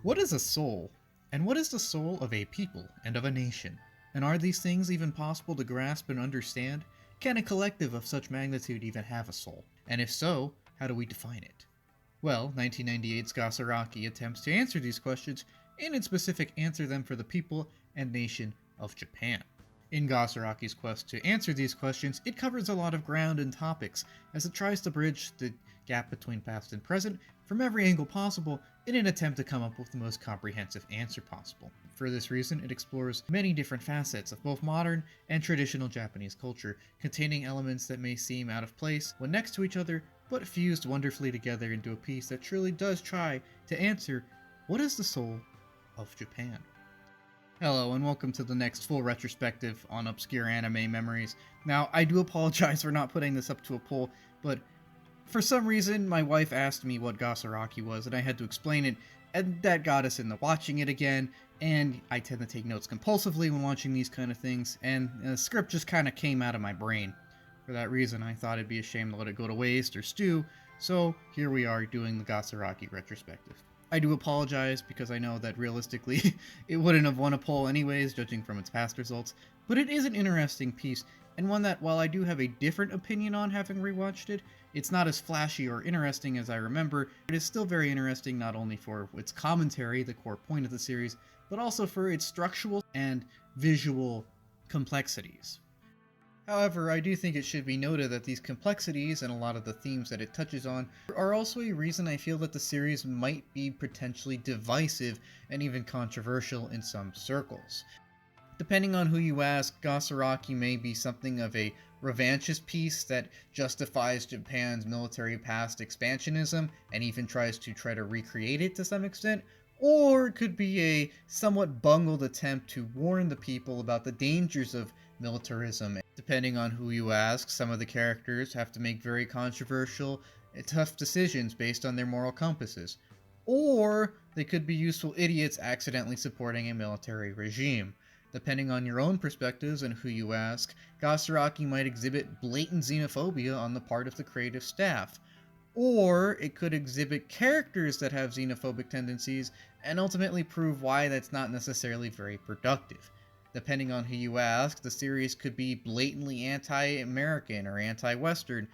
What is a soul? And what is the soul of a people and of a nation? And are these things even possible to grasp and understand? Can a collective of such magnitude even have a soul? And if so, how do we define it? Well, 1998's Gasaraki attempts to answer these questions, and in specific answer them for the people and nation of Japan. In Gasaraki's quest to answer these questions, it covers a lot of ground and topics, as it tries to bridge the gap between past and present from every angle possible in an attempt to come up with the most comprehensive answer possible. For this reason, it explores many different facets of both modern and traditional Japanese culture, containing elements that may seem out of place when next to each other, but fused wonderfully together into a piece that truly does try to answer what is the soul of Japan. Hello and welcome to the next full retrospective on obscure anime memories. Now, I do apologize for not putting this up to a poll, but for some reason my wife asked me what Gasaraki was and I had to explain it, and that got us into watching it again, and I tend to take notes compulsively when watching these kind of things, and the script just kind of came out of my brain. For that reason, I thought it'd be a shame to let it go to waste or stew, so here we are doing the Gasaraki retrospective. I do apologize because I know that realistically it wouldn't have won a poll anyways, judging from its past results, but it is an interesting piece, and one that, while I do have a different opinion on having rewatched it, it's not as flashy or interesting as I remember. It is still very interesting not only for its commentary, the core point of the series, but also for its structural and visual complexities. However, I do think it should be noted that these complexities and a lot of the themes that it touches on are also a reason I feel that the series might be potentially divisive and even controversial in some circles. Depending on who you ask, Gasaraki may be something of a revanchist piece that justifies Japan's military past expansionism and even tries to recreate it to some extent, or it could be a somewhat bungled attempt to warn the people about the dangers of militarism. Depending on who you ask, some of the characters have to make very controversial and tough decisions based on their moral compasses. Or they could be useful idiots accidentally supporting a military regime. Depending on your own perspectives and who you ask, Gasaraki might exhibit blatant xenophobia on the part of the creative staff. Or it could exhibit characters that have xenophobic tendencies and ultimately prove why that's not necessarily very productive. Depending on who you ask, the series could be blatantly anti-American or anti-Western,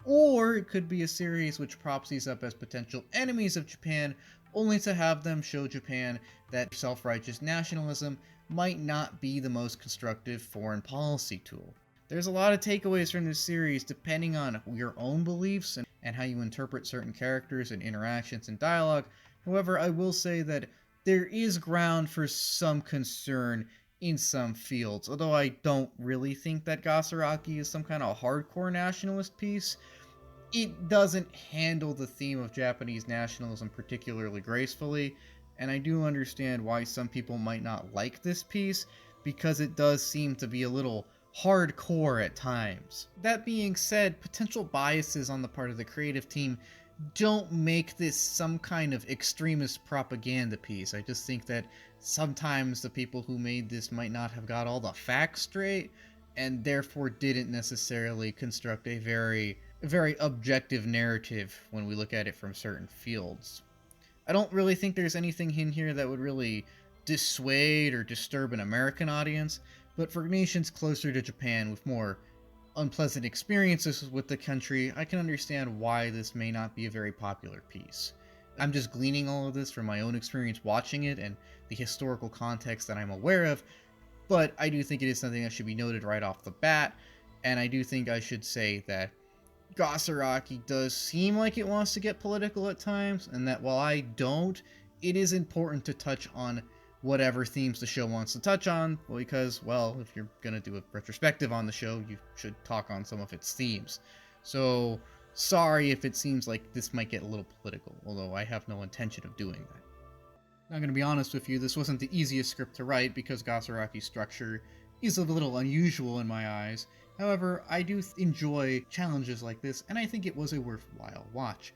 or it could be a series which props these up as potential enemies of Japan, only to have them show Japan that self-righteous nationalism might not be the most constructive foreign policy tool. There's a lot of takeaways from this series depending on your own beliefs and how you interpret certain characters and interactions and dialogue. However, I will say that there is ground for some concern in some fields, although I don't really think that Gasaraki is some kind of hardcore nationalist piece. It doesn't handle the theme of Japanese nationalism particularly gracefully, and I do understand why some people might not like this piece, because it does seem to be a little hardcore at times. That being said, potential biases on the part of the creative team don't make this some kind of extremist propaganda piece. I just think that sometimes the people who made this might not have got all the facts straight, and therefore didn't necessarily construct a very objective narrative when we look at it from certain fields. I don't really think there's anything in here that would really dissuade or disturb an American audience, but for nations closer to Japan with more unpleasant experiences with the country, I can understand why this may not be a very popular piece. I'm just gleaning all of this from my own experience watching it and the historical context that I'm aware of, but I do think it is something that should be noted right off the bat, and I do think I should say that Gasaraki does seem like it wants to get political at times, and that while I don't, it is important to touch on whatever themes the show wants to touch on, because, well, if you're gonna do a retrospective on the show, you should talk on some of its themes. So, sorry if it seems like this might get a little political, although I have no intention of doing that. I'm gonna be honest with you, this wasn't the easiest script to write because Gasaraki's structure is a little unusual in my eyes. However, I do enjoy challenges like this, and I think it was a worthwhile watch.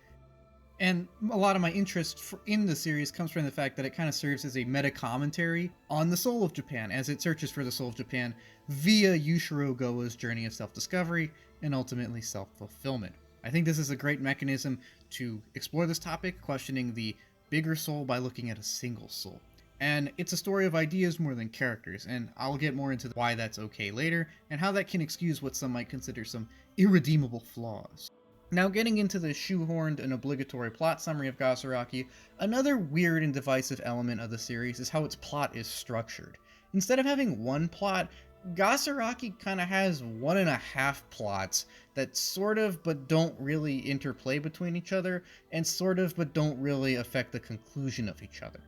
And a lot of my interest in the series comes from the fact that it kind of serves as a meta-commentary on the soul of Japan, as it searches for the soul of Japan via Yushiro Gowa's journey of self-discovery and ultimately self-fulfillment. I think this is a great mechanism to explore this topic, questioning the bigger soul by looking at a single soul. And it's a story of ideas more than characters, and I'll get more into why that's okay later, and how that can excuse what some might consider some irredeemable flaws. Now, getting into the shoehorned and obligatory plot summary of Gasaraki, another weird and divisive element of the series is how its plot is structured. Instead of having one plot, Gasaraki kind of has 1.5 plots that sort of but don't really interplay between each other, and sort of but don't really affect the conclusion of each other.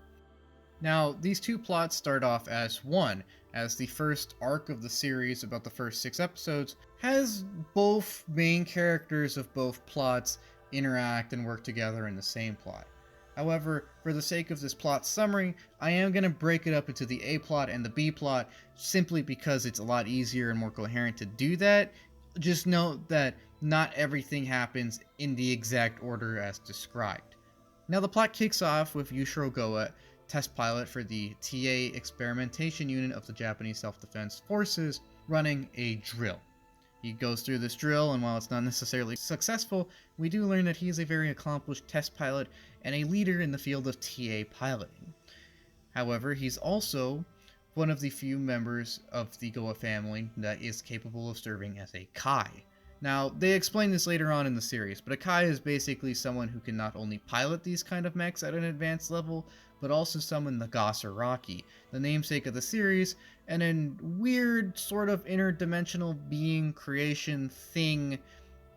Now, these two plots start off as one, as the first arc of the series, about the first 6 episodes, has both main characters of both plots interact and work together in the same plot. However, for the sake of this plot summary, I am going to break it up into the A plot and the B plot, simply because it's a lot easier and more coherent to do that. Just note that not everything happens in the exact order as described. Now, the plot kicks off with Yushiro Gowa, test pilot for the TA experimentation unit of the Japanese Self-Defense Forces, running a drill. He goes through this drill, and while it's not necessarily successful, we do learn that he is a very accomplished test pilot and a leader in the field of TA piloting. However, he's also one of the few members of the Gowa family that is capable of serving as a Kai. Now, they explain this later on in the series, but a Kai is basically someone who can not only pilot these kind of mechs at an advanced level, but also summon the Gasaraki, the namesake of the series, and a weird sort of interdimensional being creation thing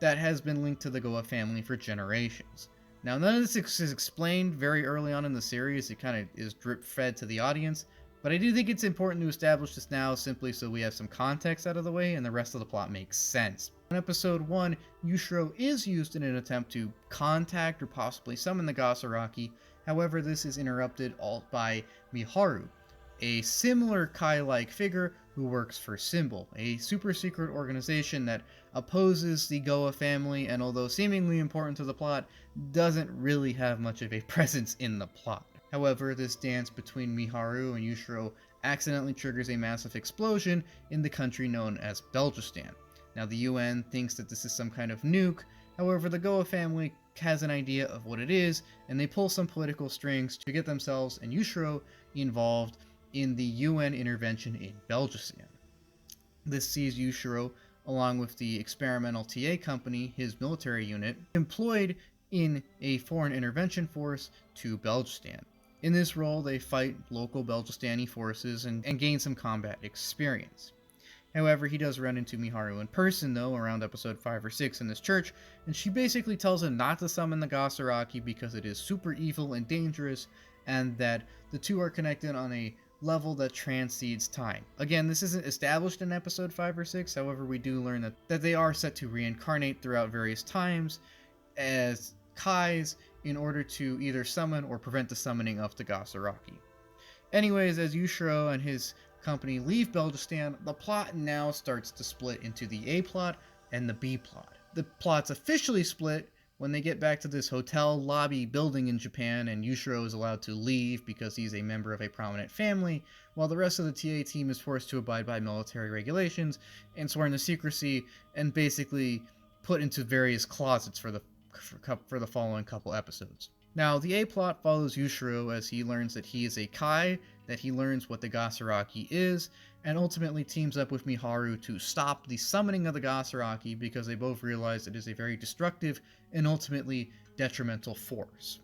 that has been linked to the Gowa family for generations. Now, none of this is explained very early on in the series. It kind of is drip-fed to the audience, but I do think it's important to establish this now simply so we have some context out of the way and the rest of the plot makes sense. In episode 1, Yushiro is used in an attempt to contact or possibly summon the Gasaraki. However, this is interrupted by Miharu, a similar Kai-like figure who works for Symbol, a super secret organization that opposes the Gowa family, and although seemingly important to the plot, doesn't really have much of a presence in the plot. However, this dance between Miharu and Yushiro accidentally triggers a massive explosion in the country known as Belgistan. Now, the UN thinks that this is some kind of nuke. However, the Gowa family has an idea of what it is, and they pull some political strings to get themselves and Yushiro involved in the UN intervention in Belgistan. This sees Yushiro, along with the experimental TA company, his military unit, employed in a foreign intervention force to Belgistan. In this role, they fight local Belgistani forces and gain some combat experience. However, he does run into Miharu in person, though, around episode 5 or 6 in this church, and she basically tells him not to summon the Gasaraki because it is super evil and dangerous, and that the two are connected on a level that transcends time. Again, this isn't established in episode 5 or 6, however, we do learn that they are set to reincarnate throughout various times as Kais in order to either summon or prevent the summoning of the Gasaraki. Anyways, as Yushiro and his company leave Belgistan, the plot now starts to split into the A plot and the B plot. The plot's officially split when they get back to this hotel lobby building in Japan, and Yushiro is allowed to leave because he's a member of a prominent family, while the rest of the TA team is forced to abide by military regulations and sworn to secrecy, and basically put into various closets for the following couple episodes. Now, the A plot follows Yushiro as he learns that he is a Kai, that he learns what the Gasaraki is, and ultimately teams up with Miharu to stop the summoning of the Gasaraki because they both realize it is a very destructive and ultimately detrimental force.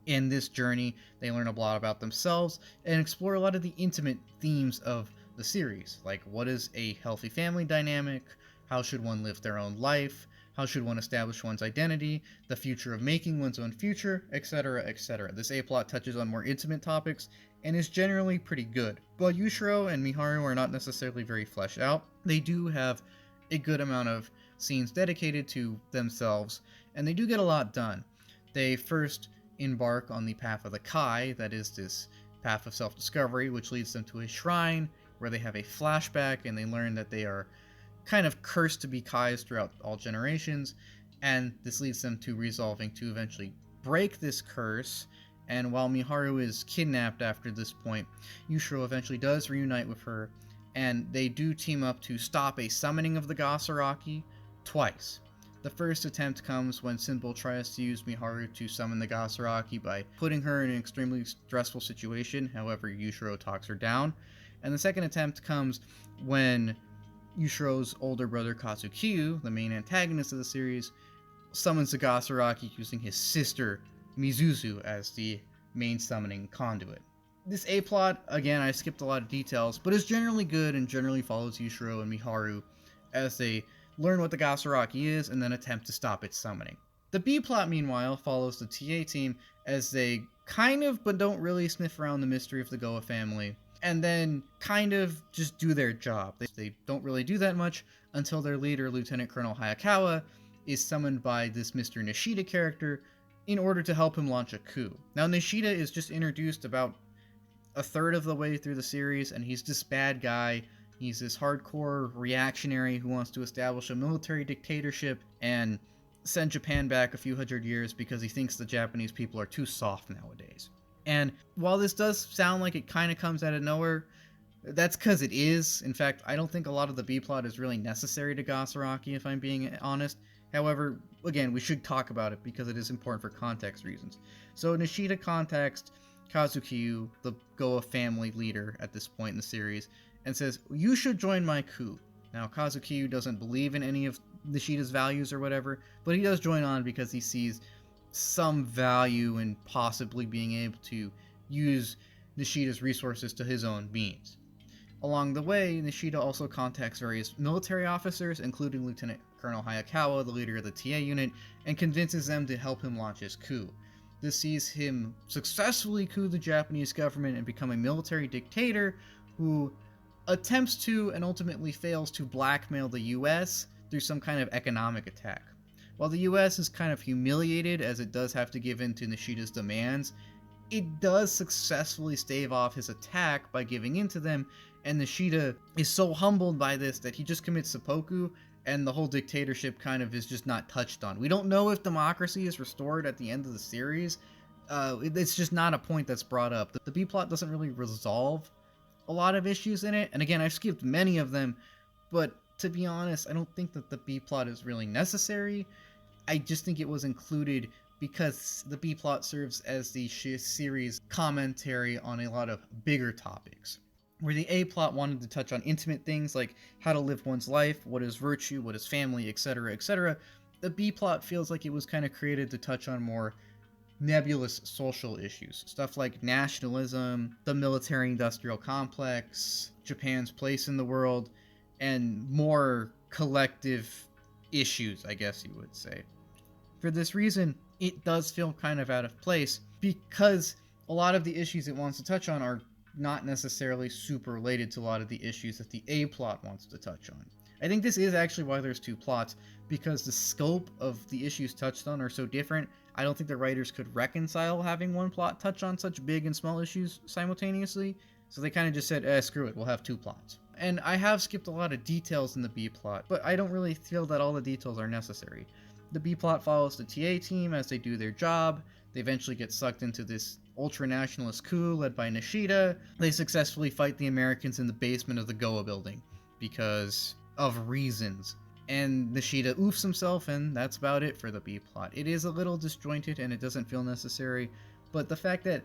In this journey, they learn a lot about themselves and explore a lot of the intimate themes of the series, like what is a healthy family dynamic, how should one live their own life, how should one establish one's identity, the future of making one's own future, etc., etc. This A-plot touches on more intimate topics and is generally pretty good. While Yushiro and Miharu are not necessarily very fleshed out, they do have a good amount of scenes dedicated to themselves, and they do get a lot done. They first embark on the path of the Kai, that is this path of self-discovery, which leads them to a shrine where they have a flashback and they learn that they are kind of cursed to be Kais throughout all generations, and this leads them to resolving to eventually break this curse. And while Miharu is kidnapped after this point, Yushiro eventually does reunite with her, and they do team up to stop a summoning of the Gasaraki twice. The first attempt comes when Simple tries to use Miharu to summon the Gasaraki by putting her in an extremely stressful situation, however Yushiro talks her down. And the second attempt comes when Yushiro's older brother Kazukiyo, the main antagonist of the series, summons the Gasaraki using his sister Mizuzu as the main summoning conduit. This A-plot, again, I skipped a lot of details, but is generally good and generally follows Yushiro and Miharu as they learn what the Gasaraki is and then attempt to stop its summoning. The B-plot, meanwhile, follows the TA team as they kind of but don't really sniff around the mystery of the Gowa family, and then kind of just do their job. They don't really do that much until their leader, Lieutenant Colonel Hayakawa, is summoned by this Mr. Nashida character in order to help him launch a coup. Now, Nashida is just introduced about a third of the way through the series, and he's this bad guy. He's this hardcore reactionary who wants to establish a military dictatorship and send Japan back a few hundred years because he thinks the Japanese people are too soft nowadays. And while this does sound like it kind of comes out of nowhere, that's because it is. In fact, I don't think a lot of the B-plot is really necessary to Gasaraki, if I'm being honest. However, again, we should talk about it because it is important for context reasons. So Nashida contacts Kazukiyo, the Gowa family leader at this point in the series, and says, "You should join my coup." Now, Kazukiyo doesn't believe in any of Nishida's values or whatever, but he does join on because he sees some value in possibly being able to use Nishida's resources to his own means. Along the way, Nashida also contacts various military officers, including Lieutenant Colonel Hayakawa, the leader of the TA unit, and convinces them to help him launch his coup. This sees him successfully coup the Japanese government and become a military dictator who attempts to and ultimately fails to blackmail the US through some kind of economic attack. While the US is kind of humiliated as it does have to give in to Nishida's demands, it does successfully stave off his attack by giving in to them, and Nashida is so humbled by this that he just commits seppuku, and the whole dictatorship kind of is just not touched on. We don't know if democracy is restored at the end of the series. It's just not a point that's brought up. The B-plot doesn't really resolve a lot of issues in it, and again, I've skipped many of them, but to be honest, I don't think that the B-plot is really necessary. I just think it was included because the B-plot serves as the series commentary on a lot of bigger topics. Where the A-plot wanted to touch on intimate things like how to live one's life, what is virtue, what is family, etc., etc., the B-plot feels like it was kind of created to touch on more nebulous social issues. Stuff like nationalism, the military-industrial complex, Japan's place in the world, and more collective issues, I guess you would say. For this reason, it does feel kind of out of place because a lot of the issues it wants to touch on are not necessarily super related to a lot of the issues that the A-plot wants to touch on. I think this is actually why there's two plots, because the scope of the issues touched on are so different. I don't think the writers could reconcile having one plot touch on such big and small issues simultaneously, so they kind of just said, screw it, we'll have two plots. And I have skipped a lot of details in the B-plot, but I don't really feel that all the details are necessary. The B-plot follows the TA team as they do their job. They eventually get sucked into this ultra-nationalist coup led by Nashida. They successfully fight the Americans in the basement of the Gowa building because of reasons. And Nashida oofs himself, and that's about it for the B-plot. It is a little disjointed and it doesn't feel necessary, but the fact that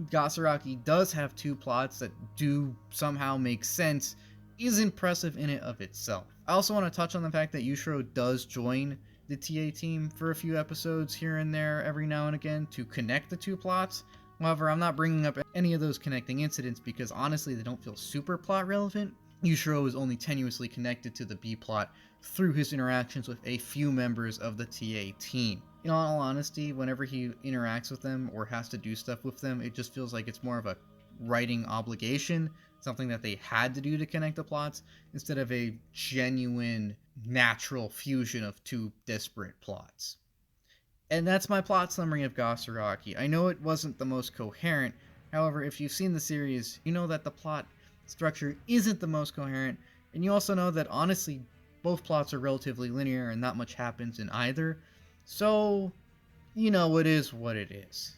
Gasaraki does have two plots that do somehow make sense is impressive in and of itself. I also want to touch on the fact that Yushiro does join the TA team for a few episodes here and there every now and again to connect the two plots. However, I'm not bringing up any of those connecting incidents because honestly they don't feel super plot relevant. Yushiro is only tenuously connected to the B-plot through his interactions with a few members of the TA team. In all honesty, whenever he interacts with them or has to do stuff with them, it just feels like it's more of a writing obligation, something that they had to do to connect the plots, instead of a genuine, natural fusion of two disparate plots. And that's my plot summary of Gasaraki. I know it wasn't the most coherent, however, if you've seen the series, you know that the plot structure isn't the most coherent, and you also know that honestly, both plots are relatively linear and not much happens in either, so, you know, it is what it is.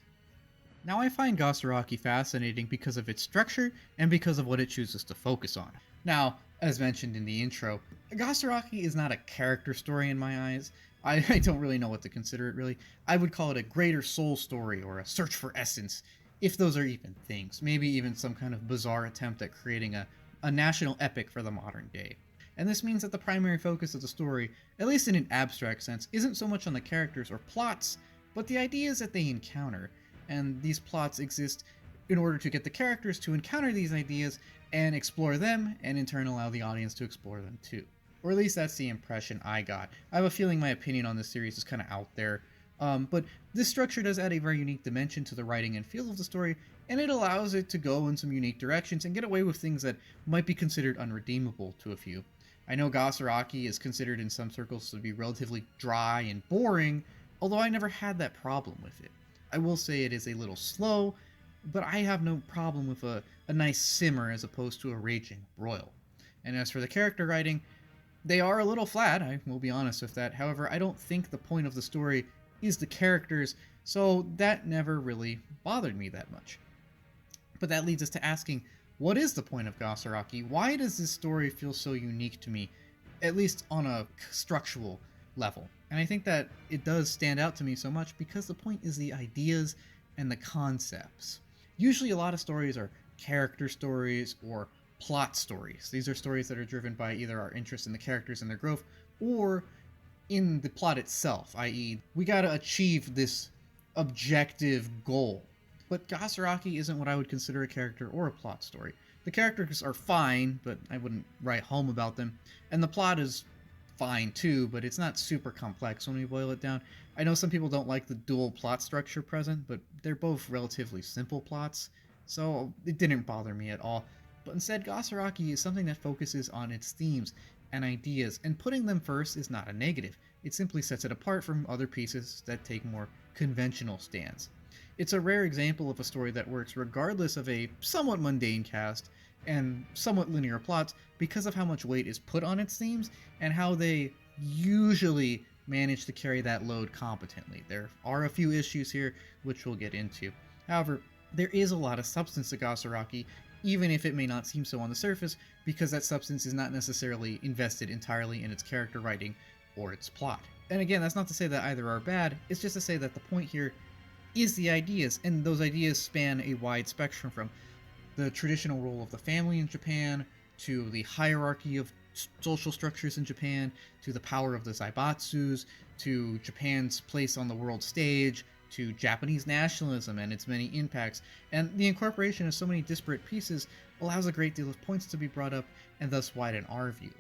Now I find Gasaraki fascinating because of its structure and because of what it chooses to focus on. Now, as mentioned in the intro, Gasaraki is not a character story in my eyes. I don't really know what to consider it, really. I would call it a greater soul story or a search for essence, if those are even things. Maybe even some kind of bizarre attempt at creating a national epic for the modern day. And this means that the primary focus of the story, at least in an abstract sense, isn't so much on the characters or plots, but the ideas that they encounter. And these plots exist in order to get the characters to encounter these ideas and explore them, and in turn allow the audience to explore them too. Or at least that's the impression I got. I have a feeling my opinion on this series is kind of out there, but this structure does add a very unique dimension to the writing and feel of the story, and it allows it to go in some unique directions and get away with things that might be considered unredeemable to a few. I know Gasaraki is considered in some circles to be relatively dry and boring, although I never had that problem with it. I will say it is a little slow, but I have no problem with a nice simmer as opposed to a raging broil. And as for the character writing, they are a little flat, I will be honest with that. However, I don't think the point of the story is the characters, so that never really bothered me that much. But that leads us to asking, what is the point of Gasaraki? Why does this story feel so unique to me, at least on a structural level? And I think that it does stand out to me so much because the point is the ideas and the concepts. Usually a lot of stories are character stories or plot stories. These are stories that are driven by either our interest in the characters and their growth, or in the plot itself, i.e., we gotta achieve this objective goal. But Gasaraki isn't what I would consider a character or a plot story. The characters are fine, but I wouldn't write home about them, and the plot is fine too, but it's not super complex when we boil it down. I know some people don't like the dual plot structure present, but they're both relatively simple plots, so it didn't bother me at all. But instead, Gasaraki is something that focuses on its themes and ideas, and putting them first is not a negative. It simply sets it apart from other pieces that take more conventional stands. It's a rare example of a story that works regardless of a somewhat mundane cast and somewhat linear plots because of how much weight is put on its themes and how they usually manage to carry that load competently. There are a few issues here, which we'll get into. However, there is a lot of substance to Gasaraki, even if it may not seem so on the surface, because that substance is not necessarily invested entirely in its character writing or its plot. And again, that's not to say that either are bad, it's just to say that the point here is the ideas, and those ideas span a wide spectrum from the traditional role of the family in Japan, to the hierarchy of social structures in Japan, to the power of the Zaibatsus, to Japan's place on the world stage, to Japanese nationalism and its many impacts, and the incorporation of so many disparate pieces allows a great deal of points to be brought up and thus widen our view.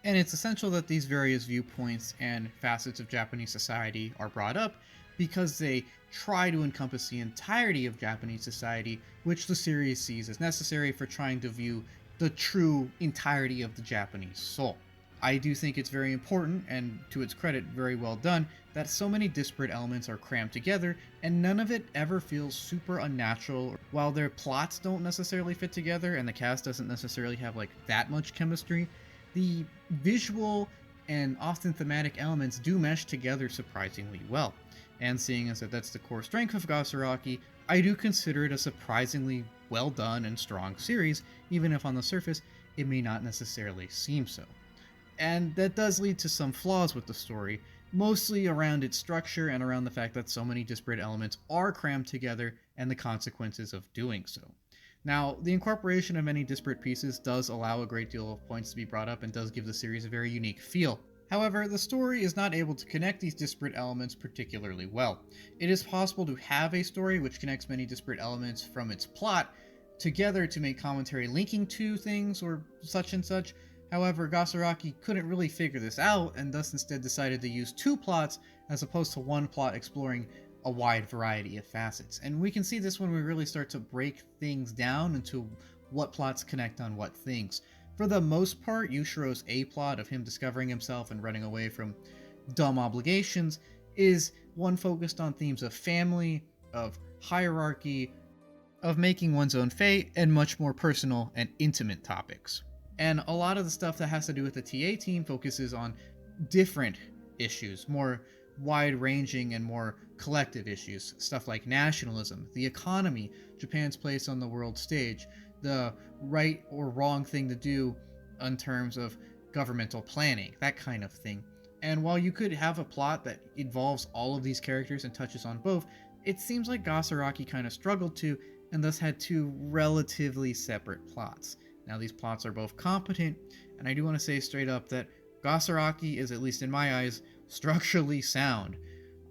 And it's essential that these various viewpoints and facets of Japanese society are brought up because they try to encompass the entirety of Japanese society, which the series sees as necessary for trying to view the true entirety of the Japanese soul. I do think it's very important, and to its credit, very well done, that so many disparate elements are crammed together, and none of it ever feels super unnatural. While their plots don't necessarily fit together, and the cast doesn't necessarily have that much chemistry, the visual and often thematic elements do mesh together surprisingly well. And seeing as that's the core strength of Gasaraki, I do consider it a surprisingly well done and strong series, even if on the surface it may not necessarily seem so. And that does lead to some flaws with the story, mostly around its structure and around the fact that so many disparate elements are crammed together and the consequences of doing so. Now, the incorporation of many disparate pieces does allow a great deal of points to be brought up and does give the series a very unique feel. However, the story is not able to connect these disparate elements particularly well. It is possible to have a story which connects many disparate elements from its plot together to make commentary linking to things or such and such. However, Gasaraki couldn't really figure this out and thus instead decided to use two plots as opposed to one plot exploring a wide variety of facets. And we can see this when we really start to break things down into what plots connect on what things. For the most part, Yushiro's A-plot of him discovering himself and running away from dumb obligations is one focused on themes of family, of hierarchy, of making one's own fate, and much more personal and intimate topics. And a lot of the stuff that has to do with the TA team focuses on different issues, more wide-ranging and more collective issues, stuff like nationalism, the economy, Japan's place on the world stage, the right or wrong thing to do in terms of governmental planning, that kind of thing. And while you could have a plot that involves all of these characters and touches on both, it seems like Gasaraki kind of struggled to, and thus had two relatively separate plots. Now, these plots are both competent, and I do want to say straight up that Gasaraki is, at least in my eyes, structurally sound.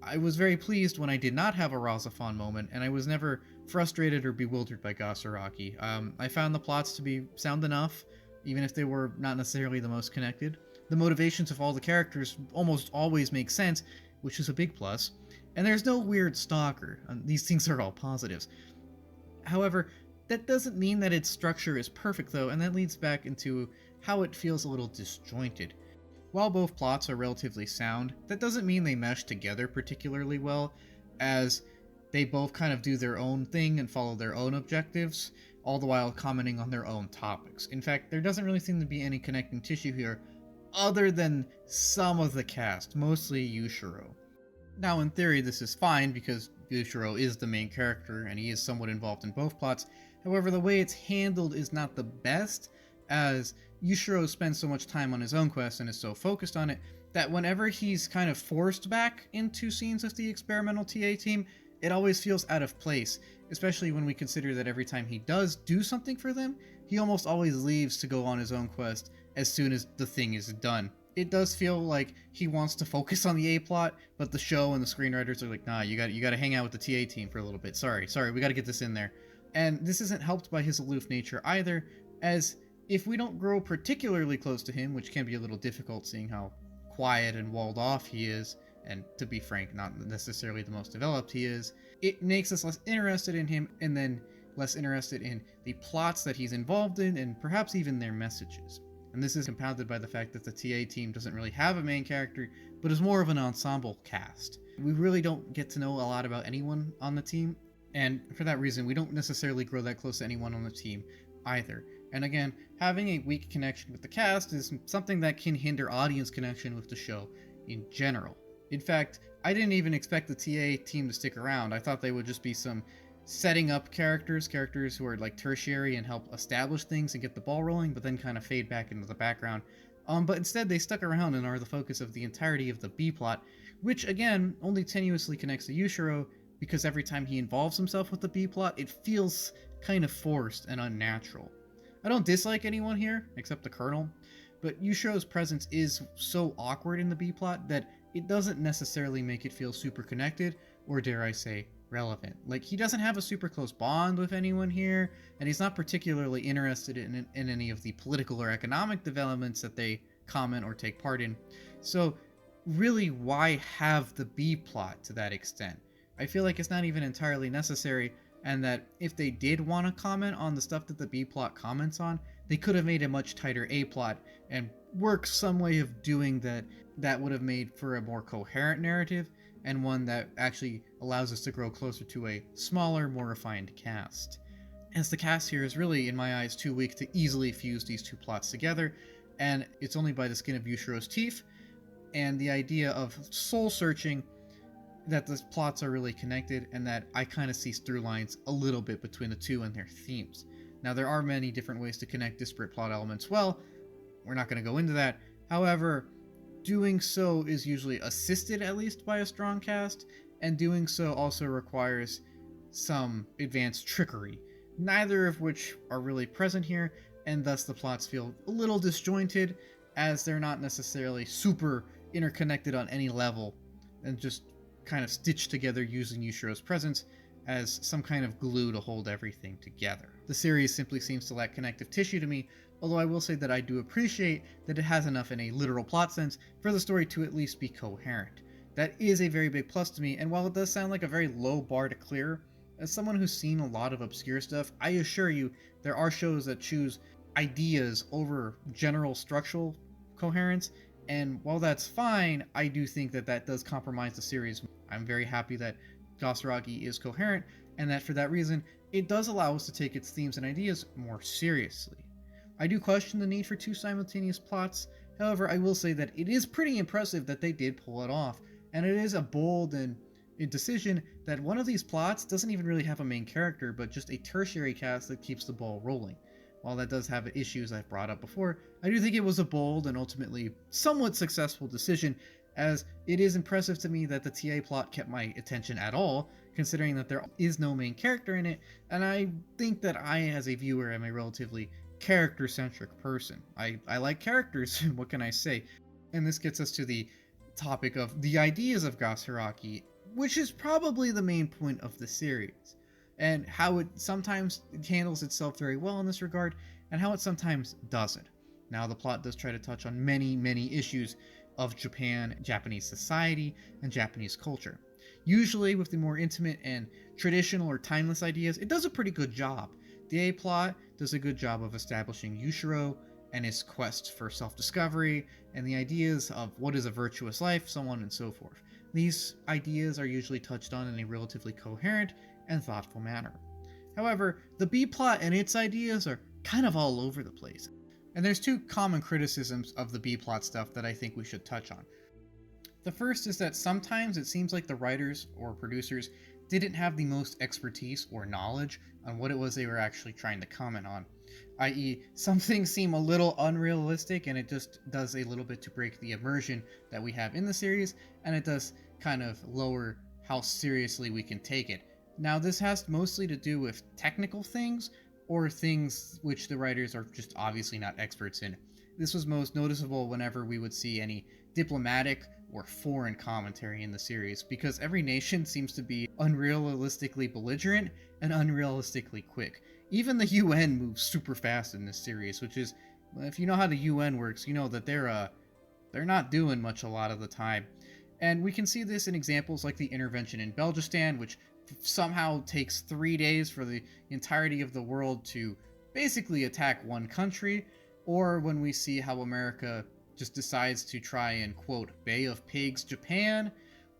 I was very pleased when I did not have a Razafon moment, and I was never frustrated or bewildered by Gasaraki. I found the plots to be sound enough, even if they were not necessarily the most connected. The motivations of all the characters almost always make sense, which is a big plus. And there's no weird stalker. These things are all positives. However, that doesn't mean that its structure is perfect though, and that leads back into how it feels a little disjointed. While both plots are relatively sound, that doesn't mean they mesh together particularly well, as they both kind of do their own thing and follow their own objectives, all the while commenting on their own topics. In fact, there doesn't really seem to be any connecting tissue here, other than some of the cast, mostly Yushiro. Now, in theory, this is fine because Yushiro is the main character and he is somewhat involved in both plots. However, the way it's handled is not the best, as Yushiro spends so much time on his own quest and is so focused on it that whenever he's kind of forced back into scenes with the experimental TA team, it always feels out of place, especially when we consider that every time he does do something for them, he almost always leaves to go on his own quest as soon as the thing is done. It does feel like he wants to focus on the A plot, but the show and the screenwriters are like, nah, you got to hang out with the TA team for a little bit. Sorry, we got to get this in there. And this isn't helped by his aloof nature either, as if we don't grow particularly close to him, which can be a little difficult seeing how quiet and walled off he is, and to be frank, not necessarily the most developed he is, it makes us less interested in him, and then less interested in the plots that he's involved in, and perhaps even their messages. And this is compounded by the fact that the TA team doesn't really have a main character, but is more of an ensemble cast. We really don't get to know a lot about anyone on the team, and for that reason, we don't necessarily grow that close to anyone on the team either. And again, having a weak connection with the cast is something that can hinder audience connection with the show in general. In fact, I didn't even expect the TA team to stick around. I thought they would just be some setting up characters who are like tertiary and help establish things and get the ball rolling, but then kind of fade back into the background. But instead they stuck around and are the focus of the entirety of the B plot, which again only tenuously connects to Yushiro, because every time he involves himself with the B plot, it feels kind of forced and unnatural. I don't dislike anyone here, except the Colonel, but Yushiro's presence is so awkward in the B plot that it doesn't necessarily make it feel super connected, or dare I say, relevant. Like, he doesn't have a super close bond with anyone here, and he's not particularly interested in any of the political or economic developments that they comment or take part in. So, really, why have the B plot to that extent? I feel like it's not even entirely necessary, and that if they did want to comment on the stuff that the B plot comments on, they could have made a much tighter A plot and worked some way of doing that would have made for a more coherent narrative, and one that actually allows us to grow closer to a smaller, more refined cast. As the cast here is really, in my eyes, too weak to easily fuse these two plots together, and it's only by the skin of Yushiro's teeth, and the idea of soul-searching that the plots are really connected, and that I kind of see through lines a little bit between the two and their themes. Now, there are many different ways to connect disparate plot elements well. We're not going to go into that. However, doing so is usually assisted at least by a strong cast, and doing so also requires some advanced trickery, neither of which are really present here, and thus the plots feel a little disjointed, as they're not necessarily super interconnected on any level, and just kind of stitched together using Yushiro's presence as some kind of glue to hold everything together. The series simply seems to lack connective tissue to me, although I will say that I do appreciate that it has enough in a literal plot sense for the story to at least be coherent. That is a very big plus to me, and while it does sound like a very low bar to clear, as someone who's seen a lot of obscure stuff, I assure you there are shows that choose ideas over general structural coherence, and while that's fine, I do think that that does compromise the series. I'm very happy that Gasaraki is coherent, and that for that reason, it does allow us to take its themes and ideas more seriously. I do question the need for two simultaneous plots, however, I will say that it is pretty impressive that they did pull it off, and it is a bold and a decision that one of these plots doesn't even really have a main character, but just a tertiary cast that keeps the ball rolling. While that does have issues I've brought up before, I do think it was a bold and ultimately somewhat successful decision, as it is impressive to me that the TA plot kept my attention at all, considering that there is no main character in it, and I think that I, as a viewer, am a relatively character-centric person. I like characters, what can I say? And this gets us to the topic of the ideas of Gasaraki, which is probably the main point of the series, and how it sometimes handles itself very well in this regard, and how it sometimes doesn't. Now, the plot does try to touch on many issues of Japan, Japanese society, and Japanese culture. Usually, with the more intimate and traditional or timeless ideas, it does a pretty good job. The A plot does a good job of establishing Yushiro and his quest for self-discovery, and the ideas of what is a virtuous life, so on and so forth. These ideas are usually touched on in a relatively coherent and thoughtful manner. However, the B plot and its ideas are kind of all over the place. And there's two common criticisms of the B plot stuff that I think we should touch on. The first is that sometimes it seems like the writers or producers didn't have the most expertise or knowledge on what it was they were actually trying to comment on. I.e., some things seem a little unrealistic, and it just does a little bit to break the immersion that we have in the series, and it does kind of lower how seriously we can take it. Now, this has mostly to do with technical things, or things which the writers are just obviously not experts in. This was most noticeable whenever we would see any diplomatic or foreign commentary in the series, because every nation seems to be unrealistically belligerent and unrealistically quick. Even the UN moves super fast in this series, which is, if you know how the UN works, you know that they're not doing much a lot of the time. And we can see this in examples like the intervention in Belgistan, which somehow takes 3 days for the entirety of the world to basically attack one country, or when we see how America just decides to try and, quote, Bay of Pigs Japan,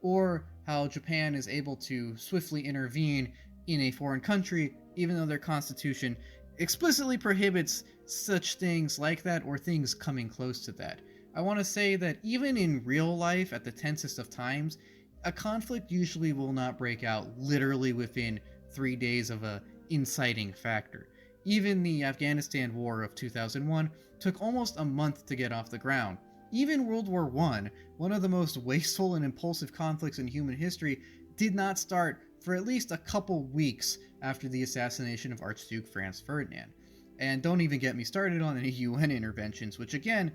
or how Japan is able to swiftly intervene in a foreign country, even though their constitution explicitly prohibits such things like that, or things coming close to that. I want to say that even in real life, at the tensest of times, a conflict usually will not break out literally within 3 days of a inciting factor. Even the Afghanistan War of 2001 took almost a month to get off the ground. Even World War I, one of the most wasteful and impulsive conflicts in human history, did not start for at least a couple weeks after the assassination of Archduke Franz Ferdinand. And don't even get me started on any UN interventions, which again,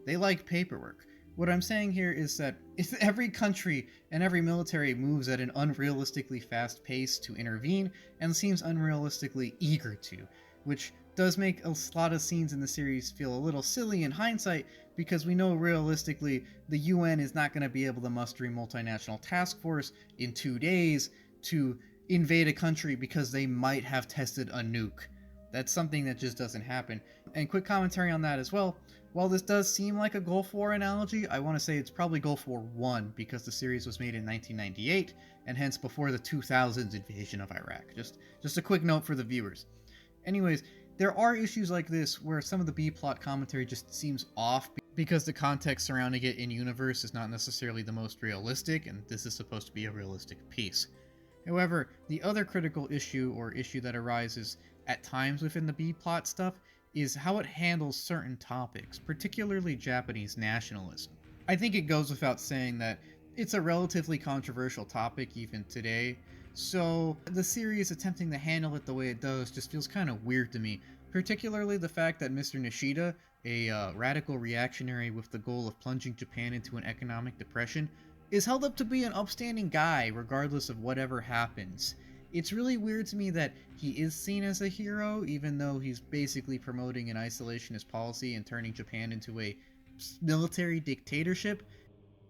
they like paperwork. What I'm saying here is that if every country and every military moves at an unrealistically fast pace to intervene and seems unrealistically eager to, which does make a lot of scenes in the series feel a little silly in hindsight, because we know realistically the UN is not going to be able to muster a multinational task force in 2 days to invade a country because they might have tested a nuke. That's something that just doesn't happen. And quick commentary on that as well. While this does seem like a Gulf War analogy, I want to say it's probably Gulf War I, because the series was made in 1998, and hence before the 2000s invasion of Iraq. Just a quick note for the viewers. Anyways, there are issues like this where some of the B-plot commentary just seems off because the context surrounding it in universe is not necessarily the most realistic, and this is supposed to be a realistic piece. However, the other critical issue or issue that arises at times within the B-plot stuff is how it handles certain topics, particularly Japanese nationalism. I think it goes without saying that it's a relatively controversial topic even today, so the series attempting to handle it the way it does just feels kind of weird to me, particularly the fact that Mr. Nashida, a radical reactionary with the goal of plunging Japan into an economic depression, is held up to be an upstanding guy regardless of whatever happens. It's really weird to me that he is seen as a hero, even though he's basically promoting an isolationist policy and turning Japan into a military dictatorship,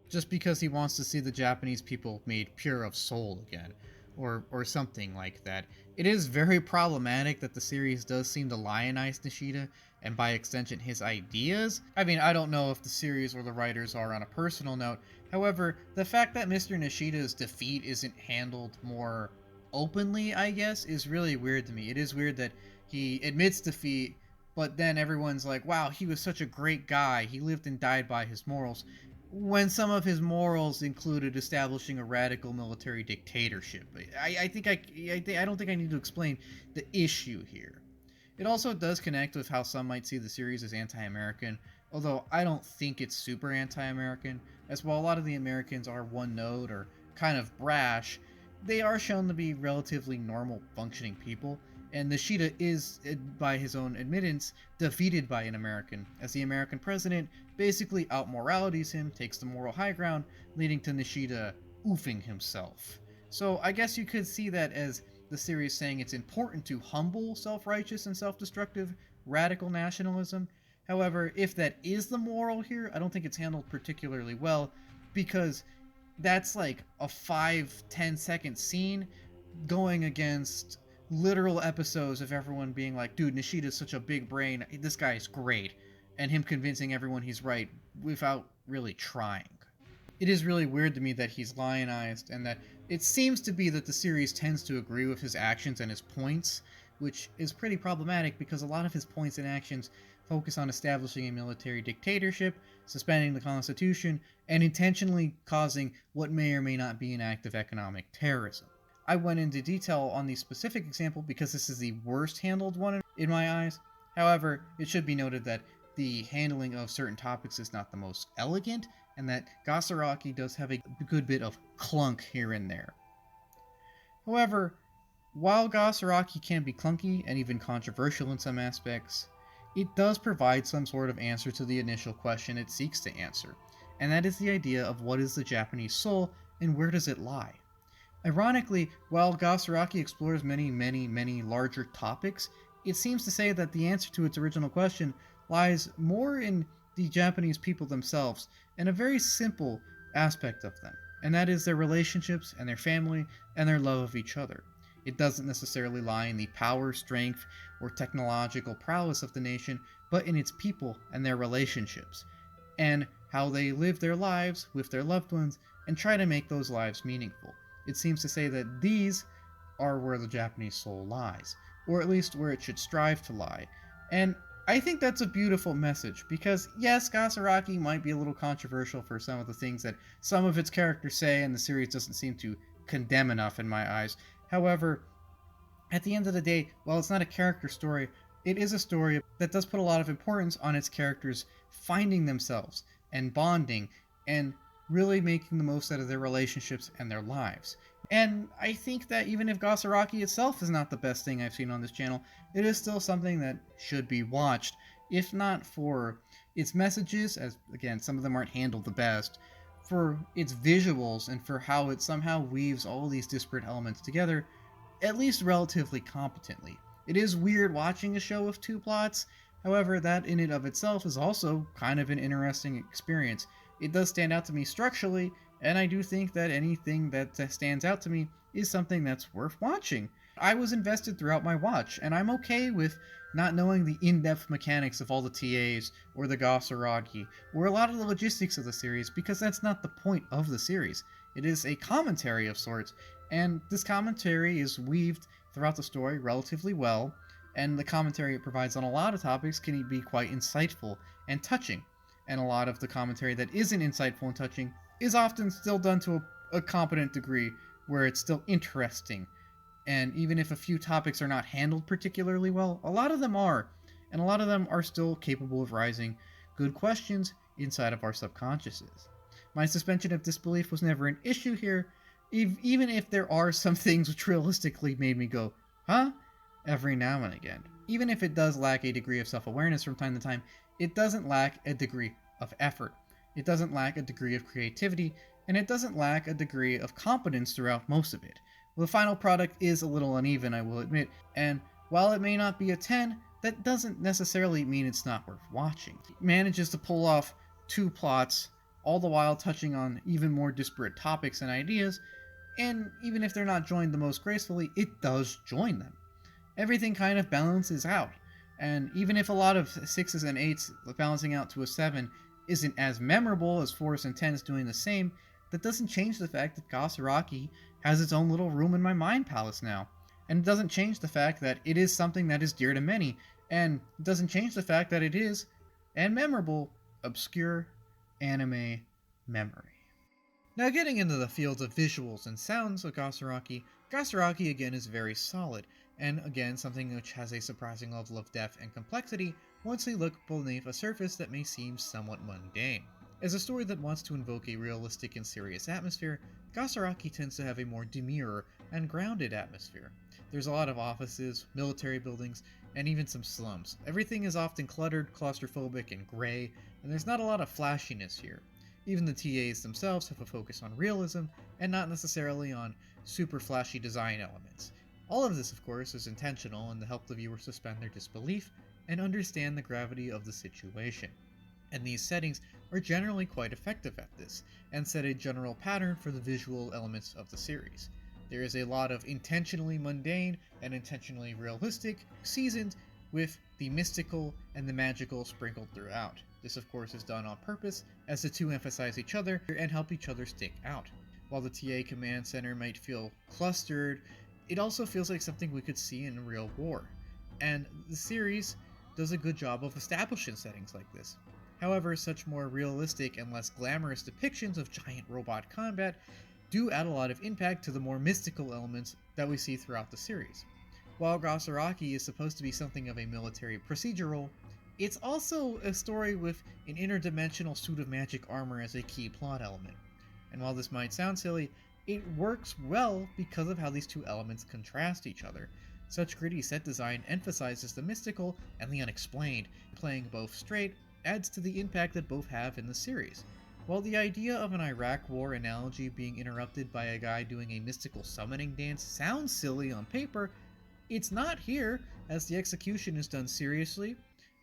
just because he wants to see the Japanese people made pure of soul again, or something like that. It is very problematic that the series does seem to lionize Nashida, and by extension his ideas. I mean, I don't know if the series or the writers are on a personal note. However, the fact that Mr. Nishida's defeat isn't handled more openly, I guess, is really weird to me. It is weird that he admits defeat, but then everyone's like, wow, he was such a great guy, he lived and died by his morals, when some of his morals included establishing a radical military dictatorship. I don't think I need to explain the issue here. It also does connect with how some might see the series as anti-American, although I don't think it's super anti-American, as while a lot of the Americans are one-note or kind of brash, they are shown to be relatively normal functioning people, and Nashida is, by his own admittance, defeated by an American, as the American president basically out-moralities him, takes the moral high ground, leading to Nashida oofing himself. So I guess you could see that as the series saying it's important to humble self-righteous and self-destructive radical nationalism. However, if that is the moral here, I don't think it's handled particularly well, because that's like a 5-10 second scene going against literal episodes of everyone being like, dude, Nishida's such a big brain, this guy is great, and him convincing everyone he's right without really trying. It is really weird to me that he's lionized, and that it seems to be that the series tends to agree with his actions and his points, which is pretty problematic because a lot of his points and actions focus on establishing a military dictatorship, suspending the Constitution, and intentionally causing what may or may not be an act of economic terrorism. I went into detail on the specific example because this is the worst handled one in my eyes. However, it should be noted that the handling of certain topics is not the most elegant, and that Gasaraki does have a good bit of clunk here and there. However, while Gasaraki can be clunky and even controversial in some aspects, it does provide some sort of answer to the initial question it seeks to answer, and that is the idea of what is the Japanese soul and where does it lie. Ironically, while Gasaraki explores many larger topics, it seems to say that the answer to its original question lies more in the Japanese people themselves and a very simple aspect of them, and that is their relationships and their family and their love of each other. It doesn't necessarily lie in the power, strength, or technological prowess of the nation, but in its people and their relationships, and how they live their lives with their loved ones and try to make those lives meaningful. It seems to say that these are where the Japanese soul lies, or at least where it should strive to lie. And I think that's a beautiful message, because yes, Gasaraki might be a little controversial for some of the things that some of its characters say, and the series doesn't seem to condemn enough in my eyes. However, at the end of the day, while it's not a character story, it is a story that does put a lot of importance on its characters finding themselves and bonding and really making the most out of their relationships and their lives. And I think that even if Gasaraki itself is not the best thing I've seen on this channel, it is still something that should be watched, if not for its messages, as again, some of them aren't handled the best, for its visuals and for how it somehow weaves all these disparate elements together, at least relatively competently. It is weird watching a show with two plots, however, that in and of itself is also kind of an interesting experience. It does stand out to me structurally, and I do think that anything that stands out to me is something that's worth watching. I was invested throughout my watch, and I'm okay with not knowing the in-depth mechanics of all the TAs, or the Gasaraki, or a lot of the logistics of the series, because that's not the point of the series. It is a commentary of sorts, and this commentary is weaved throughout the story relatively well, and the commentary it provides on a lot of topics can be quite insightful and touching. And a lot of the commentary that isn't insightful and touching is often still done to a competent degree where it's still interesting. And even if a few topics are not handled particularly well, a lot of them are. And a lot of them are still capable of raising good questions inside of our subconsciouses. My suspension of disbelief was never an issue here, even if there are some things which realistically made me go, huh? Every now and again. Even if it does lack a degree of self-awareness from time to time, it doesn't lack a degree of effort. It doesn't lack a degree of creativity, and it doesn't lack a degree of competence throughout most of it. Well, the final product is a little uneven, I will admit, and while it may not be a 10, that doesn't necessarily mean it's not worth watching. It manages to pull off two plots, all the while touching on even more disparate topics and ideas, and even if they're not joined the most gracefully, it does join them. Everything kind of balances out. And even if a lot of 6s and 8s balancing out to a 7 isn't as memorable as 4s and 10s doing the same, that doesn't change the fact that Gasaraki has its own little room in my mind palace now. And it doesn't change the fact that it is something that is dear to many, and it doesn't change the fact that it is, and memorable, obscure anime memory. Now getting into the fields of visuals and sounds of Gasaraki, Gasaraki again is very solid, and again something which has a surprising level of depth and complexity once we look beneath a surface that may seem somewhat mundane. As a story that wants to invoke a realistic and serious atmosphere, Gasaraki tends to have a more demure and grounded atmosphere. There's a lot of offices, military buildings, and even some slums. Everything is often cluttered, claustrophobic, and gray, and there's not a lot of flashiness here. Even the TAs themselves have a focus on realism, and not necessarily on super flashy design elements. All of this, of course, is intentional and to help the viewer suspend their disbelief and understand the gravity of the situation. And these settings are generally quite effective at this, and set a general pattern for the visual elements of the series. There is a lot of intentionally mundane and intentionally realistic, seasoned with the mystical and the magical sprinkled throughout. This of course is done on purpose, as the two emphasize each other and help each other stick out. While the TA command center might feel clustered, it also feels like something we could see in real war. And the series does a good job of establishing settings like this. However, such more realistic and less glamorous depictions of giant robot combat do add a lot of impact to the more mystical elements that we see throughout the series. While Gasaraki is supposed to be something of a military procedural, it's also a story with an interdimensional suit of magic armor as a key plot element. And while this might sound silly, it works well because of how these two elements contrast each other. Such gritty set design emphasizes the mystical and the unexplained, playing both straight adds to the impact that both have in the series. While the idea of an Iraq War analogy being interrupted by a guy doing a mystical summoning dance sounds silly on paper, it's not here, as the execution is done seriously,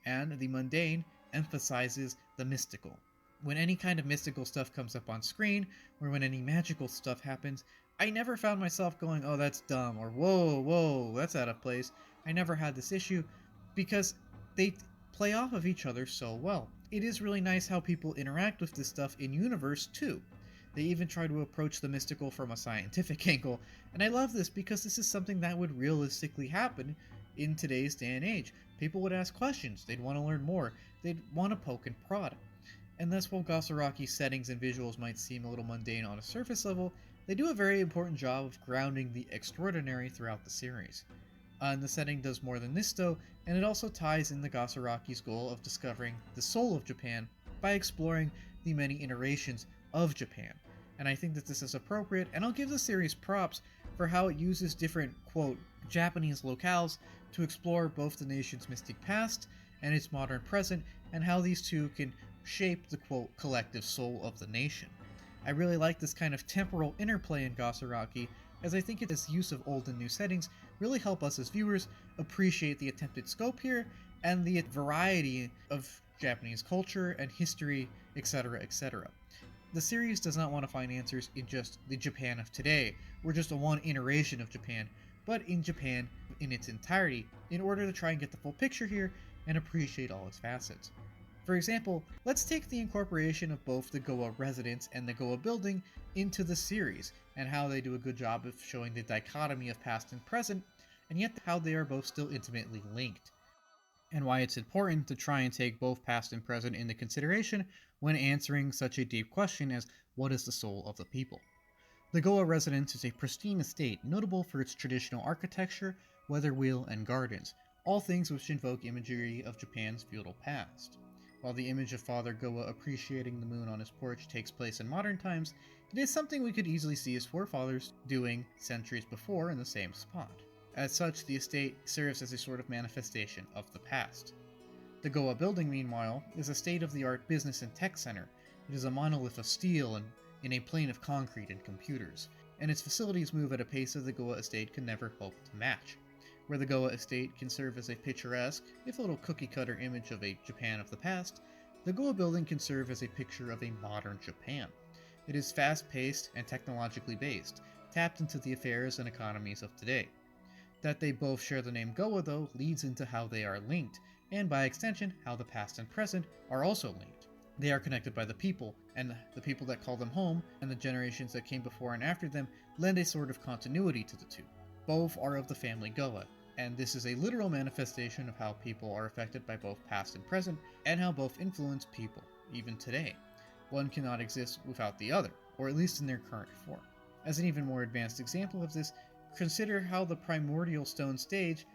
and the mundane emphasizes the mystical. When any kind of mystical stuff comes up on screen, or when any magical stuff happens, I never found myself going, oh that's dumb, or whoa, that's out of place. I never had this issue, because they play off of each other so well. It is really nice how people interact with this stuff in universe too. They even try to approach the mystical from a scientific angle, and I love this because this is something that would realistically happen in today's day and age. People would ask questions, they'd want to learn more, they'd want to poke and prod. And thus, while Gasaraki's settings and visuals might seem a little mundane on a surface level, they do a very important job of grounding the extraordinary throughout the series. And the setting does more than this though, and it also ties in the Gasaraki's goal of discovering the soul of Japan by exploring the many iterations of Japan. And I think that this is appropriate, and I'll give the series props for how it uses different, quote, Japanese locales to explore both the nation's mystic past and its modern present, and how these two can shape the, quote, collective soul of the nation. I really like this kind of temporal interplay in Gasaraki, as I think its use of old and new settings really help us as viewers appreciate the attempted scope here and the variety of Japanese culture and history, etc., etc. The series does not want to find answers in just the Japan of today, or just a one iteration of Japan, but in Japan in its entirety, in order to try and get the full picture here and appreciate all its facets. For example, let's take the incorporation of both the Gowa residence and the Gowa building into the series, and how they do a good job of showing the dichotomy of past and present, and yet how they are both still intimately linked. And why it's important to try and take both past and present into consideration when answering such a deep question as what is the soul of the people. The Gowa residence is a pristine estate notable for its traditional architecture, weather wheel, and gardens, all things which invoke imagery of Japan's feudal past. While the image of Father Gowa appreciating the moon on his porch takes place in modern times, it is something we could easily see his forefathers doing centuries before in the same spot. As such, the estate serves as a sort of manifestation of the past. The Gowa building, meanwhile, is a state-of-the-art business and tech center. It is a monolith of steel and in a plane of concrete and computers, and its facilities move at a pace that the Gowa estate can never hope to match. Where the Gowa estate can serve as a picturesque, if a little cookie-cutter image of a Japan of the past, the Gowa building can serve as a picture of a modern Japan. It is fast-paced and technologically based, tapped into the affairs and economies of today. That they both share the name Gowa, though, leads into how they are linked, and by extension, how the past and present are also linked. They are connected by the people, and the people that call them home, and the generations that came before and after them lend a sort of continuity to the two. Both are of the family Gowa, and this is a literal manifestation of how people are affected by both past and present, and how both influence people, even today. One cannot exist without the other, or at least in their current form. As an even more advanced example of this, consider how the primordial stone stage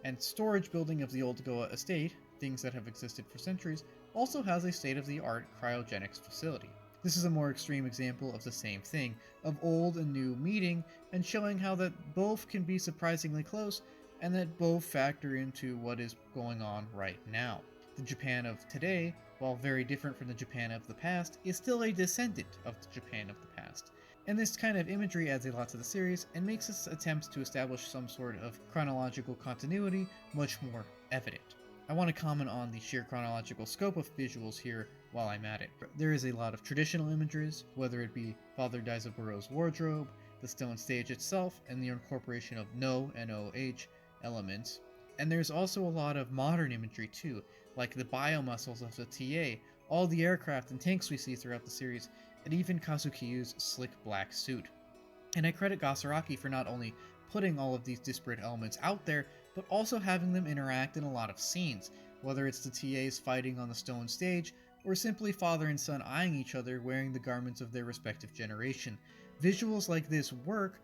and storage building of the old Gowa estate things that have existed for centuries, also has a state-of-the-art cryogenics facility. This is a more extreme example of the same thing, of old and new meeting, and showing how that both can be surprisingly close, and that both factor into what is going on right now. The Japan of today, while very different from the Japan of the past, is still a descendant of the Japan of the past. And this kind of imagery adds a lot to the series, and makes its attempts to establish some sort of chronological continuity much more evident. I want to comment on the sheer chronological scope of visuals here while I'm at it. There is a lot of traditional images, whether it be Father Daizaburo's wardrobe, the stone stage itself, and the incorporation of NOH elements. And there's also a lot of modern imagery too, like the biomuscles of the TA, all the aircraft and tanks we see throughout the series, and even Kazukiyo's slick black suit. And I credit Gasaraki for not only putting all of these disparate elements out there, but also having them interact in a lot of scenes, whether it's the TAs fighting on the stone stage, or simply father and son eyeing each other wearing the garments of their respective generation. Visuals like this work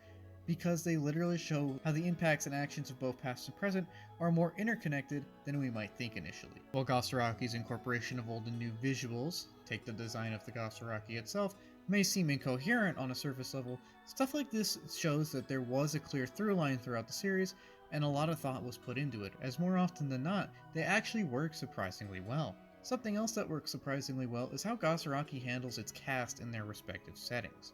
because they literally show how the impacts and actions of both past and present are more interconnected than we might think initially. While Gasaraki's incorporation of old and new visuals, take the design of the Gasaraki itself, may seem incoherent on a surface level, stuff like this shows that there was a clear through line throughout the series, and a lot of thought was put into it, as more often than not, they actually work surprisingly well. Something else that works surprisingly well is how Gasaraki handles its cast in their respective settings.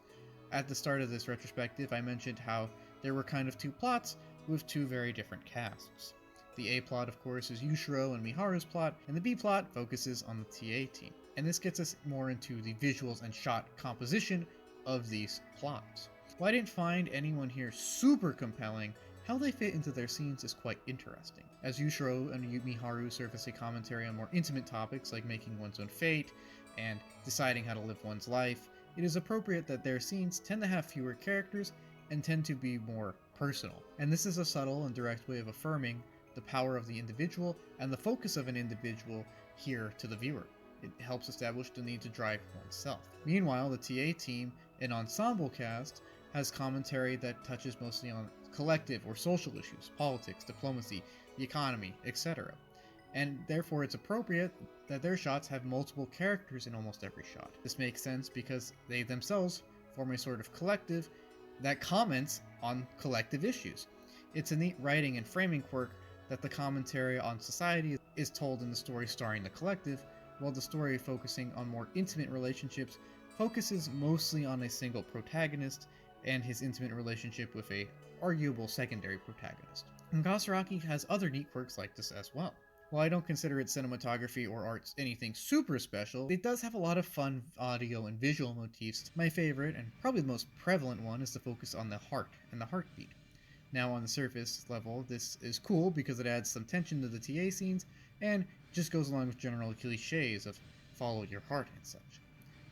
At the start of this retrospective, I mentioned how there were kind of two plots with two very different casts. The A plot, of course, is Yushiro and Miharu's plot, and the B plot focuses on the TA team. And this gets us more into the visuals and shot composition of these plots. While I didn't find anyone here super compelling, how they fit into their scenes is quite interesting. As Yushiro and Miharu serve as a commentary on more intimate topics like making one's own fate and deciding how to live one's life, it is appropriate that their scenes tend to have fewer characters and tend to be more personal. And this is a subtle and direct way of affirming the power of the individual and the focus of an individual here to the viewer. It helps establish the need to drive oneself. Meanwhile, the TA team, an ensemble cast, has commentary that touches mostly on collective or social issues, politics, diplomacy, the economy, etc. And therefore it's appropriate that their shots have multiple characters in almost every shot. This makes sense because they themselves form a sort of collective that comments on collective issues. It's a neat writing and framing quirk that the commentary on society is told in the story starring the collective, while the story focusing on more intimate relationships focuses mostly on a single protagonist and his intimate relationship with a arguable secondary protagonist. And Gasaraki has other neat quirks like this as well. While I don't consider its cinematography or art anything super special, it does have a lot of fun audio and visual motifs. My favorite, and probably the most prevalent one, is the focus on the heart and the heartbeat. Now on the surface level, this is cool because it adds some tension to the TA scenes, and just goes along with general cliches of follow your heart and such.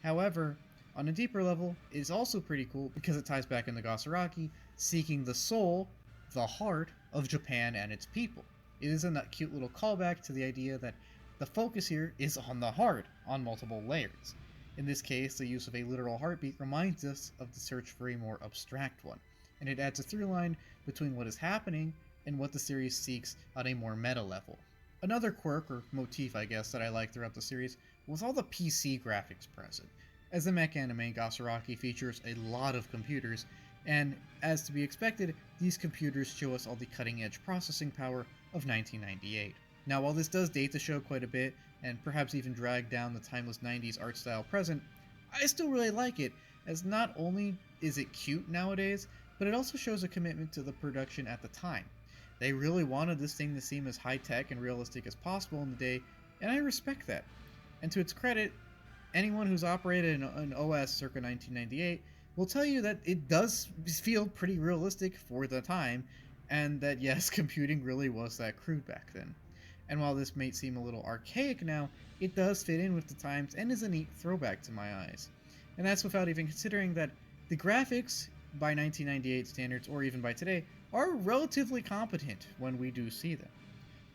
However, on a deeper level, it is also pretty cool because it ties back into Gasaraki, seeking the soul, the heart, of Japan and its people. It is a cute little callback to the idea that the focus here is on the heart, on multiple layers. In this case, the use of a literal heartbeat reminds us of the search for a more abstract one, and it adds a through line between what is happening and what the series seeks on a more meta level. Another quirk, or motif I guess, that I like throughout the series was all the PC graphics present. As a mech anime, Gasaraki features a lot of computers, and as to be expected, these computers show us all the cutting-edge processing power of 1998. Now, while this does date the show quite a bit, and perhaps even drag down the timeless 90s art style present, I still really like it, as not only is it cute nowadays, but it also shows a commitment to the production at the time. They really wanted this thing to seem as high-tech and realistic as possible in the day, and I respect that. And to its credit, anyone who's operated an OS circa 1998 will tell you that it does feel pretty realistic for the time, and that yes, computing really was that crude back then. And while this may seem a little archaic now, it does fit in with the times and is a neat throwback to my eyes. And that's without even considering that the graphics, by 1998 standards or even by today, are relatively competent when we do see them.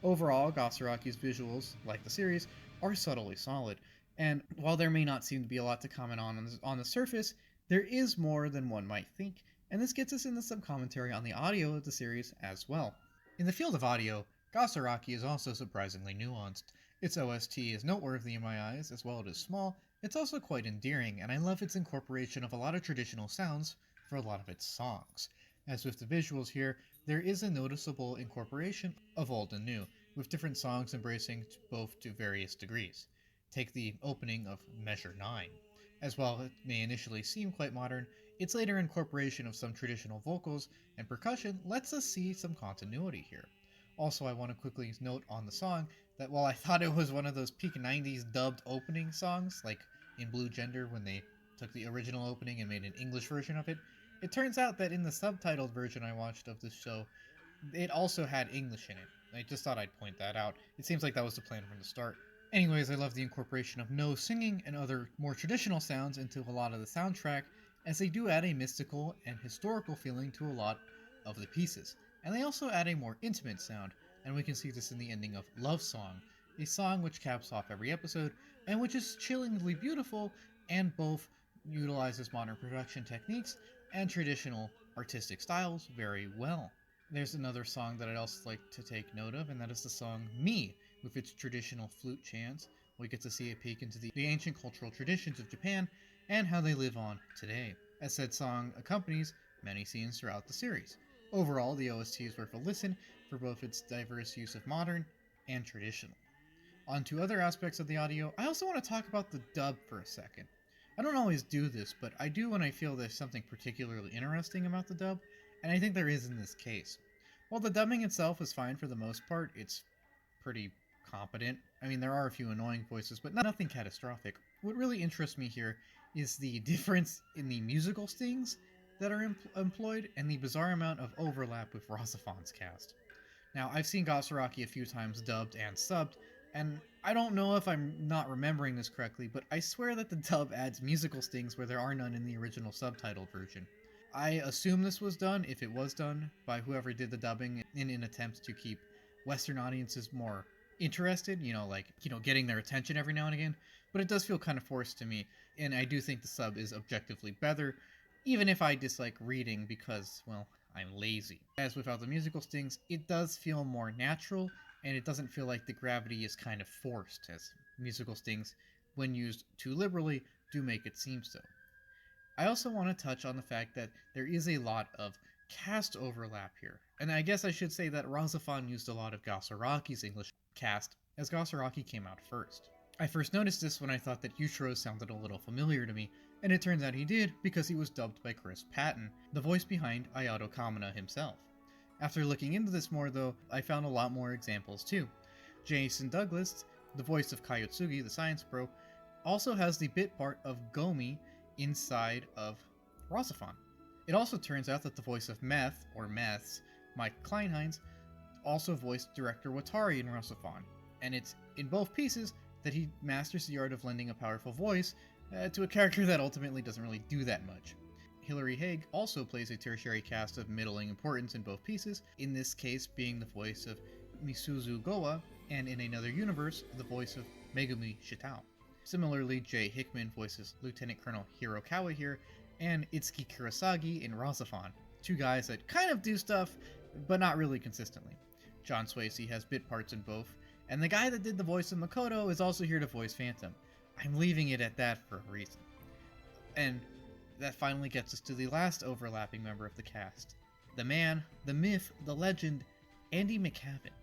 Overall, Gasaraki's visuals, like the series, are subtly solid, and while there may not seem to be a lot to comment on the surface, there is more than one might think, and this gets us into some commentary on the audio of the series as well. In the field of audio, Gasaraki is also surprisingly nuanced, Its OST is noteworthy in my eyes, as while it is small, it's also quite endearing, and I love its incorporation of a lot of traditional sounds for a lot of its songs. As with the visuals here, there is a noticeable incorporation of old and new, with different songs embracing both to various degrees. Take the opening of Measure 9. As while it may initially seem quite modern, its later incorporation of some traditional vocals and percussion lets us see some continuity here. Also, I want to quickly note on the song that while I thought it was one of those peak 90s dubbed opening songs, like in Blue Gender when they took the original opening and made an English version of it, it turns out that in the subtitled version I watched of this show, it also had English in it. I just thought I'd point that out. It seems like that was the plan from the start. Anyways, I love the incorporation of no singing and other more traditional sounds into a lot of the soundtrack, as they do add a mystical and historical feeling to a lot of the pieces. And they also add a more intimate sound, and we can see this in the ending of Love Song, a song which caps off every episode, and which is chillingly beautiful and both utilizes modern production techniques and traditional artistic styles very well. There's another song that I'd also like to take note of, and that is the song Me, with its traditional flute chants. We get to see a peek into the ancient cultural traditions of Japan and how they live on today, as said song accompanies many scenes throughout the series. Overall, the OST is worth a listen for both its diverse use of modern and traditional. On to other aspects of the audio, I also want to talk about the dub for a second. I don't always do this, but I do when I feel there's something particularly interesting about the dub, and I think there is in this case. While the dubbing itself is fine for the most part, it's pretty competent. I mean, there are a few annoying voices, but nothing catastrophic. What really interests me here is the difference in the musical stings that are employed and the bizarre amount of overlap with Rosafon's cast. Now, I've seen Gasaraki a few times dubbed and subbed, and I don't know if I'm not remembering this correctly, but I swear that the dub adds musical stings where there are none in the original subtitled version. I assume this was done, if it was done, by whoever did the dubbing in an attempt to keep Western audiences more interested, getting their attention every now and again, but it does feel kind of forced to me, and I do think the sub is objectively better, even if I dislike reading because, well, I'm lazy. As without the musical stings, it does feel more natural, and it doesn't feel like the gravity is kind of forced, as musical stings, when used too liberally, do make it seem so. I also want to touch on the fact that there is a lot of cast overlap here, and I guess I should say that Razafon used a lot of Gasaraki's English cast, as Gasaraki came out first. I first noticed this when I thought that Yushiro sounded a little familiar to me, and it turns out he did because he was dubbed by Chris Patton, the voice behind Ayato Kamina himself. After looking into this more though, I found a lot more examples too. Jason Douglas, the voice of Kayotsugi, the science bro, also has the bit part of Gomi inside of Razafon. It also turns out that the voice of Meth, or Meths, Mike Kleinheinz, also voiced director Watari in Razafon, and it's in both pieces that he masters the art of lending a powerful voice to a character that ultimately doesn't really do that much. Hilary Haig also plays a tertiary cast of middling importance in both pieces, in this case being the voice of Misuzu Gowa, and in another universe, the voice of Megumi Shitao. Similarly, Jay Hickman voices Lieutenant Colonel Hirokawa here, and Itsuki Kurosagi in Razafon, two guys that kind of do stuff, but not really consistently. John Swasey has bit parts in both, and the guy that did the voice of Makoto is also here to voice Phantom. I'm leaving it at that for a reason. And that finally gets us to the last overlapping member of the cast. The man, the myth, the legend, Andy McCavin,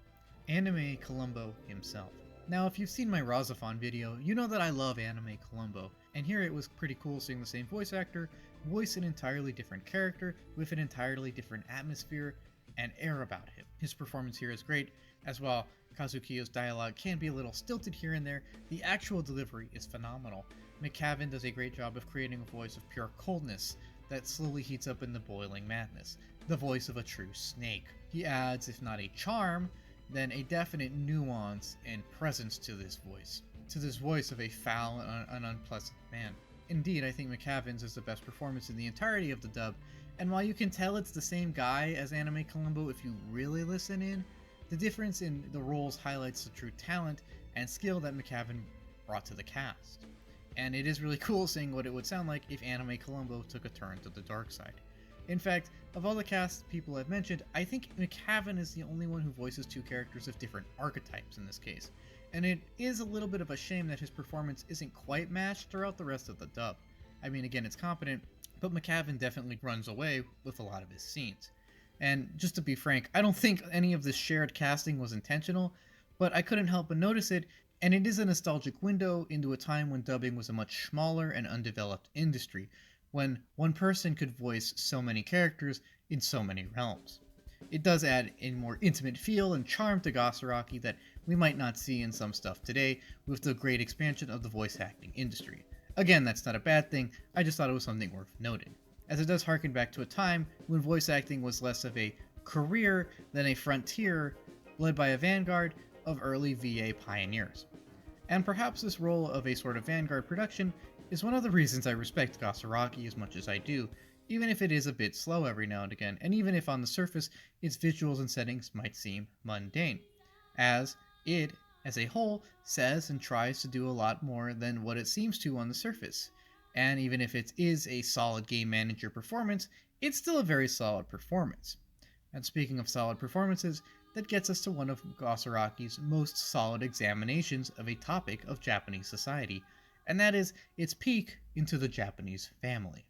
Anime Columbo himself. Now, if you've seen my Razafon video, you know that I love Anime Columbo, and here it was pretty cool seeing the same voice actor voice an entirely different character with an entirely different atmosphere and air about him. His performance here is great, as well. Kazukiyo's dialogue can be a little stilted here and there, the actual delivery is phenomenal. McCavin does a great job of creating a voice of pure coldness that slowly heats up in the boiling madness, the voice of a true snake. He adds, if not a charm, then a definite nuance and presence to this voice of a foul and unpleasant man. Indeed, I think McCavin's is the best performance in the entirety of the dub, and while you can tell it's the same guy as Anime Columbo if you really listen in, the difference in the roles highlights the true talent and skill that McCavin brought to the cast. And it is really cool seeing what it would sound like if Anime Columbo took a turn to the dark side. In fact, of all the cast people I've mentioned, I think McCavin is the only one who voices two characters of different archetypes in this case, and it is a little bit of a shame that his performance isn't quite matched throughout the rest of the dub. I mean, again, it's competent, but McCavin definitely runs away with a lot of his scenes. And just to be frank, I don't think any of this shared casting was intentional, but I couldn't help but notice it, and it is a nostalgic window into a time when dubbing was a much smaller and undeveloped industry, when one person could voice so many characters in so many realms. It does add a more intimate feel and charm to Gasaraki that we might not see in some stuff today with the great expansion of the voice acting industry. Again, that's not a bad thing, I just thought it was something worth noting, as it does harken back to a time when voice acting was less of a career than a frontier led by a vanguard of early VA pioneers. And perhaps this role of a sort of vanguard production is one of the reasons I respect Gasaraki as much as I do, even if it is a bit slow every now and again, and even if on the surface its visuals and settings might seem mundane, as it, as a whole, says and tries to do a lot more than what it seems to on the surface. And even if it is a solid game manager performance, it's still a very solid performance. And speaking of solid performances, that gets us to one of Gasaraki's most solid examinations of a topic of Japanese society, and that is its peek into the Japanese family.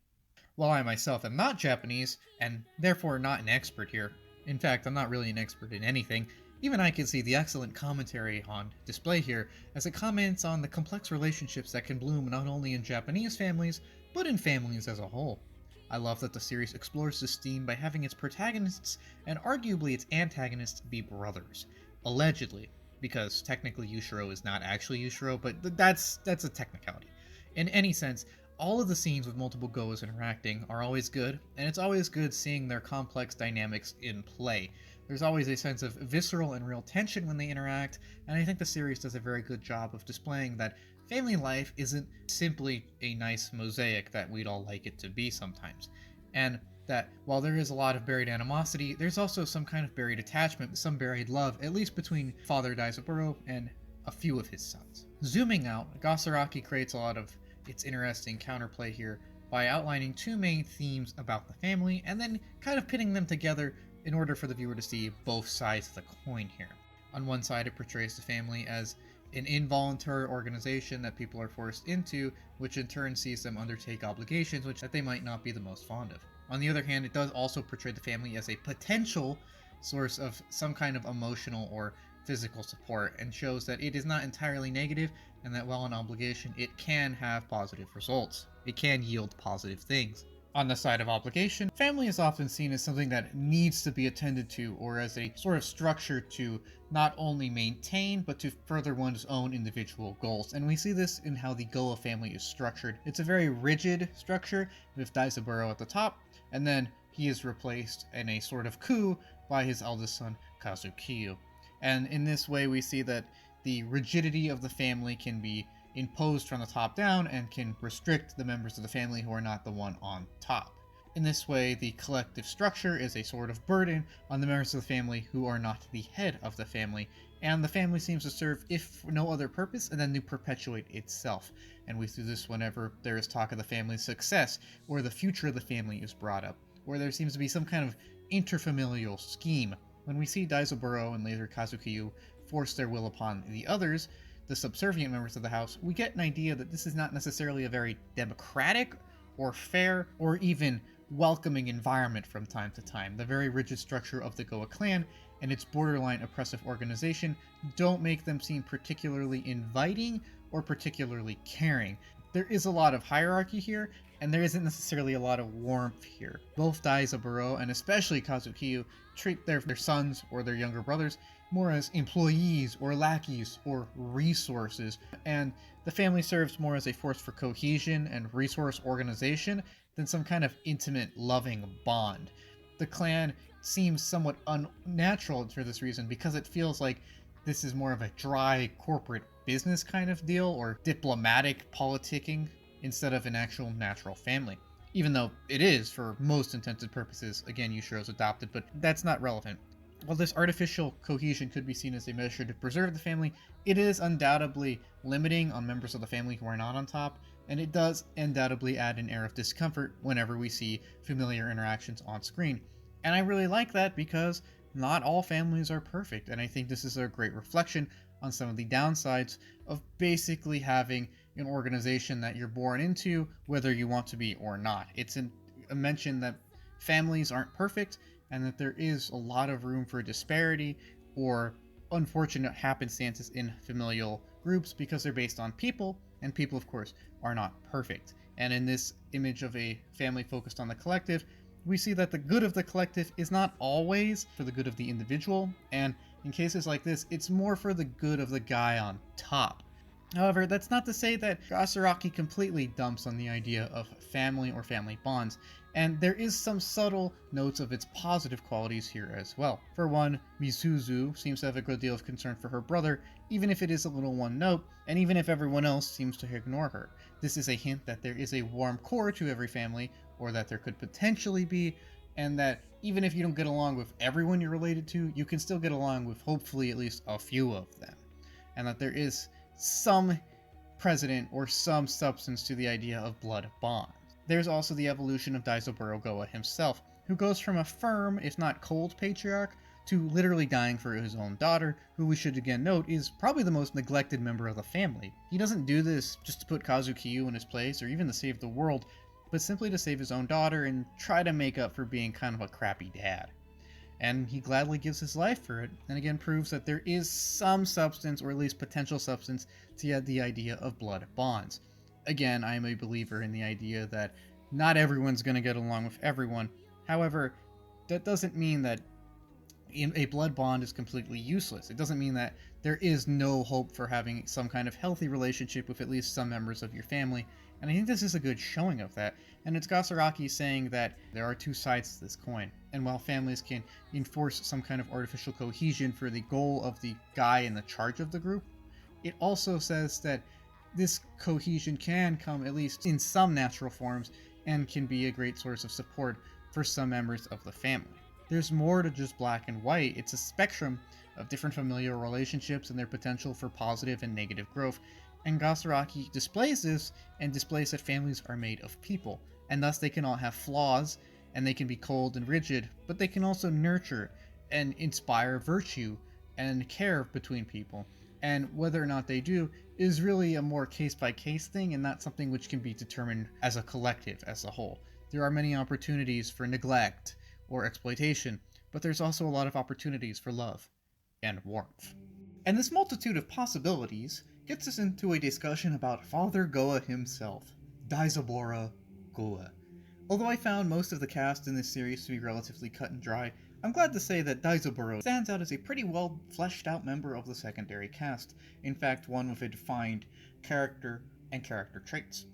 While I myself am not Japanese, and therefore not an expert here, in fact I'm not really an expert in anything, even I can see the excellent commentary on display here as it comments on the complex relationships that can bloom not only in Japanese families, but in families as a whole. I love that the series explores this theme by having its protagonists and arguably its antagonists be brothers. Allegedly, because technically Yushiro is not actually Yushiro, but that's a technicality. In any sense, all of the scenes with multiple Goas interacting are always good, and it's always good seeing their complex dynamics in play. There's always a sense of visceral and real tension when they interact, and I think the series does a very good job of displaying that family life isn't simply a nice mosaic that we'd all like it to be sometimes. And that while there is a lot of buried animosity, there's also some kind of buried attachment, some buried love, at least between Father Daizaburo and a few of his sons. Zooming out, Gasaraki creates a lot of its interesting counterplay here by outlining two main themes about the family and then kind of pitting them together in order for the viewer to see both sides of the coin here. On one side, it portrays the family as an involuntary organization that people are forced into, which in turn sees them undertake obligations that they might not be the most fond of. On the other hand, it does also portray the family as a potential source of some kind of emotional or physical support, and shows that it is not entirely negative, and that while an obligation, it can have positive results. It can yield positive things. On the side of obligation, family is often seen as something that needs to be attended to, or as a sort of structure to not only maintain, but to further one's own individual goals. And we see this in how the Gowa family is structured. It's a very rigid structure, with Daizaburo at the top, and then he is replaced in a sort of coup by his eldest son, Kazukiyo. And in this way, we see that the rigidity of the family can be imposed from the top down and can restrict the members of the family who are not the one on top. In this way, the collective structure is a sort of burden on the members of the family who are not the head of the family, and the family seems to serve, if for no other purpose, and then to perpetuate itself. And we see this whenever there is talk of the family's success, or the future of the family is brought up, or there seems to be some kind of interfamilial scheme. When we see Daizaburo and later Kazukiyo force their will upon the others, the subservient members of the house, we get an idea that this is not necessarily a very democratic or fair or even welcoming environment from time to time. The very rigid structure of the Gowa clan and its borderline oppressive organization don't make them seem particularly inviting or particularly caring. There is a lot of hierarchy here, and there isn't necessarily a lot of warmth here. Both Daizaburo and especially Kazukiyo treat their sons or their younger brothers more as employees or lackeys or resources, and the family serves more as a force for cohesion and resource organization than some kind of intimate, loving bond. The clan seems somewhat unnatural for this reason because it feels like this is more of a dry corporate business kind of deal or diplomatic politicking instead of an actual natural family. Even though it is, for most intended purposes, again, Yushiro's adopted, but that's not relevant. While this artificial cohesion could be seen as a measure to preserve the family, it is undoubtedly limiting on members of the family who are not on top, and it does undoubtedly add an air of discomfort whenever we see familiar interactions on screen. And I really like that because not all families are perfect, and I think this is a great reflection on some of the downsides of basically having an organization that you're born into, whether you want to be or not. It's a mention that families aren't perfect and that there is a lot of room for disparity or unfortunate happenstances in familial groups because they're based on people, and people, of course, are not perfect. And in this image of a family focused on the collective, we see that the good of the collective is not always for the good of the individual, and in cases like this, it's more for the good of the guy on top. However, that's not to say that Gasaraki completely dumps on the idea of family or family bonds, and there is some subtle notes of its positive qualities here as well. For one, Mizuzu seems to have a good deal of concern for her brother, even if it is a little one note, and even if everyone else seems to ignore her. This is a hint that there is a warm core to every family, or that there could potentially be, and that even if you don't get along with everyone you're related to, you can still get along with hopefully at least a few of them. And that there is some precedent or some substance to the idea of blood bonds. There's also the evolution of Daizaburo Gowa himself, who goes from a firm, if not cold patriarch, to literally dying for his own daughter, who we should again note is probably the most neglected member of the family. He doesn't do this just to put Kazukiyo in his place or even to save the world, but simply to save his own daughter and try to make up for being kind of a crappy dad. And he gladly gives his life for it, and again proves that there is some substance, or at least potential substance, to the idea of blood bonds. Again, I am a believer in the idea that not everyone's going to get along with everyone. However, that doesn't mean that a blood bond is completely useless. It doesn't mean that there is no hope for having some kind of healthy relationship with at least some members of your family, and I think this is a good showing of that. And it's Gasaraki saying that there are two sides to this coin, and while families can enforce some kind of artificial cohesion for the goal of the guy in the charge of the group, it also says that this cohesion can come at least in some natural forms and can be a great source of support for some members of the family. There's more to just black and white. It's a spectrum of different familial relationships and their potential for positive and negative growth, and Gasaraki displays this and displays that families are made of people, and thus they can all have flaws and they can be cold and rigid, but they can also nurture and inspire virtue and care between people. And whether or not they do is really a more case-by-case thing and not something which can be determined as a collective, as a whole. There are many opportunities for neglect or exploitation, but there's also a lot of opportunities for love and warmth. And this multitude of possibilities gets us into a discussion about Father Gowa himself, Daizaburo Gowa. Although I found most of the cast in this series to be relatively cut and dry, I'm glad to say that Daizaburo stands out as a pretty well fleshed out member of the secondary cast, in fact one with a defined character and character traits.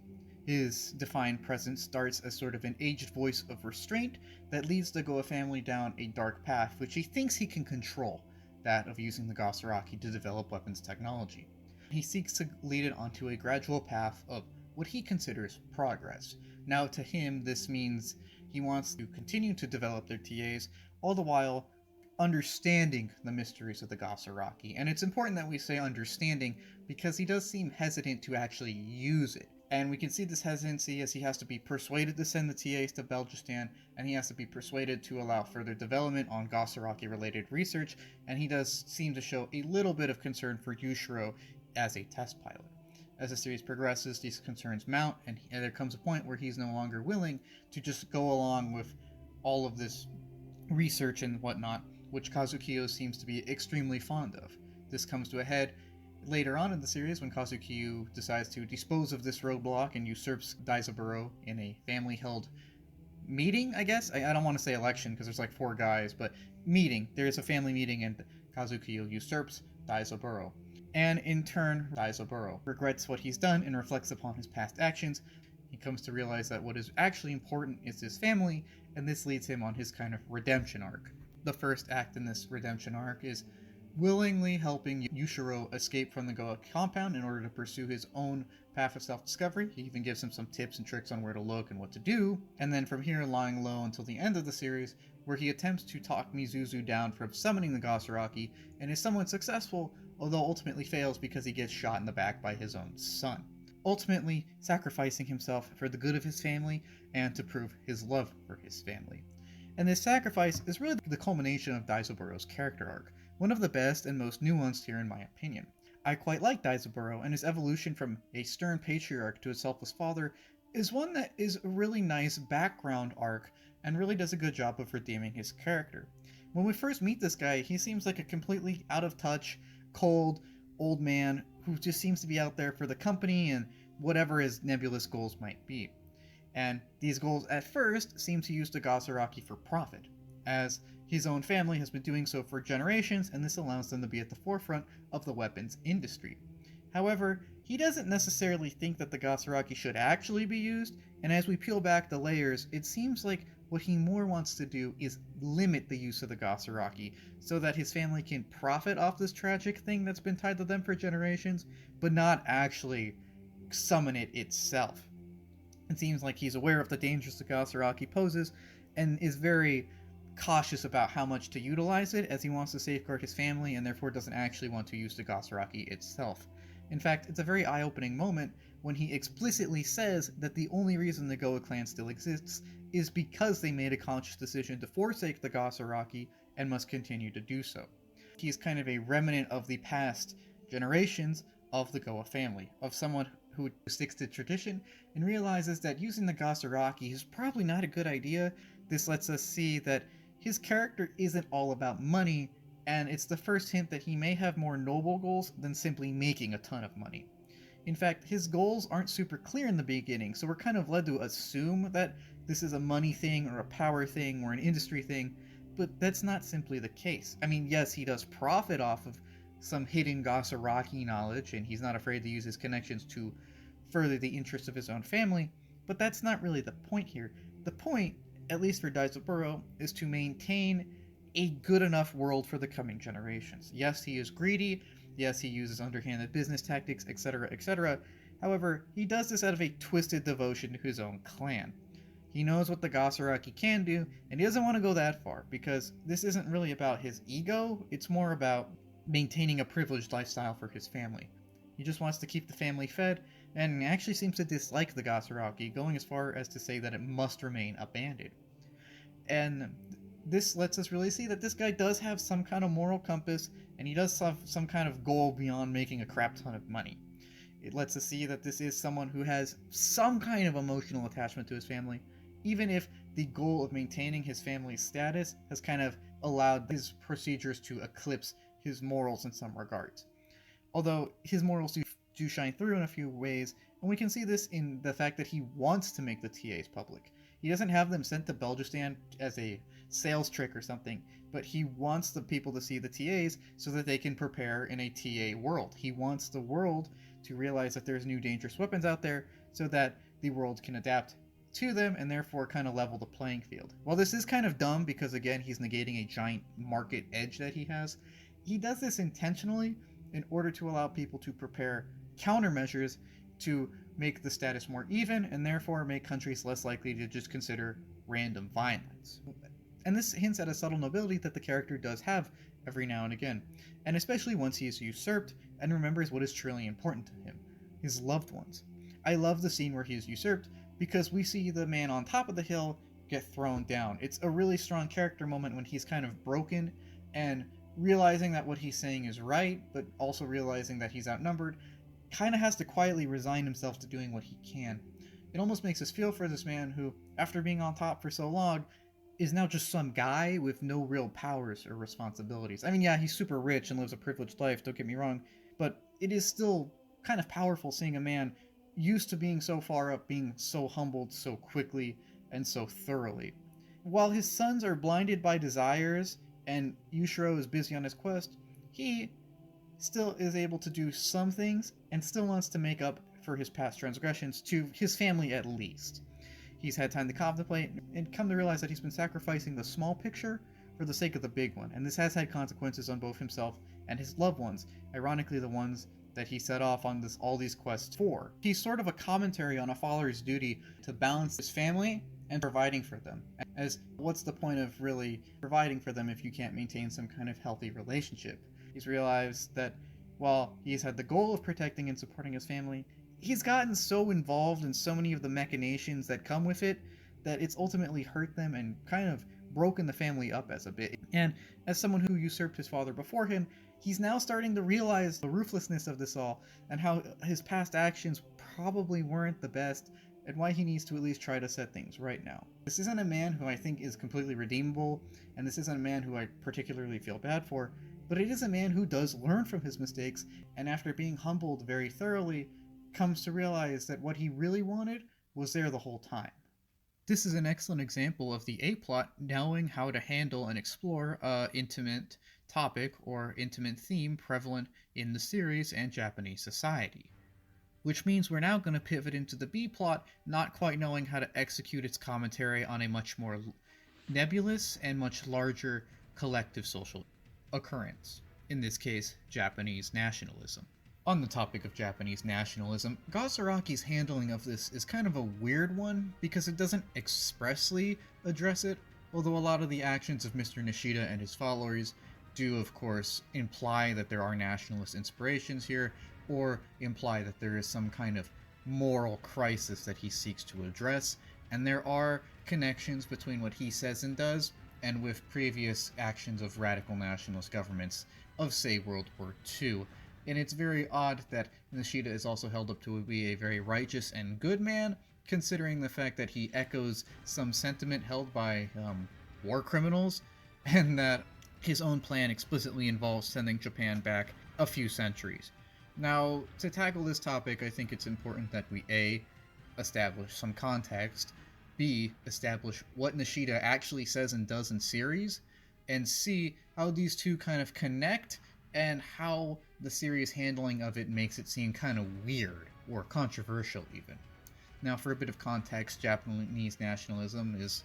His defined presence starts as sort of an aged voice of restraint that leads the Gowa family down a dark path which he thinks he can control, that of using the Gasaraki to develop weapons technology. He seeks to lead it onto a gradual path of what he considers progress. Now to him this means he wants to continue to develop their TAs, all the while understanding the mysteries of the Gasaraki. And it's important that we say understanding because he does seem hesitant to actually use it. And we can see this hesitancy as he has to be persuaded to send the TAs to Belgistan, and he has to be persuaded to allow further development on Gasaraki-related research, and he does seem to show a little bit of concern for Yushiro as a test pilot. As the series progresses, these concerns mount, and there comes a point where he's no longer willing to just go along with all of this research and whatnot, which Kazukiyo seems to be extremely fond of. This comes to a head later on in the series when Kazukiyo decides to dispose of this roadblock and usurps Daizaburo in a family-held meeting, I guess? I don't want to say election because there's like 4 guys, but meeting. There's a family meeting and Kazukiyo usurps Daizaburo. And in turn, Daizaburo regrets what he's done and reflects upon his past actions. He comes to realize that what is actually important is his family, and this leads him on his kind of redemption arc. The first act in this redemption arc is willingly helping Yushiro escape from the Gowa compound in order to pursue his own path of self-discovery. He even gives him some tips and tricks on where to look and what to do, and then from here lying low until the end of the series, where he attempts to talk Mizuzu down from summoning the Gasaraki, and is somewhat successful, although ultimately fails because he gets shot in the back by his own son, ultimately sacrificing himself for the good of his family and to prove his love for his family. And this sacrifice is really the culmination of Daizaburo's character arc, one of the best and most nuanced here in my opinion. I quite like Daizaburo, and his evolution from a stern patriarch to a selfless father is one that is a really nice background arc and really does a good job of redeeming his character. When we first meet this guy, he seems like a completely out of touch, cold, old man who just seems to be out there for the company and whatever his nebulous goals might be. And these goals at first seem to use the Gasaraki for profit, as his own family has been doing so for generations, and this allows them to be at the forefront of the weapons industry. However, he doesn't necessarily think that the Gasaraki should actually be used, and as we peel back the layers, it seems like what he more wants to do is limit the use of the Gasaraki, so that his family can profit off this tragic thing that's been tied to them for generations, but not actually summon it itself. It seems like he's aware of the dangers the Gasaraki poses, and is very cautious about how much to utilize it, as he wants to safeguard his family and therefore doesn't actually want to use the Gasaraki itself. In fact, it's a very eye-opening moment when he explicitly says that the only reason the Gowa clan still exists is because they made a conscious decision to forsake the Gasaraki and must continue to do so. He is kind of a remnant of the past generations of the Gowa family, of someone who sticks to tradition and realizes that using the Gasaraki is probably not a good idea. This lets us see that his character isn't all about money, and it's the first hint that he may have more noble goals than simply making a ton of money. In fact, his goals aren't super clear in the beginning, so we're kind of led to assume that this is a money thing or a power thing or an industry thing, but that's not simply the case. I mean, yes, he does profit off of some hidden Gasaraki knowledge, and he's not afraid to use his connections to further the interests of his own family, but that's not really the point here. The point, at least for Daizaburo, is to maintain a good enough world for the coming generations. Yes, he is greedy, yes, he uses underhanded business tactics, etc., etc. However, he does this out of a twisted devotion to his own clan. He knows what the Gasaraki can do, and he doesn't want to go that far, because this isn't really about his ego, it's more about maintaining a privileged lifestyle for his family. He just wants to keep the family fed, and actually seems to dislike the Gasaraki, going as far as to say that it must remain abandoned. And this lets us really see that this guy does have some kind of moral compass, and he does have some kind of goal beyond making a crap ton of money. It lets us see that this is someone who has some kind of emotional attachment to his family, even if the goal of maintaining his family's status has kind of allowed his procedures to eclipse his morals in some regards. Although his morals do shine through in a few ways, and we can see this in the fact that he wants to make the TAs public. He doesn't have them sent to Belgistan as a sales trick or something, but he wants the people to see the TAs so that they can prepare in a TA world. He wants the world to realize that there's new dangerous weapons out there so that the world can adapt to them and therefore kind of level the playing field. While this is kind of dumb because, again, he's negating a giant market edge that he does this intentionally in order to allow people to prepare countermeasures to make the status more even and therefore make countries less likely to just consider random violence. And this hints at a subtle nobility that the character does have every now and again, and especially once he is usurped and remembers what is truly important to him, his loved ones. I love the scene where he is usurped because we see the man on top of the hill get thrown down. It's a really strong character moment when he's kind of broken and realizing that what he's saying is right, but also realizing that he's outnumbered, kind of has to quietly resign himself to doing what he can. It almost makes us feel for this man who, after being on top for so long, is now just some guy with no real powers or responsibilities. I mean, yeah, he's super rich and lives a privileged life, don't get me wrong, but it is still kind of powerful seeing a man used to being so far up being so humbled so quickly and so thoroughly. While his sons are blinded by desires and Yushiro is busy on his quest, he still is able to do some things and still wants to make up for his past transgressions to his family at least. He's had time to contemplate and come to realize that he's been sacrificing the small picture for the sake of the big one, and this has had consequences on both himself and his loved ones, ironically the ones that he set off on all these quests for. He's sort of a commentary on a father's duty to balance his family and providing for them, as what's the point of really providing for them if you can't maintain some kind of healthy relationship? He's realized that while he's had the goal of protecting and supporting his family, he's gotten so involved in so many of the machinations that come with it that it's ultimately hurt them and kind of broken the family up as a bit. And as someone who usurped his father before him, he's now starting to realize the ruthlessness of this all and how his past actions probably weren't the best, and why he needs to at least try to set things right now. This isn't a man who I think is completely redeemable, and this isn't a man who I particularly feel bad for, but it is a man who does learn from his mistakes, and after being humbled very thoroughly, comes to realize that what he really wanted was there the whole time. This is an excellent example of the A-plot knowing how to handle and explore a intimate topic or intimate theme prevalent in the series and Japanese society. Which means we're now going to pivot into the B-plot, not quite knowing how to execute its commentary on a much more nebulous and much larger collective social occurrence, in this case, Japanese nationalism. On the topic of Japanese nationalism, Gasaraki's handling of this is kind of a weird one because it doesn't expressly address it, although a lot of the actions of Mr. Nashida and his followers do, of course, imply that there are nationalist inspirations here, or imply that there is some kind of moral crisis that he seeks to address, and there are connections between what he says and does and with previous actions of radical nationalist governments of, say, World War II. And it's very odd that Nashida is also held up to be a very righteous and good man, considering the fact that he echoes some sentiment held by war criminals, and that his own plan explicitly involves sending Japan back a few centuries. Now, to tackle this topic, I think it's important that we A, establish some context, B, establish what Nashida actually says and does in series, and C, how these two kind of connect, and how the series handling of it makes it seem kind of weird, or controversial even. Now, for a bit of context, Japanese nationalism is,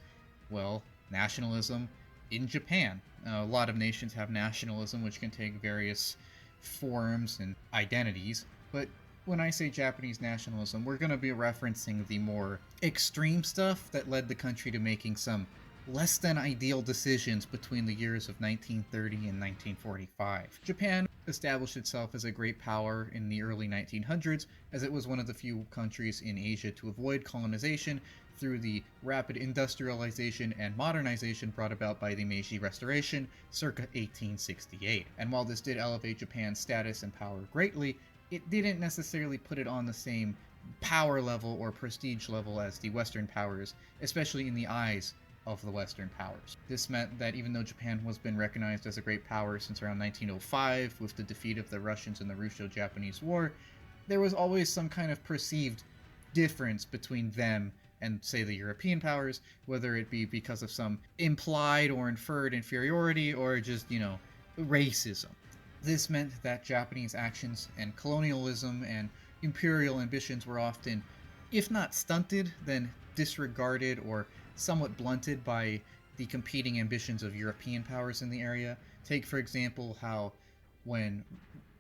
well, nationalism in Japan. A lot of nations have nationalism, which can take various forms and identities, but when I say Japanese nationalism, we're going to be referencing the more extreme stuff that led the country to making some less than ideal decisions between the years of 1930 and 1945. Japan established itself as a great power in the early 1900s, as it was one of the few countries in Asia to avoid colonization through the rapid industrialization and modernization brought about by the Meiji Restoration circa 1868. And while this did elevate Japan's status and power greatly, it didn't necessarily put it on the same power level or prestige level as the Western powers, especially in the eyes of the Western powers. This meant that even though Japan has been recognized as a great power since around 1905 with the defeat of the Russians in the Russo-Japanese War, there was always some kind of perceived difference between them and, say, the European powers, whether it be because of some implied or inferred inferiority or just, racism. This meant that Japanese actions and colonialism and imperial ambitions were often, if not stunted, then disregarded or somewhat blunted by the competing ambitions of European powers in the area. Take, for example, how when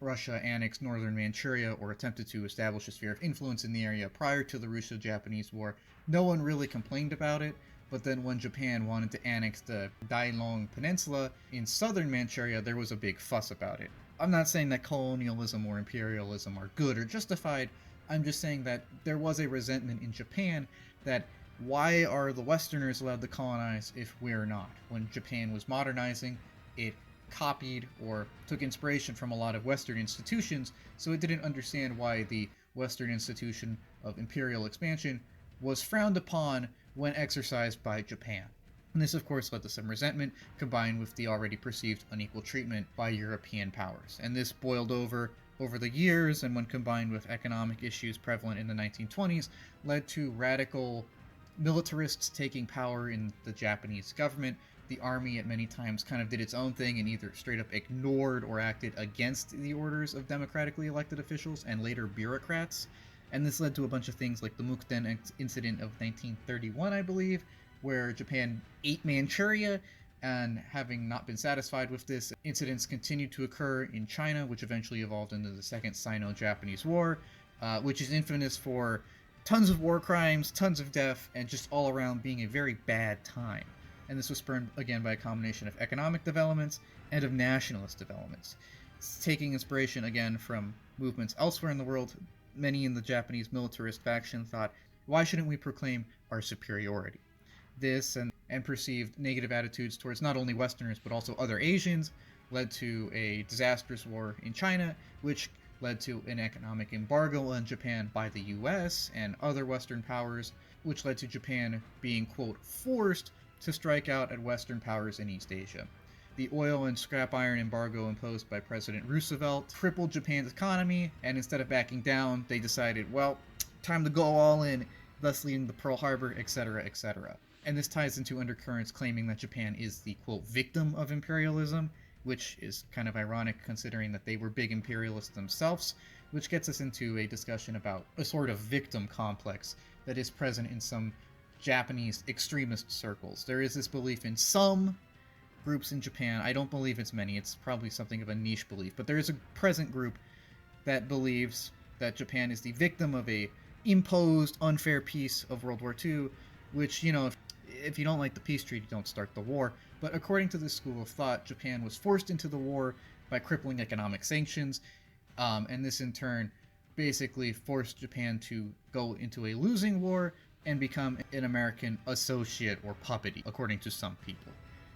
Russia annexed northern Manchuria or attempted to establish a sphere of influence in the area prior to the Russo-Japanese War, no one really complained about it, but then when Japan wanted to annex the Dailong Peninsula in southern Manchuria, there was a big fuss about it. I'm not saying that colonialism or imperialism are good or justified, I'm just saying that there was a resentment in Japan that why are the Westerners allowed to colonize if we're not? When Japan was modernizing, it copied or took inspiration from a lot of Western institutions, so it didn't understand why the Western institution of imperial expansion was frowned upon when exercised by Japan. And this, of course, led to some resentment, combined with the already perceived unequal treatment by European powers. And this boiled over the years, and when combined with economic issues prevalent in the 1920s, led to radical militarists taking power in the Japanese government. The army at many times kind of did its own thing and either straight up ignored or acted against the orders of democratically elected officials and later bureaucrats. And this led to a bunch of things like the Mukden incident of 1931, I believe, where Japan ate Manchuria, and having not been satisfied with this, incidents continued to occur in China, which eventually evolved into the Second Sino-Japanese War, which is infamous for tons of war crimes, tons of death, and just all around being a very bad time. And this was spurred again by a combination of economic developments and of nationalist developments. Taking inspiration again from movements elsewhere in the world, many in the Japanese militarist faction thought, why shouldn't we proclaim our superiority? This and and perceived negative attitudes towards not only Westerners but also other Asians, led to a disastrous war in China, which led to an economic embargo on Japan by the US and other Western powers, which led to Japan being, quote, forced to strike out at Western powers in East Asia. The oil and scrap iron embargo imposed by President Roosevelt crippled Japan's economy, and instead of backing down, they decided, well, time to go all in, thus leading to Pearl Harbor, etc., etc. And this ties into undercurrents claiming that Japan is the, quote, victim of imperialism, which is kind of ironic considering that they were big imperialists themselves, which gets us into a discussion about a sort of victim complex that is present in some Japanese extremist circles. There is this belief in some groups in Japan. I don't believe it's many. It's probably something of a niche belief. But there is a present group that believes that Japan is the victim of a imposed unfair peace of World War II, which, you know, if you don't like the peace treaty, don't start the war. But according to this school of thought, Japan was forced into the war by crippling economic sanctions, and this in turn basically forced Japan to go into a losing war and become an American associate or puppet, according to some people.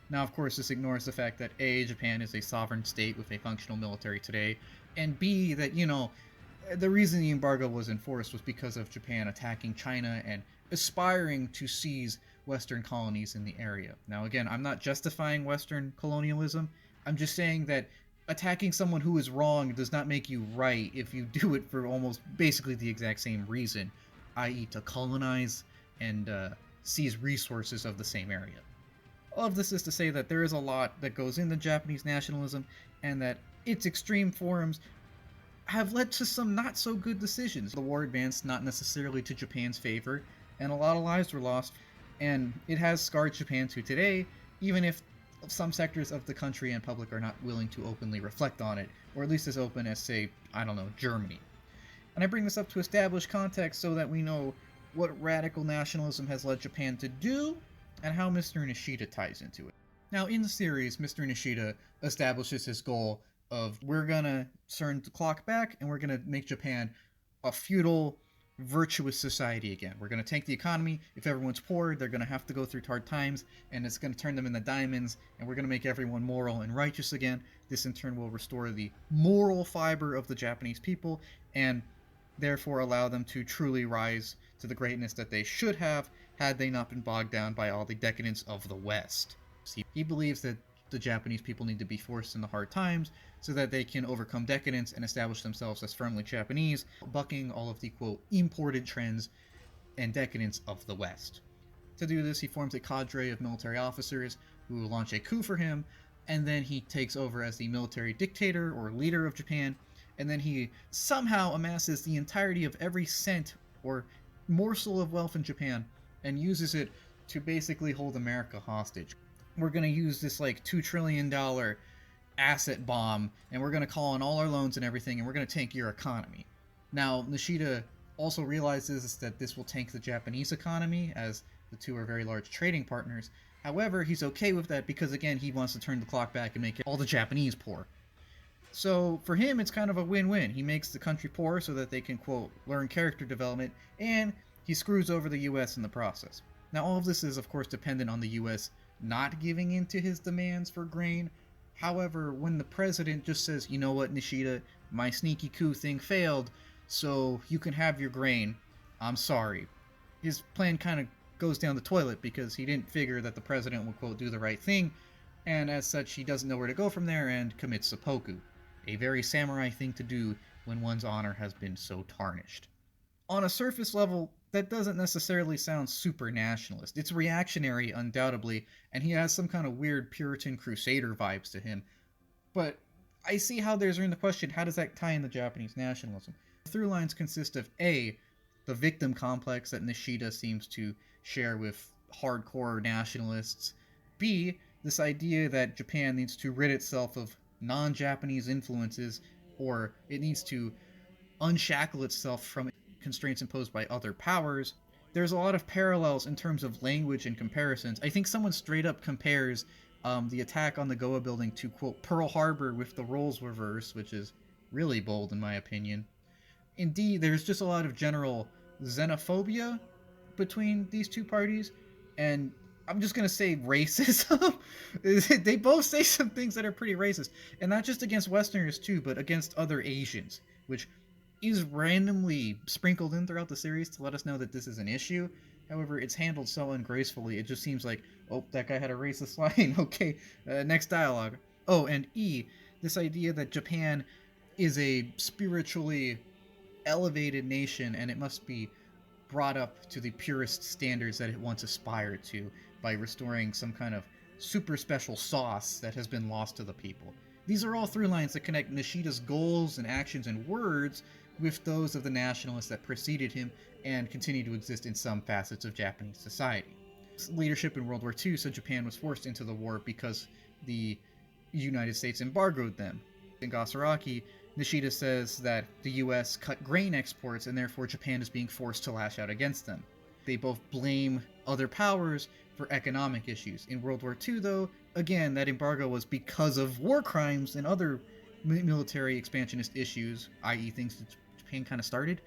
Now, of course, this ignores the fact that A, Japan is a sovereign state with a functional military today, and B, that, you know, the reason the embargo was enforced was because of Japan attacking China and aspiring to seize Western colonies in the area. Now, again, I'm not justifying Western colonialism. I'm just saying that attacking someone who is wrong does not make you right if you do it for almost basically the exact same reason, i.e. to colonize and seize resources of the same area. All of this is to say that there is a lot that goes into Japanese nationalism, and that its extreme forms have led to some not so good decisions. The war advanced not necessarily to Japan's favor, and a lot of lives were lost, and it has scarred Japan to today, even if some sectors of the country and public are not willing to openly reflect on it, or at least as open as, say, I don't know, Germany. And I bring this up to establish context so that we know what radical nationalism has led Japan to do, and how Mr. Nashida ties into it. Now, in the series, Mr. Nashida establishes his goal of, we're gonna turn the clock back and we're gonna make Japan a feudal, virtuous society again. We're gonna tank the economy. If everyone's poor, they're gonna have to go through hard times, and it's gonna turn them into diamonds, and we're gonna make everyone moral and righteous again. This in turn will restore the moral fiber of the Japanese people, and therefore allow them to truly rise to the greatness that they should have had they not been bogged down by all the decadence of the West. He believes that the Japanese people need to be forced into hard times so that they can overcome decadence and establish themselves as firmly Japanese, bucking all of the, quote, imported trends and decadence of the West. To do this, he forms a cadre of military officers who launch a coup for him, and then he takes over as the military dictator or leader of Japan, and then he somehow amasses the entirety of every cent or morsel of wealth in Japan and uses it to basically hold America hostage. We're going to use this like $2 trillion asset bomb, and we're going to call on all our loans and everything, and we're going to tank your economy. Now, Nashida also realizes that this will tank the Japanese economy, as the two are very large trading partners. However, he's okay with that because, again, he wants to turn the clock back and make all the Japanese poor. So for him, it's kind of a win-win. He makes the country poor so that they can, quote, learn character development, and he screws over the US in the process. Now, all of this is, of course, dependent on the US not giving in to his demands for grain. However, when the president just says, you know what, Nashida, my sneaky coup thing failed, so you can have your grain, I'm sorry. His plan kind of goes down the toilet because he didn't figure that the president would, quote, do the right thing, and as such, he doesn't know where to go from there and commits seppuku. A very samurai thing to do when one's honor has been so tarnished. On a surface level, that doesn't necessarily sound super nationalist. It's reactionary, undoubtedly, and he has some kind of weird Puritan Crusader vibes to him. But I see how there's the question, how does that tie into Japanese nationalism? The through lines consist of A, the victim complex that Nashida seems to share with hardcore nationalists. B, this idea that Japan needs to rid itself of non-Japanese influences, or it needs to unshackle itself from constraints imposed by other powers. There's a lot of parallels in terms of language and comparisons. I think someone straight up compares the attack on the Gowa building to, quote, Pearl Harbor with the roles reversed, which is really bold in my opinion. Indeed, there's just a lot of general xenophobia between these two parties, and I'm just gonna say racism. They both say some things that are pretty racist, and not just against Westerners too, but against other Asians, which is randomly sprinkled in throughout the series to let us know that this is an issue. However, it's handled so ungracefully, it just seems like, oh, that guy had a racist line. Okay, next dialogue. Oh, and E, this idea that Japan is a spiritually elevated nation and it must be brought up to the purest standards that it once aspired to by restoring some kind of super special sauce that has been lost to the people. These are all through lines that connect Nishida's goals and actions and words with those of the nationalists that preceded him and continue to exist in some facets of Japanese society. Leadership in World War II said Japan was forced into the war because the United States embargoed them. In Gasaraki, Nashida says that the US cut grain exports and therefore Japan is being forced to lash out against them. They both blame other powers for economic issues. In World War II, though, again, that embargo was because of war crimes and other military expansionist issues, i.e. things that Japan kind of started.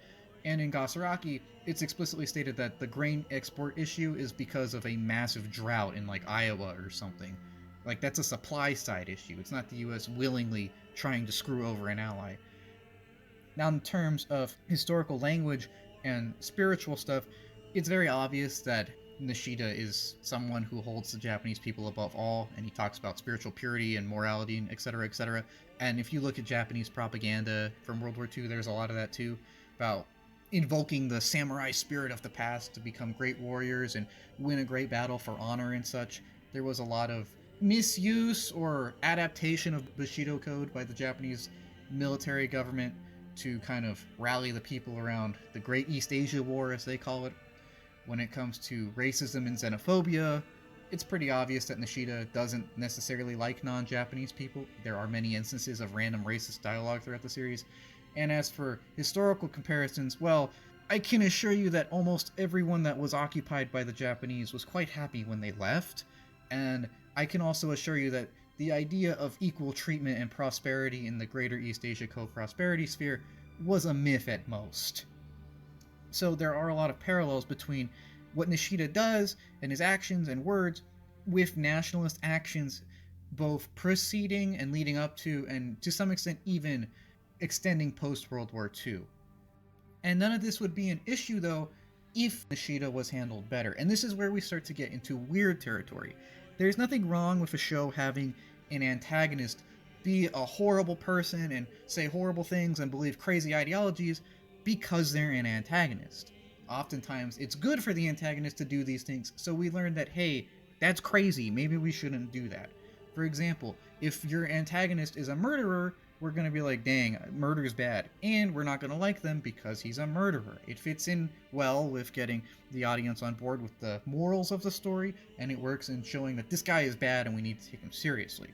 And in Gasaraki, it's explicitly stated that the grain export issue is because of a massive drought in like Iowa or something. Like, that's a supply side issue. It's not the US willingly trying to screw over an ally. Now, in terms of historical language and spiritual stuff, it's very obvious that Nashida is someone who holds the Japanese people above all, and he talks about spiritual purity and morality, etc., etc. And if you look at Japanese propaganda from World War II, there's a lot of that too, about invoking the samurai spirit of the past to become great warriors and win a great battle for honor and such. There was a lot of misuse or adaptation of Bushido Code by the Japanese military government to kind of rally the people around the Great East Asia War, as they call it. When it comes to racism and xenophobia, it's pretty obvious that Nashida doesn't necessarily like non-Japanese people. There are many instances of random racist dialogue throughout the series. And as for historical comparisons, well, I can assure you that almost everyone that was occupied by the Japanese was quite happy when they left, and I can also assure you that the idea of equal treatment and prosperity in the Greater East Asia Co-Prosperity Sphere was a myth at most. So there are a lot of parallels between what Nashida does and his actions and words with nationalist actions, both preceding and leading up to, and to some extent even extending post-World War II. And none of this would be an issue, though, if Nashida was handled better. And this is where we start to get into weird territory. There's nothing wrong with a show having an antagonist be a horrible person and say horrible things and believe crazy ideologies because they're an antagonist. Oftentimes, it's good for the antagonist to do these things, so we learn that, hey, that's crazy, maybe we shouldn't do that. For example, if your antagonist is a murderer, we're going to be like, dang, murder's bad, and we're not going to like them because he's a murderer. It fits in well with getting the audience on board with the morals of the story, and it works in showing that this guy is bad and we need to take him seriously.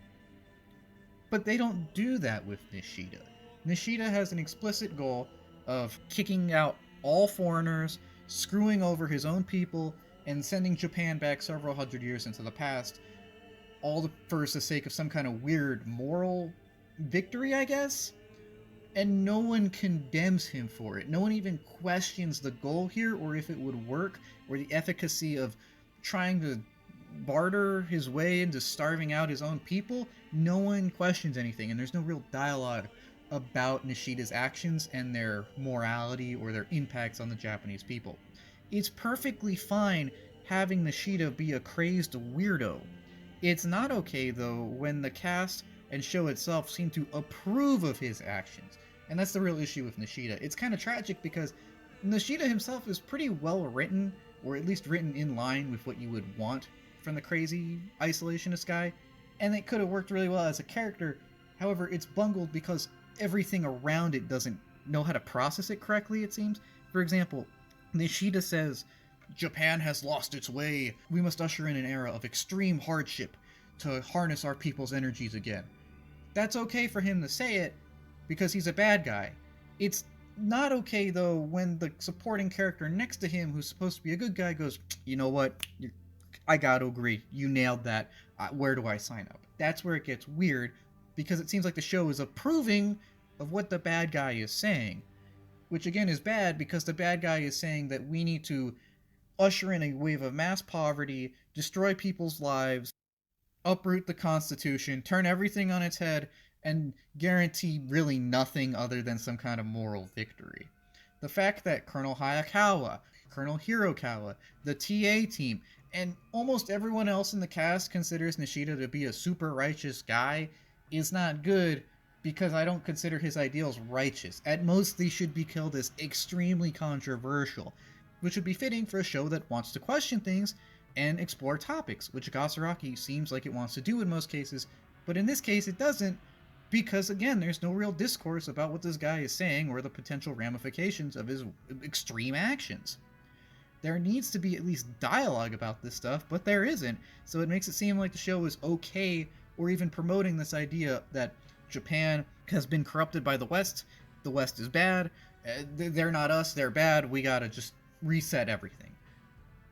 But they don't do that with Nashida. Nashida has an explicit goal of kicking out all foreigners, screwing over his own people, and sending Japan back several hundred years into the past, all for the sake of some kind of weird moral victory, I guess? And no one condemns him for it. No one even questions the goal here, or if it would work, or the efficacy of trying to barter his way into starving out his own people. No one questions anything, and there's no real dialogue about Nishida's actions and their morality or their impacts on the Japanese people. It's perfectly fine having Nashida be a crazed weirdo. It's not okay, though, when the cast and show itself seem to approve of his actions. And that's the real issue with Nashida. It's kind of tragic because Nashida himself is pretty well written, or at least written in line with what you would want from the crazy isolationist guy, and it could have worked really well as a character. However, it's bungled because everything around it doesn't know how to process it correctly, it seems. For example, Nishida says, Japan has lost its way. We must usher in an era of extreme hardship to harness our people's energies again. That's okay for him to say it because he's a bad guy. It's not okay, though, when the supporting character next to him, who's supposed to be a good guy, goes, you know what, I gotta agree, you nailed that, where do I sign up? That's where it gets weird, because it seems like the show is approving of what the bad guy is saying, which again is bad because the bad guy is saying that we need to usher in a wave of mass poverty, destroy people's lives, uproot the Constitution, turn everything on its head, and guarantee really nothing other than some kind of moral victory. The fact that Colonel Hayakawa, Colonel Hirokawa, the TA team, and almost everyone else in the cast considers Nashida to be a super righteous guy is not good, because I don't consider his ideals righteous. At most, they should be killed as extremely controversial, which would be fitting for a show that wants to question things and explore topics, which Gasaraki seems like it wants to do in most cases, but in this case it doesn't, because again, there's no real discourse about what this guy is saying or the potential ramifications of his extreme actions. There needs to be at least dialogue about this stuff, but there isn't, so it makes it seem like the show is okay, or even promoting this idea that Japan has been corrupted by the West is bad, they're not us, they're bad, we gotta just reset everything.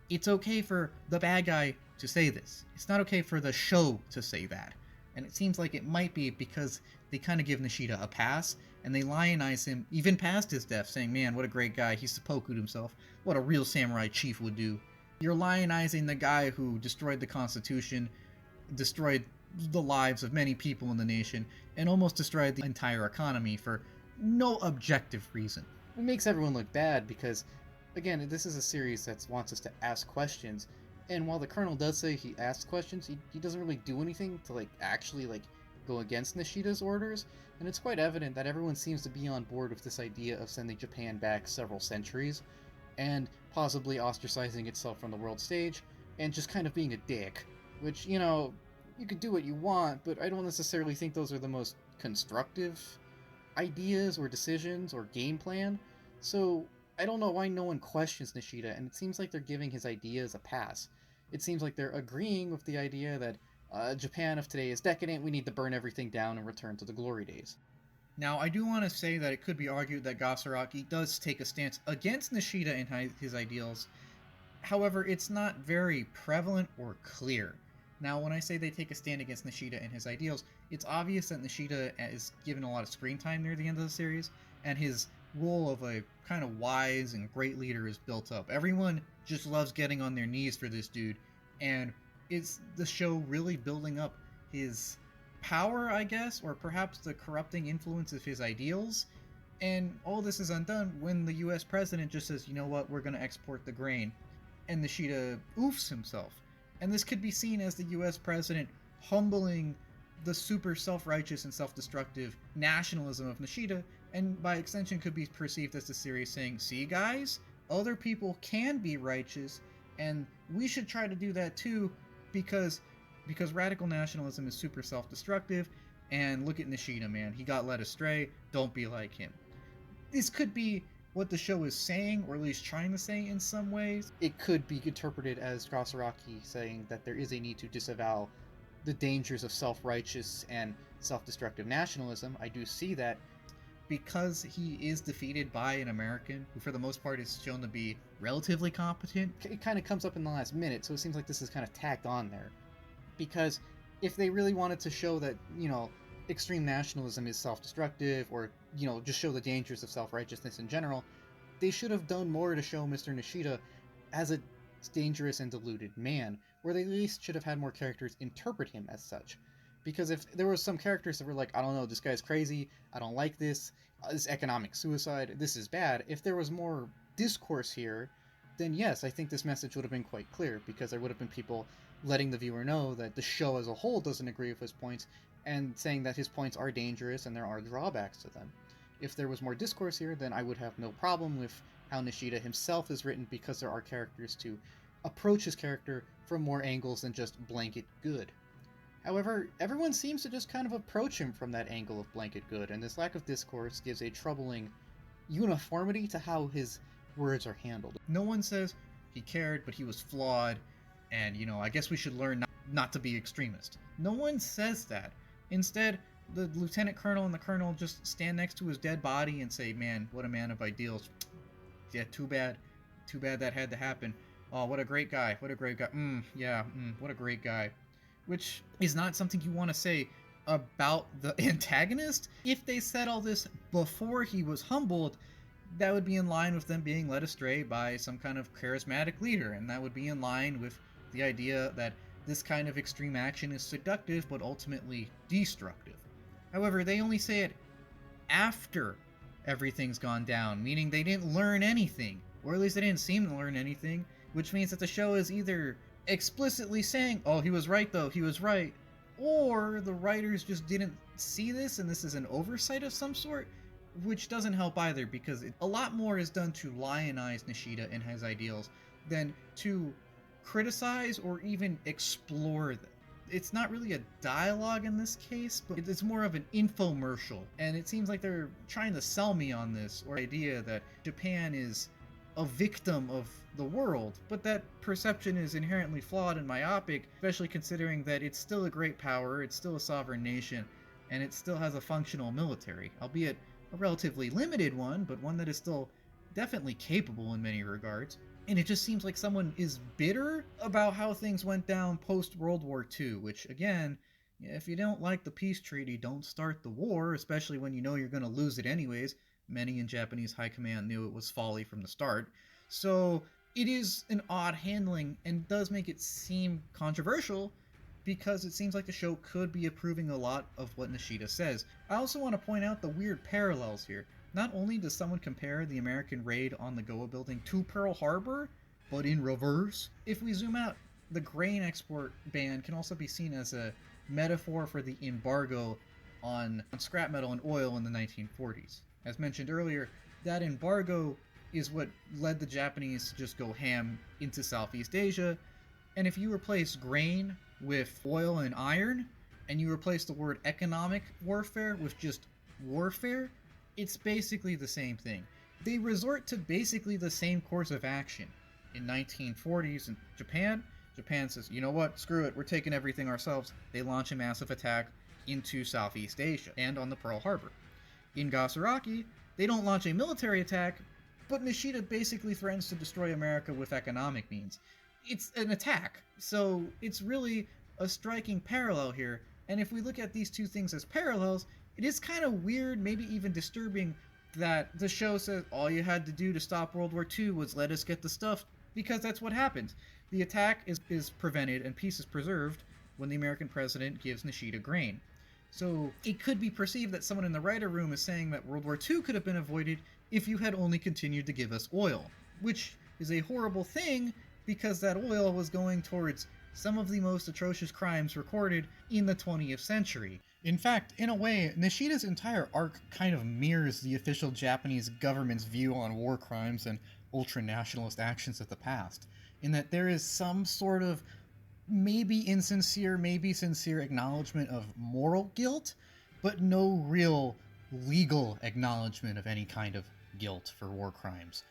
It's okay for the bad guy to say this. It's not okay for the show to say that. And it seems like it might be because they kind of give Nashida a pass, and they lionize him even past his death, saying, man, what a great guy, he seppuku'd himself, what a real samurai chief would do. You're lionizing the guy who destroyed the Constitution, destroyed the lives of many people in the nation, and almost destroyed the entire economy for no objective reason. It makes everyone look bad because, again, this is a series that wants us to ask questions, and while the Colonel does say he asks questions, he doesn't really do anything to actually go against Nishida's orders, and it's quite evident that everyone seems to be on board with this idea of sending Japan back several centuries, and possibly ostracizing itself from the world stage, and just kind of being a dick, which, you could do what you want, but I don't necessarily think those are the most constructive ideas or decisions or game plan, so I don't know why no one questions Nashida, and it seems like they're giving his ideas a pass. It seems like they're agreeing with the idea that Japan of today is decadent, we need to burn everything down and return to the glory days. Now, I do want to say that it could be argued that Gasaraki does take a stance against Nashida and his ideals. However, it's not very prevalent or clear. Now, when I say they take a stand against Nashida and his ideals, it's obvious that Nashida is given a lot of screen time near the end of the series, and his role of a kind of wise and great leader is built up. Everyone just loves getting on their knees for this dude, and it's the show really building up his power, I guess, or perhaps the corrupting influence of his ideals. And all this is undone when the US president just says, you know what, we're going to export the grain. And Nishida oofs himself. And this could be seen as the US president humbling the super self-righteous and self-destructive nationalism of Nashida, and by extension could be perceived as the series saying, see guys, other people can be righteous, and we should try to do that too, because radical nationalism is super self-destructive, and look at Nishida, man, he got led astray, don't be like him. This could be what the show is saying, or at least trying to say in some ways. It could be interpreted as Gasaraki saying that there is a need to disavow the dangers of self-righteous and self-destructive nationalism. I do see that, because he is defeated by an American who for the most part is shown to be relatively competent. It kind of comes up in the last minute, so it seems like this is kind of tacked on there. Because if they really wanted to show that, extreme nationalism is self-destructive, or, just show the dangers of self-righteousness in general, they should have done more to show Mr. Nishida as a dangerous and deluded man, or they at least should have had more characters interpret him as such. Because if there were some characters that were like, I don't know, this guy's crazy, I don't like this economic suicide, this is bad, if there was more discourse here, then yes, I think this message would have been quite clear, because there would have been people letting the viewer know that the show as a whole doesn't agree with his points, and saying that his points are dangerous and there are drawbacks to them. If there was more discourse here, then I would have no problem with how Nishida himself is written, because there are characters to approach his character from more angles than just blanket good. However, everyone seems to just kind of approach him from that angle of blanket good, and this lack of discourse gives a troubling uniformity to how his words are handled. No one says he cared, but he was flawed, and, I guess we should learn not to be extremist. No one says that. Instead, the lieutenant colonel and the colonel just stand next to his dead body and say, man, what a man of ideals. Yeah, too bad that had to happen. Oh, what a great guy, what a great guy. What a great guy. Which is not something you want to say about the antagonist. If they said all this before he was humbled, that would be in line with them being led astray by some kind of charismatic leader, and that would be in line with The idea that this kind of extreme action is seductive but ultimately destructive. However, they only say it after everything's gone down, meaning they didn't learn anything, or at least they didn't seem to learn anything, which means that the show is either explicitly saying, oh, he was right though, he was right, or the writers just didn't see this and this is an oversight of some sort, which doesn't help either, because a lot more is done to lionize Nashida and his ideals than to criticize or even explore them. It's not really a dialogue in this case, but it's more of an infomercial, and it seems like they're trying to sell me on this or idea that Japan is a victim of the world, but that perception is inherently flawed and myopic, especially considering that it's still a great power, it's still a sovereign nation, and it still has a functional military, albeit a relatively limited one, but one that is still definitely capable in many regards. And it just seems like someone is bitter about how things went down post-World War II, which, again, if you don't like the peace treaty, don't start the war, especially when you know you're going to lose it anyways. Many in Japanese high command knew it was folly from the start. So it is an odd handling and does make it seem controversial, because it seems like the show could be approving a lot of what Nashida says. I also want to point out the weird parallels here. Not only does someone compare the American raid on the Gowa building to Pearl Harbor, but in reverse. If we zoom out, the grain export ban can also be seen as a metaphor for the embargo on scrap metal and oil in the 1940s. As mentioned earlier, that embargo is what led the Japanese to just go ham into Southeast Asia, and if you replace grain with oil and iron, and you replace the word economic warfare with just warfare, it's basically the same thing. They resort to basically the same course of action. In 1940s in Japan says, you know what, screw it, we're taking everything ourselves. They launch a massive attack into Southeast Asia and on the Pearl Harbor. In Gasaraki, they don't launch a military attack, but Nashida basically threatens to destroy America with economic means. It's an attack, so it's really a striking parallel here, and if we look at these two things as parallels, it is kind of weird, maybe even disturbing, that the show says all you had to do to stop World War II was let us get the stuff, because that's what happened. The attack is prevented and peace is preserved when the American president gives Nashida grain. So it could be perceived that someone in the writer room is saying that World War II could have been avoided if you had only continued to give us oil, which is a horrible thing because that oil was going towards some of the most atrocious crimes recorded in the 20th century. In fact, in a way, Nishida's entire arc kind of mirrors the official Japanese government's view on war crimes and ultra-nationalist actions of the past, in that there is some sort of maybe insincere, maybe sincere acknowledgement of moral guilt, but no real legal acknowledgement of any kind of guilt for war crimes.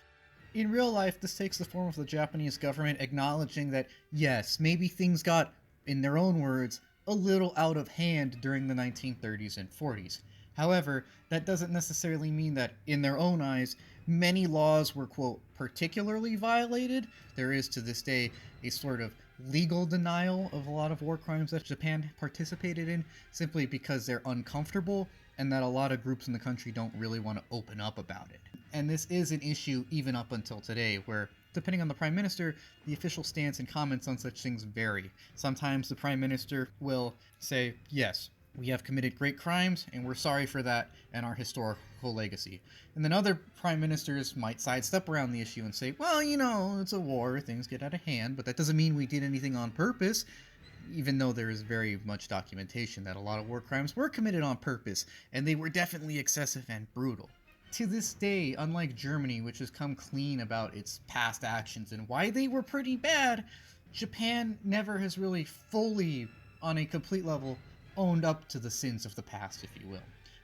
In real life, this takes the form of the Japanese government acknowledging that, yes, maybe things got, in their own words, a little out of hand during the 1930s and 40s. However, that doesn't necessarily mean that, in their own eyes, many laws were, quote, particularly violated. There is, to this day, a sort of legal denial of a lot of war crimes that Japan participated in, simply because they're uncomfortable, and that a lot of groups in the country don't really want to open up about it. And this is an issue even up until today, where, depending on the Prime Minister, the official stance and comments on such things vary. Sometimes the Prime Minister will say, yes, we have committed great crimes, and we're sorry for that and our historical legacy. And then other Prime Ministers might sidestep around the issue and say, well, you know, it's a war, things get out of hand, but that doesn't mean we did anything on purpose, even though there is very much documentation that a lot of war crimes were committed on purpose, and they were definitely excessive and brutal. To this day, unlike Germany, which has come clean about its past actions and why they were pretty bad, Japan never has really fully, on a complete level, owned up to the sins of the past, if you will.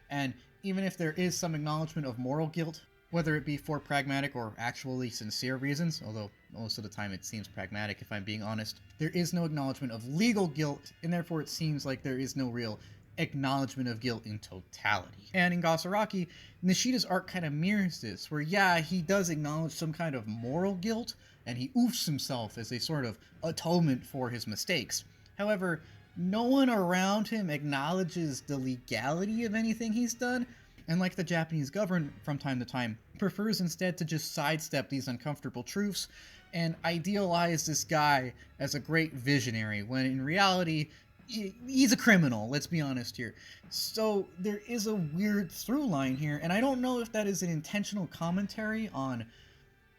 And even if there is some acknowledgement of moral guilt, whether it be for pragmatic or actually sincere reasons, although most of the time it seems pragmatic if I'm being honest, there is no acknowledgement of legal guilt, and therefore it seems like there is no real acknowledgement of guilt in totality. And in Gasaraki, Nishida's arc kind of mirrors this, where yeah, he does acknowledge some kind of moral guilt, and he oofs himself as a sort of atonement for his mistakes. However, no one around him acknowledges the legality of anything he's done, and like the Japanese government from time to time, prefers instead to just sidestep these uncomfortable truths and idealize this guy as a great visionary, when in reality, he's a criminal, let's be honest here. So there is a weird through line here, and I don't know if that is an intentional commentary on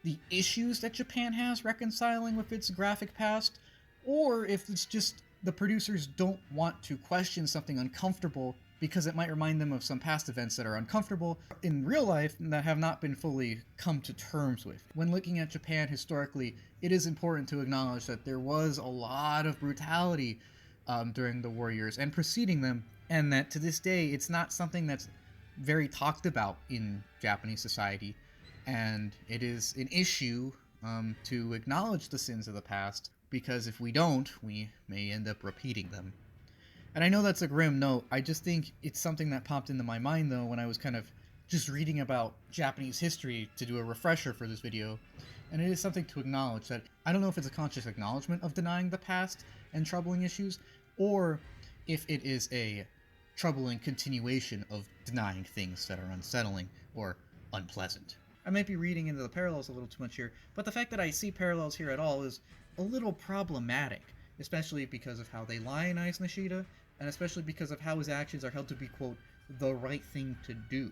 the issues that Japan has reconciling with its graphic past, or if it's just the producers don't want to question something uncomfortable because it might remind them of some past events that are uncomfortable in real life that have not been fully come to terms with. When looking at Japan historically, it is important to acknowledge that there was a lot of brutality during the war years and preceding them, and that to this day it's not something that's very talked about in Japanese society, and it is an issue to acknowledge the sins of the past, because if we don't, we may end up repeating them. And I know that's a grim note, I just think it's something that popped into my mind though when I was kind of just reading about Japanese history to do a refresher for this video, and it is something to acknowledge that I don't know if it's a conscious acknowledgement of denying the past and troubling issues, or if it is a troubling continuation of denying things that are unsettling or unpleasant. I might be reading into the parallels a little too much here, but the fact that I see parallels here at all is a little problematic, especially because of how they lionize Nashida, and especially because of how his actions are held to be, quote, the right thing to do.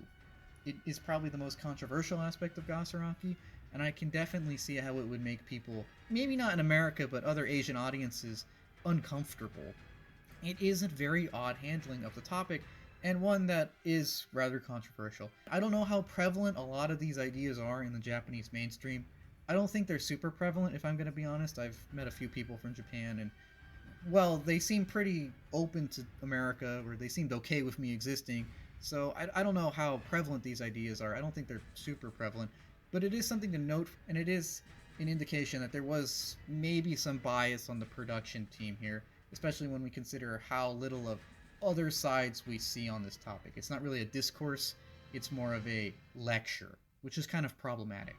It is probably the most controversial aspect of Gasaraki, and I can definitely see how it would make people, maybe not in America, but other Asian audiences, uncomfortable. It is a very odd handling of the topic, and one that is rather controversial. I don't know how prevalent a lot of these ideas are in the Japanese mainstream. I don't think they're super prevalent, if I'm going to be honest. I've met a few people from Japan, and, well, they seem pretty open to America, or they seemed okay with me existing, so I don't know how prevalent these ideas are. I don't think they're super prevalent, but it is something to note, and it is an indication that there was maybe some bias on the production team here, especially when we consider how little of other sides we see on this topic. It's not really a discourse, it's more of a lecture, which is kind of problematic.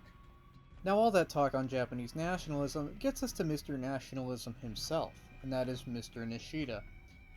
Now, all that talk on Japanese nationalism gets us to Mr. Nationalism himself, and that is Mr. Nashida.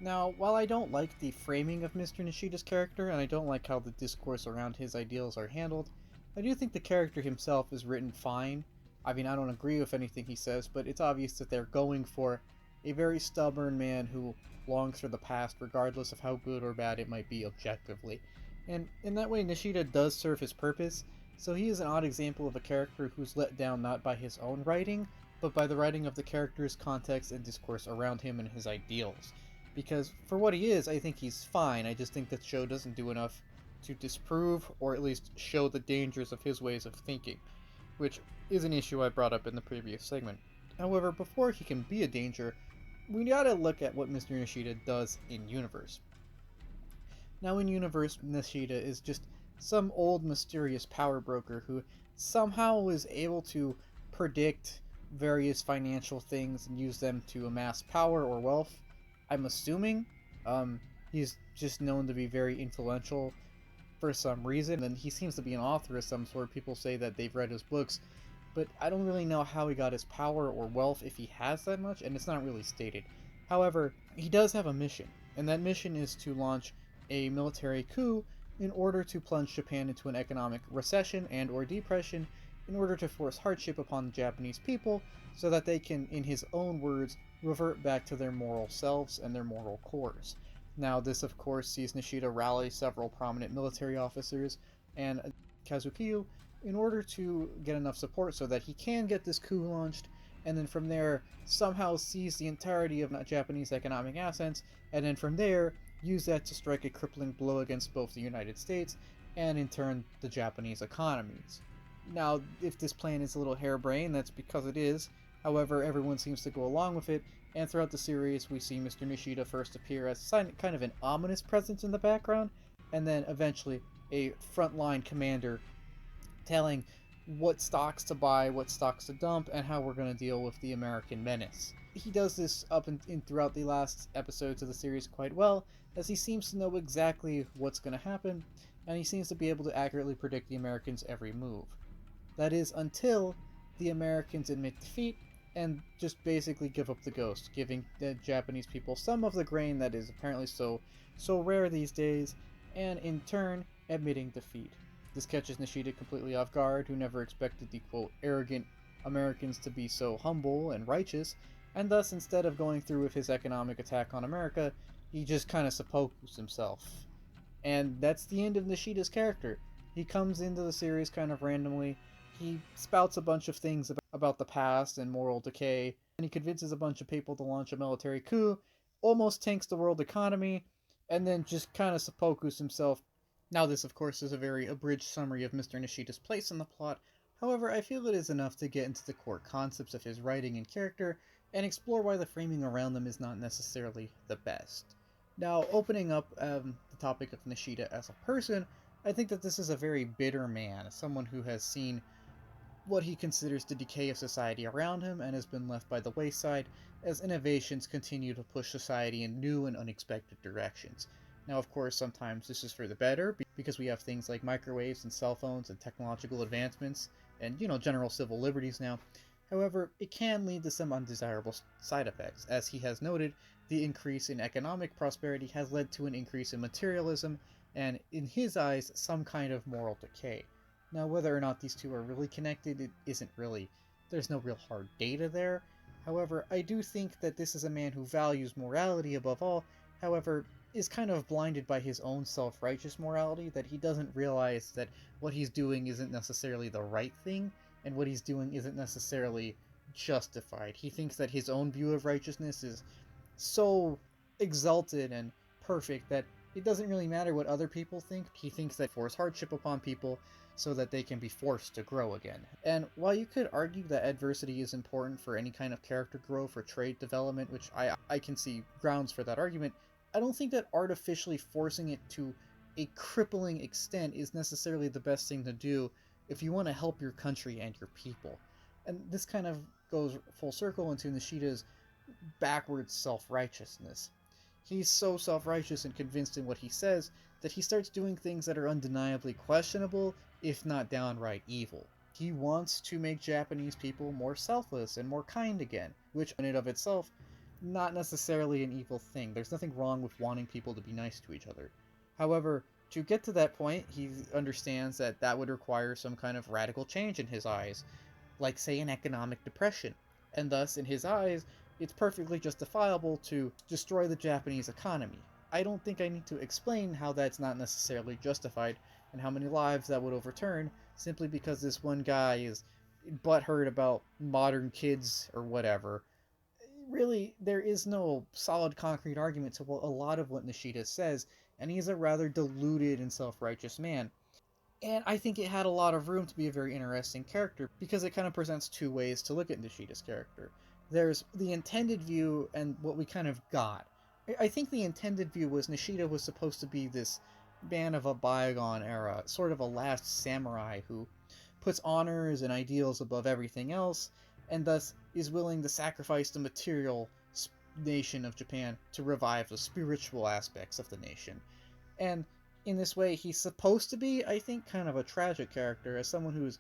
Now, while I don't like the framing of Mr. Nishida's character, and I don't like how the discourse around his ideals are handled, I do think the character himself is written fine. I mean, I don't agree with anything he says, but it's obvious that they're going for a very stubborn man who longs for the past, regardless of how good or bad it might be objectively. And in that way, Nashida does serve his purpose, so he is an odd example of a character who's let down not by his own writing, but by the writing of the character's context and discourse around him and his ideals. Because for what he is, I think he's fine. I just think the show doesn't do enough to disprove, or at least show the dangers of his ways of thinking, which is an issue I brought up in the previous segment. However, before he can be a danger, we gotta look at what Mr. Nashida does in universe. Now, in universe, Nashida is just some old mysterious power broker who somehow is able to predict various financial things and use them to amass power or wealth. I'm assuming he's just known to be very influential for some reason, and he seems to be an author of some sort. People say that they've read his books, but I don't really know how he got his power or wealth, if he has that much, and it's not really stated. However, he does have a mission, and that mission is to launch a military coup in order to plunge Japan into an economic recession and or depression, in order to force hardship upon the Japanese people, so that they can, in his own words, revert back to their moral selves and their moral cores. Now, this of course sees Nashida rally several prominent military officers and Kazukiyo in order to get enough support so that he can get this coup launched, and then from there somehow seize the entirety of Japanese economic assets, and then from there use that to strike a crippling blow against both the United States and in turn the Japanese economies. Now, if this plan is a little harebrained, that's because it is. However, everyone seems to go along with it, and throughout the series we see Mr. Nashida first appear as kind of an ominous presence in the background, and then eventually a frontline commander telling what stocks to buy, what stocks to dump, and how we're going to deal with the American menace. He does this up and throughout the last episodes of the series quite well, as he seems to know exactly what's going to happen, and he seems to be able to accurately predict the Americans' every move. That is, until the Americans admit defeat and just basically give up the ghost, giving the Japanese people some of the grain that is apparently so rare these days, and in turn admitting defeat. This catches Nashida completely off guard, who never expected the quote arrogant Americans to be so humble and righteous, and thus instead of going through with his economic attack on America, he just kind of seppukus himself. And that's the end of Nishida's character. He comes into the series kind of randomly. He spouts a bunch of things about the past and moral decay, and he convinces a bunch of people to launch a military coup, almost tanks the world economy, and then just kind of seppukus himself. Now, this, of course, is a very abridged summary of Mr. Nishida's place in the plot. However, I feel it is enough to get into the core concepts of his writing and character, and explore why the framing around them is not necessarily the best. Now, opening up the topic of Nashida as a person, I think that this is a very bitter man, someone who has seen what he considers the decay of society around him and has been left by the wayside as innovations continue to push society in new and unexpected directions. Now, of course, sometimes this is for the better because we have things like microwaves and cell phones and technological advancements and, general civil liberties now. However, it can lead to some undesirable side effects. As he has noted, the increase in economic prosperity has led to an increase in materialism and, in his eyes, some kind of moral decay. Now, whether or not these two are really connected, it isn't really. There's no real hard data there. However, I do think that this is a man who values morality above all, however, is kind of blinded by his own self-righteous morality, that he doesn't realize that what he's doing isn't necessarily the right thing, and what he's doing isn't necessarily justified. He thinks that his own view of righteousness is so exalted and perfect that it doesn't really matter what other people think. He thinks that force hardship upon people so that they can be forced to grow again. And while you could argue that adversity is important for any kind of character growth or trait development, which I can see grounds for that argument, I don't think that artificially forcing it to a crippling extent is necessarily the best thing to do if you want to help your country and your people. And this kind of goes full circle into Nishida's backwards self-righteousness. He's so self-righteous and convinced in what he says that he starts doing things that are undeniably questionable, if not downright evil. He wants to make Japanese people more selfless and more kind again, which in and of itself, not necessarily an evil thing. There's nothing wrong with wanting people to be nice to each other. However, to get to that point, he understands that that would require some kind of radical change in his eyes, like say an economic depression, and thus, in his eyes, it's perfectly justifiable to destroy the Japanese economy. I don't think I need to explain how that's not necessarily justified and how many lives that would overturn simply because this one guy is butthurt about modern kids or whatever. Really, there is no solid concrete argument to a lot of what Nishida says, and he's a rather deluded and self-righteous man. And I think it had a lot of room to be a very interesting character because it kind of presents two ways to look at Nishida's character. There's the intended view and what we kind of got. I think the intended view was Nishida was supposed to be this man of a bygone era, sort of a last samurai who puts honors and ideals above everything else, and thus is willing to sacrifice the material nation of Japan to revive the spiritual aspects of the nation. And in this way, he's supposed to be, I think, kind of a tragic character, as someone who's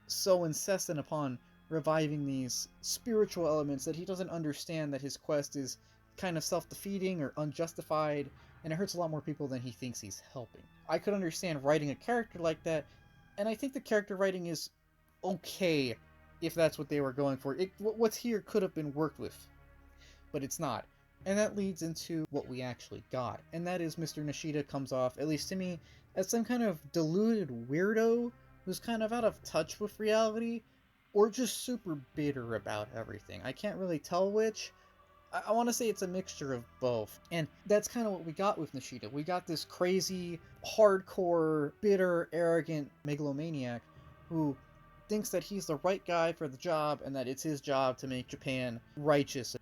so insistent upon reviving these spiritual elements that he doesn't understand that his quest is kind of self-defeating or unjustified, and it hurts a lot more people than he thinks he's helping. I could understand writing a character like that, and I think the character writing is okay if that's what they were going for. What's here could have been worked with, but it's not. And that leads into what we actually got, and that is Mr. Nashida comes off, at least to me, as some kind of deluded weirdo who's kind of out of touch with reality, or just super bitter about everything. I can't really tell which. I want to say it's a mixture of both. And that's kind of what we got with Nashida. We got this crazy, hardcore, bitter, arrogant megalomaniac who thinks that he's the right guy for the job and that it's his job to make Japan righteous.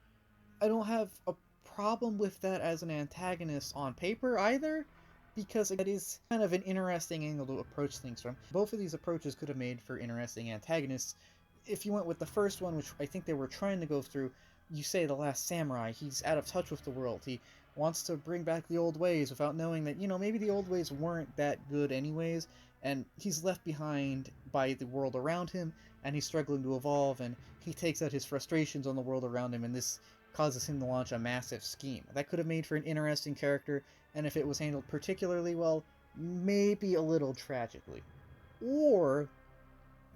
I don't have a problem with that as an antagonist on paper either, because that is kind of an interesting angle to approach things from. Both of these approaches could have made for interesting antagonists. If you went with the first one, which I think they were trying to go through, you say the last samurai, he's out of touch with the world, he wants to bring back the old ways without knowing that, maybe the old ways weren't that good anyways, and he's left behind by the world around him, and he's struggling to evolve, and he takes out his frustrations on the world around him, and this causes him to launch a massive scheme. That could have made for an interesting character, and if it was handled particularly well, maybe a little tragically. Or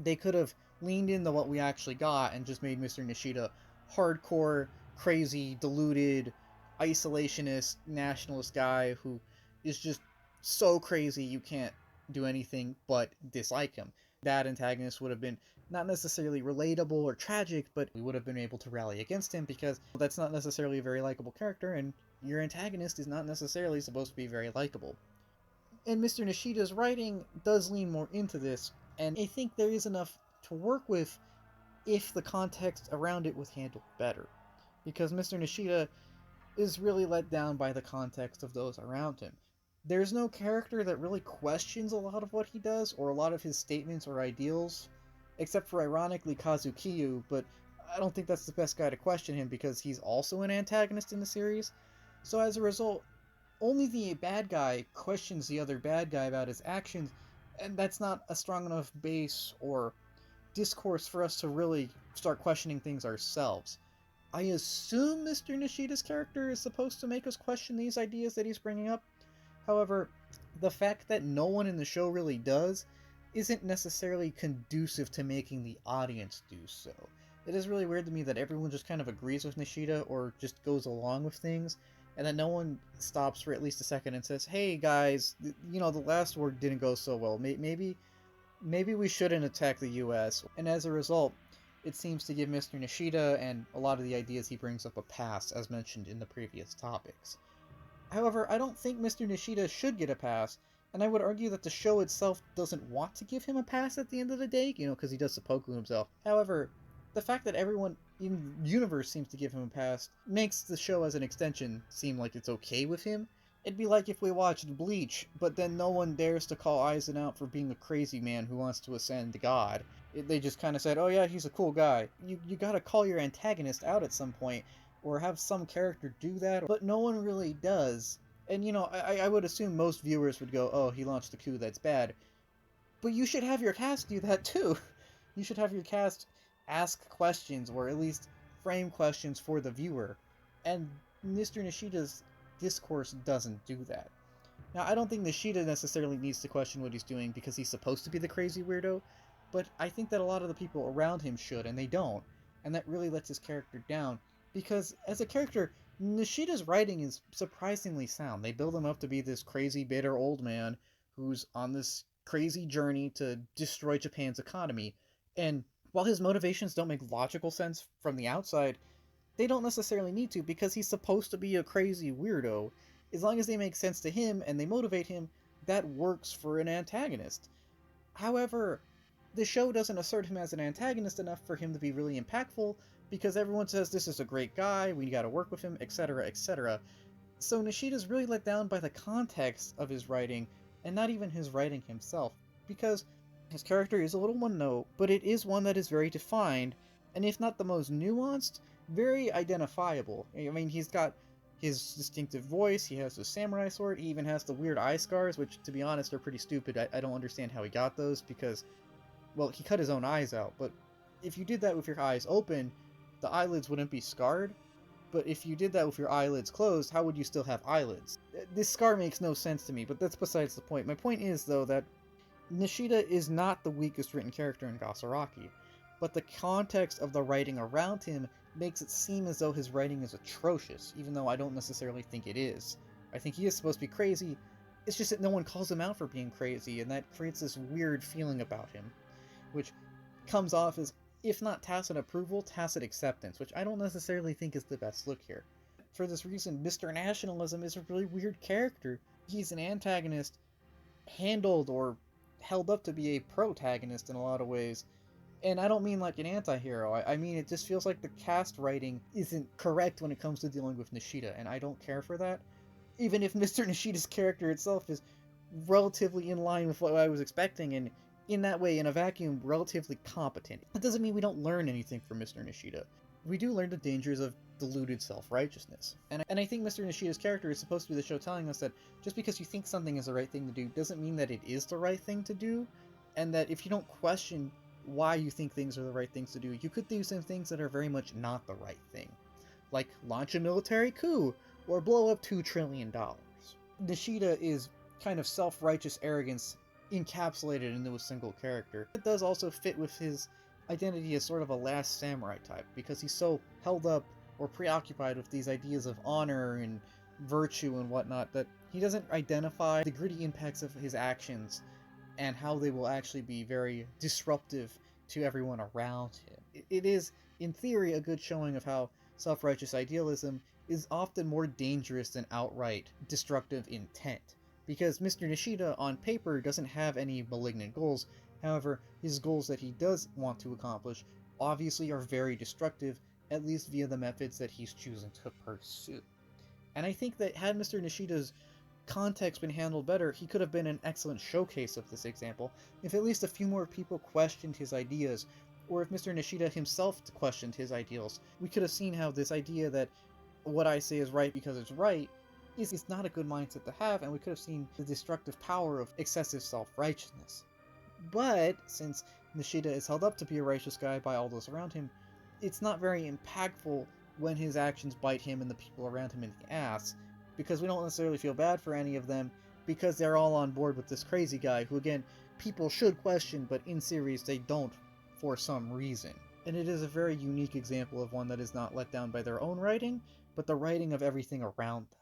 they could have leaned into what we actually got and just made Mr. Nashida hardcore, crazy, deluded, isolationist, nationalist guy who is just so crazy you can't do anything but dislike him. That antagonist would have been not necessarily relatable or tragic, but we would have been able to rally against him because that's not necessarily a very likable character, and your antagonist is not necessarily supposed to be very likable. And Mr. Nishida's writing does lean more into this, and I think there is enough to work with if the context around it was handled better. Because Mr. Nishida is really let down by the context of those around him. There's no character that really questions a lot of what he does, or a lot of his statements or ideals, except for ironically Kazukiyo, but I don't think that's the best guy to question him because he's also an antagonist in the series. So as a result, only the bad guy questions the other bad guy about his actions, and that's not a strong enough base or discourse for us to really start questioning things ourselves. I assume Mr. Nishida's character is supposed to make us question these ideas that he's bringing up. However, the fact that no one in the show really does isn't necessarily conducive to making the audience do so. It is really weird to me that everyone just kind of agrees with Nishida or just goes along with things, and that no one stops for at least a second and says, hey guys, the last war didn't go so well. Maybe we shouldn't attack the US. And as a result, it seems to give Mr. Nishida and a lot of the ideas he brings up a pass, as mentioned in the previous topics. However, I don't think Mr. Nishida should get a pass, and I would argue that the show itself doesn't want to give him a pass at the end of the day, because he does seppuku himself. However, the fact that everyone in the universe seems to give him a pass makes the show as an extension seem like it's okay with him. It'd be like if we watched Bleach, but then no one dares to call Aizen out for being a crazy man who wants to ascend to God. They just kind of said, oh yeah, he's a cool guy. You gotta call your antagonist out at some point, or have some character do that, but no one really does. And I would assume most viewers would go, oh, he launched a coup, that's bad. But you should have your cast do that too. You should have your cast ask questions, or at least frame questions for the viewer. And Mr. Nishida's discourse doesn't do that. Now, I don't think Nishida necessarily needs to question what he's doing because he's supposed to be the crazy weirdo, but I think that a lot of the people around him should, and they don't. And that really lets his character down, because as a character, Nishida's writing is surprisingly sound. They build him up to be this crazy, bitter old man who's on this crazy journey to destroy Japan's economy. And while his motivations don't make logical sense from the outside, they don't necessarily need to because he's supposed to be a crazy weirdo. As long as they make sense to him and they motivate him, that works for an antagonist. However, the show doesn't assert him as an antagonist enough for him to be really impactful because everyone says this is a great guy, we gotta work with him, etc., etc. So Nishida's really let down by the context of his writing, and not even his writing himself, because his character is a little one-note, but it is one that is very defined, and if not the most nuanced, very identifiable. I mean, he's got his distinctive voice, he has the samurai sword, he even has the weird eye scars, which, to be honest, are pretty stupid. I don't understand how he got those, because, well, he cut his own eyes out, but if you did that with your eyes open, the eyelids wouldn't be scarred, but if you did that with your eyelids closed, how would you still have eyelids? This scar makes no sense to me, but that's besides the point. My point is, though, that Nishida is not the weakest written character in Gasaraki, but the context of the writing around him makes it seem as though his writing is atrocious, even though I don't necessarily think it is. I think he is supposed to be crazy, it's just that no one calls him out for being crazy, and that creates this weird feeling about him, which comes off as, if not tacit approval, tacit acceptance, which I don't necessarily think is the best look here. For this reason, Mr. Nationalism is a really weird character. He's an antagonist handled or held up to be a protagonist in a lot of ways. And I don't mean like an anti-hero, I mean it just feels like the cast writing isn't correct when it comes to dealing with Nishida, and I don't care for that. Even if Mr. Nishida's character itself is relatively in line with what I was expecting, and in that way, in a vacuum, relatively competent. That doesn't mean we don't learn anything from Mr. Nishida. We do learn the dangers of deluded self-righteousness. And I think Mr. Nishida's character is supposed to be the show telling us that just because you think something is the right thing to do doesn't mean that it is the right thing to do, and that if you don't question why you think things are the right things to do, you could do some things that are very much not the right thing. Like launch a military coup, or blow up $2 trillion. Nishida is kind of self-righteous arrogance encapsulated into a single character. It does also fit with his identity as sort of a last samurai type, because he's so held up or preoccupied with these ideas of honor and virtue and whatnot that he doesn't identify the gritty impacts of his actions and how they will actually be very disruptive to everyone around him. It is, in theory, a good showing of how self righteous idealism is often more dangerous than outright destructive intent. Because Mr. Nashida, on paper, doesn't have any malignant goals, however, his goals that he does want to accomplish obviously are very destructive, at least via the methods that he's choosing to pursue. And I think that had Mr. Nishida's context been handled better, he could have been an excellent showcase of this example, if at least a few more people questioned his ideas, or if Mr. Nishida himself questioned his ideals. We could have seen how this idea that what I say is right because it's right is not a good mindset to have, and we could have seen the destructive power of excessive self-righteousness. But, since Nishida is held up to be a righteous guy by all those around him, it's not very impactful when his actions bite him and the people around him in the ass, because we don't necessarily feel bad for any of them, because they're all on board with this crazy guy, who again, people should question, but in series they don't for some reason. And it is a very unique example of one that is not let down by their own writing, but the writing of everything around them.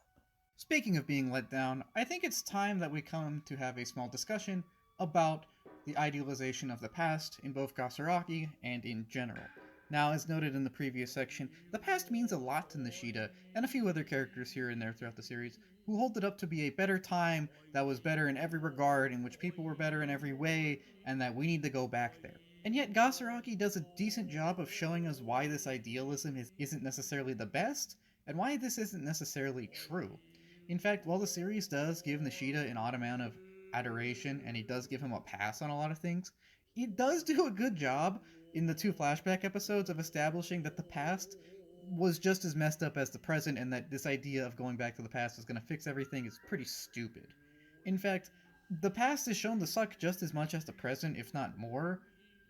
Speaking of being let down, I think it's time that we come to have a small discussion about the idealization of the past in both Gasaraki and in general. Now, as noted in the previous section, the past means a lot to Nishida and a few other characters here and there throughout the series who hold it up to be a better time that was better in every regard, in which people were better in every way, and that we need to go back there. And yet, Gasaraki does a decent job of showing us why this idealism isn't necessarily the best, and why this isn't necessarily true. In fact, while the series does give Nishida an odd amount of adoration, and he does give him a pass on a lot of things, he does do a good job in the two flashback episodes of establishing that the past was just as messed up as the present, and that this idea of going back to the past is going to fix everything is pretty stupid. In fact, the past is shown to suck just as much as the present, if not more,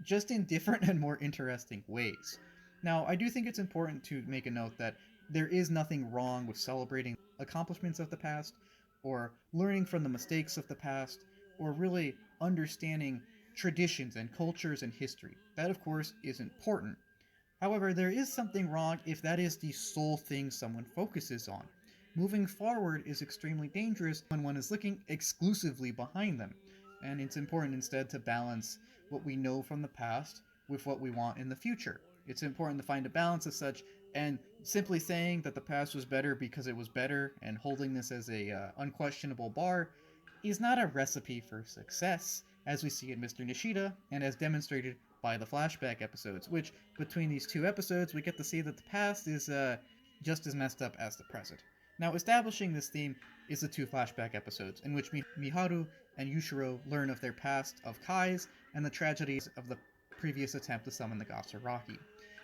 just in different and more interesting ways. Now, I do think it's important to make a note that there is nothing wrong with celebrating accomplishments of the past, or learning from the mistakes of the past, or really understanding traditions and cultures and history. That, of course, is important. However, there is something wrong if that is the sole thing someone focuses on. Moving forward is extremely dangerous when one is looking exclusively behind them, and it's important instead to balance what we know from the past with what we want in the future. It's important to find a balance as such, and simply saying that the past was better because it was better and holding this as a unquestionable bar is not a recipe for success, as we see in Mr. Nishida, and as demonstrated by the flashback episodes, which, between these two episodes, we get to see that the past is just as messed up as the present. Now, establishing this theme is the two flashback episodes, in which Miharu and Yushiro learn of their past of Kai's and the tragedies of the previous attempt to summon the Gasaraki.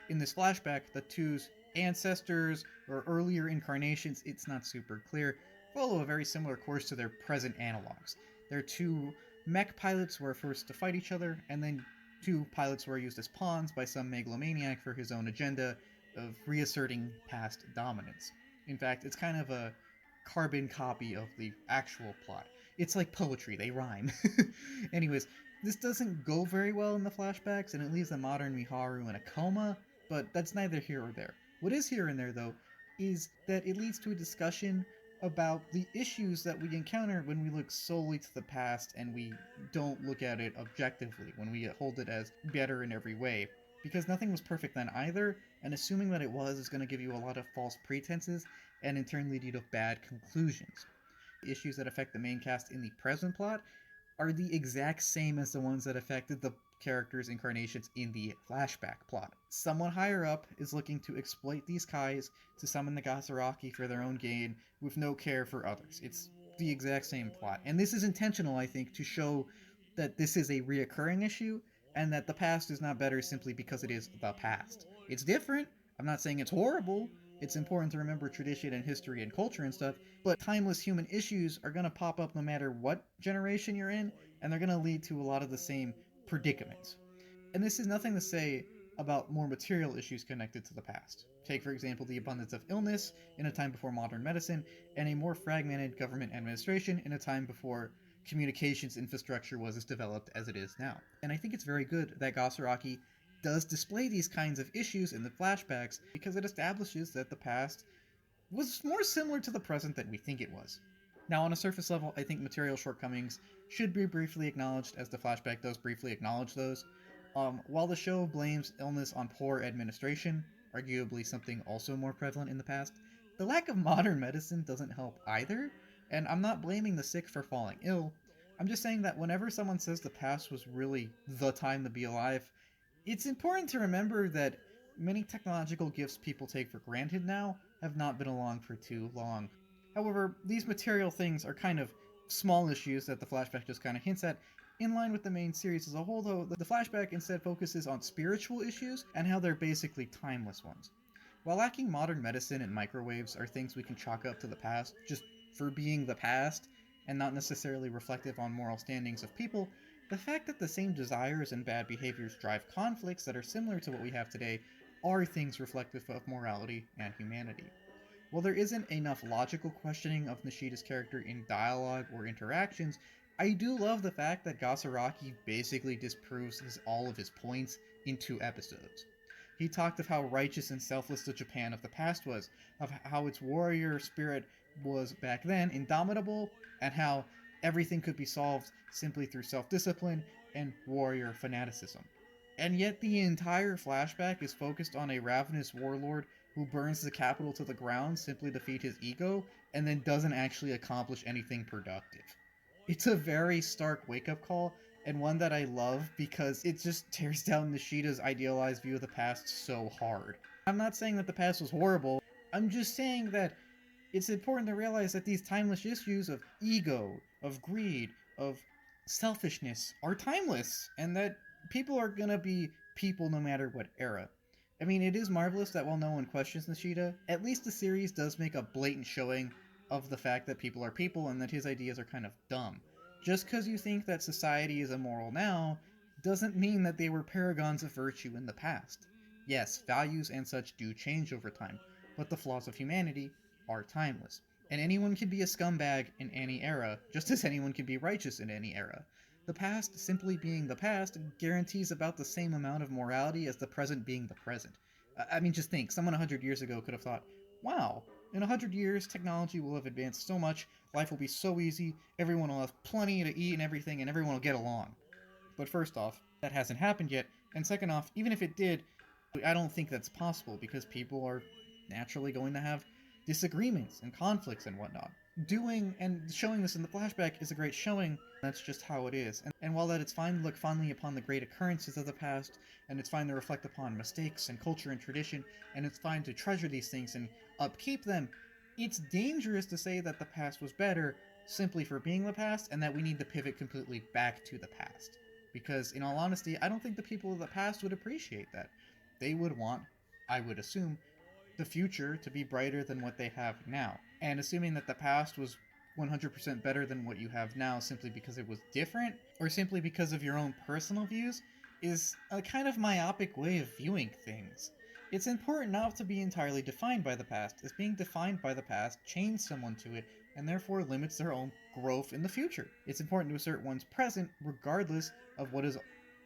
In this flashback, the two's ancestors or earlier incarnations, it's not super clear, follow a very similar course to their present analogs. They're two mech pilots who are forced to fight each other, and then two pilots who are used as pawns by some megalomaniac for his own agenda of reasserting past dominance. In fact, it's kind of a carbon copy of the actual plot. It's like poetry, they rhyme. Anyways, this doesn't go very well in the flashbacks, and it leaves the modern Miharu in a coma, but that's neither here or there. What is here and there, though, is that it leads to a discussion about the issues that we encounter when we look solely to the past and we don't look at it objectively, when we hold it as better in every way. Because nothing was perfect then either, and assuming that it was is going to give you a lot of false pretenses and in turn lead you to bad conclusions. The issues that affect the main cast in the present plot are the exact same as the ones that affected the characters' incarnations in the flashback plot. Someone higher up is looking to exploit these Kais to summon the Gasaraki for their own gain with no care for others. It's the exact same plot. And this is intentional, I think, to show that this is a reoccurring issue and that the past is not better simply because it is the past. It's different. I'm not saying it's horrible. It's important to remember tradition and history and culture and stuff, but timeless human issues are going to pop up no matter what generation you're in, and they're going to lead to a lot of the same predicaments. And this is nothing to say about more material issues connected to the past. Take, for example, the abundance of illness in a time before modern medicine, and a more fragmented government administration in a time before communications infrastructure was as developed as it is now. And I think it's very good that Gasaraki does display these kinds of issues in the flashbacks because it establishes that the past was more similar to the present than we think it was. Now, on a surface level, I think material shortcomings should be briefly acknowledged, as the flashback does briefly acknowledge those. While the show blames illness on poor administration, arguably something also more prevalent in the past, the lack of modern medicine doesn't help either, and I'm not blaming the sick for falling ill. I'm just saying that whenever someone says the past was really the time to be alive, it's important to remember that many technological gifts people take for granted now have not been along for too long. However, these material things are kind of small issues that the flashback just kind of hints at, in line with the main series as a whole, though the flashback instead focuses on spiritual issues and how they're basically timeless ones. While lacking modern medicine and microwaves are things we can chalk up to the past just for being the past and not necessarily reflective on moral standings of people, the fact that the same desires and bad behaviors drive conflicts that are similar to what we have today are things reflective of morality and humanity. While there isn't enough logical questioning of Nashida's character in dialogue or interactions, I do love the fact that Gasaraki basically disproves all of his points in 2 episodes. He talked of how righteous and selfless the Japan of the past was, of how its warrior spirit was back then indomitable, and how everything could be solved simply through self-discipline and warrior fanaticism. And yet the entire flashback is focused on a ravenous warlord who burns the capital to the ground simply to feed his ego, and then doesn't actually accomplish anything productive. It's a very stark wake-up call, and one that I love because it just tears down Nishida's idealized view of the past so hard. I'm not saying that the past was horrible, I'm just saying that it's important to realize that these timeless issues of ego, of greed, of selfishness are timeless, and that people are gonna be people no matter what era. I mean, it is marvelous that while no one questions Nishida, at least the series does make a blatant showing of the fact that people are people and that his ideas are kind of dumb. Just because you think that society is immoral now, doesn't mean that they were paragons of virtue in the past. Yes, values and such do change over time, but the flaws of humanity are timeless. And anyone can be a scumbag in any era, just as anyone can be righteous in any era. The past simply being the past guarantees about the same amount of morality as the present being the present. I mean, just think, someone 100 years ago could have thought, wow, in 100 years, technology will have advanced so much, life will be so easy, everyone will have plenty to eat and everything, and everyone will get along. But first off, that hasn't happened yet, and second off, even if it did, I don't think that's possible, because people are naturally going to have disagreements and conflicts and whatnot. Doing and showing this in the flashback is a great showing. That's just how it is. And while that it's fine to look fondly upon the great occurrences of the past, and it's fine to reflect upon mistakes and culture and tradition, and it's fine to treasure these things and upkeep them, it's dangerous to say that the past was better simply for being the past, and that we need to pivot completely back to the past. Because, in all honesty, I don't think the people of the past would appreciate that. They would want, I would assume, the future to be brighter than what they have now. And assuming that the past was 100% better than what you have now simply because it was different, or simply because of your own personal views, is a kind of myopic way of viewing things. It's important not to be entirely defined by the past, as being defined by the past chains someone to it, and therefore limits their own growth in the future. It's important to assert one's present regardless of what has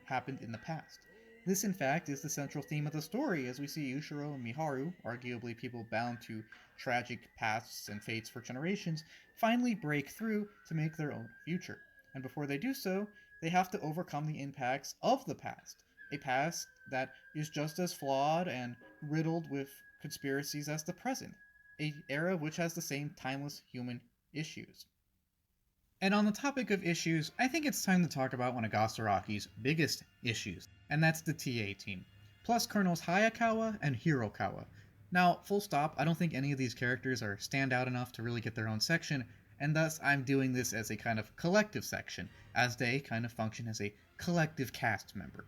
happened in the past. This, in fact, is the central theme of the story, as we see Yushiro and Miharu, arguably people bound to tragic pasts and fates for generations, finally break through to make their own future. And before they do so, they have to overcome the impacts of the past, a past that is just as flawed and riddled with conspiracies as the present, an era which has the same timeless human issues. And on the topic of issues, I think it's time to talk about one of Gasaraki's biggest issues, and that's the TA team, plus Colonels Hayakawa and Hirokawa. Now, full stop, I don't think any of these characters are standout enough to really get their own section, and thus I'm doing this as a kind of collective section, as they kind of function as a collective cast member.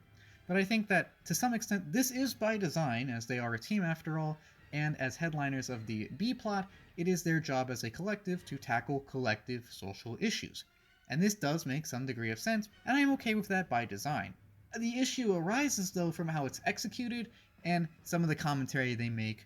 But I think that, to some extent, this is by design, as they are a team after all, and as headliners of the B-plot, it is their job as a collective to tackle collective social issues. And this does make some degree of sense, and I am okay with that by design. The issue arises, though, from how it's executed, and some of the commentary they make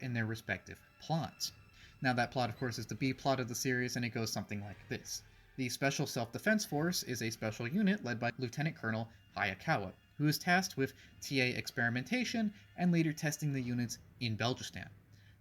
in their respective plots. Now, that plot, of course, is the B-plot of the series, and it goes something like this. The Special Self-Defense Force is a special unit led by Lieutenant Colonel Hayakawa. who is tasked with TA experimentation and later testing the units in Belgistan.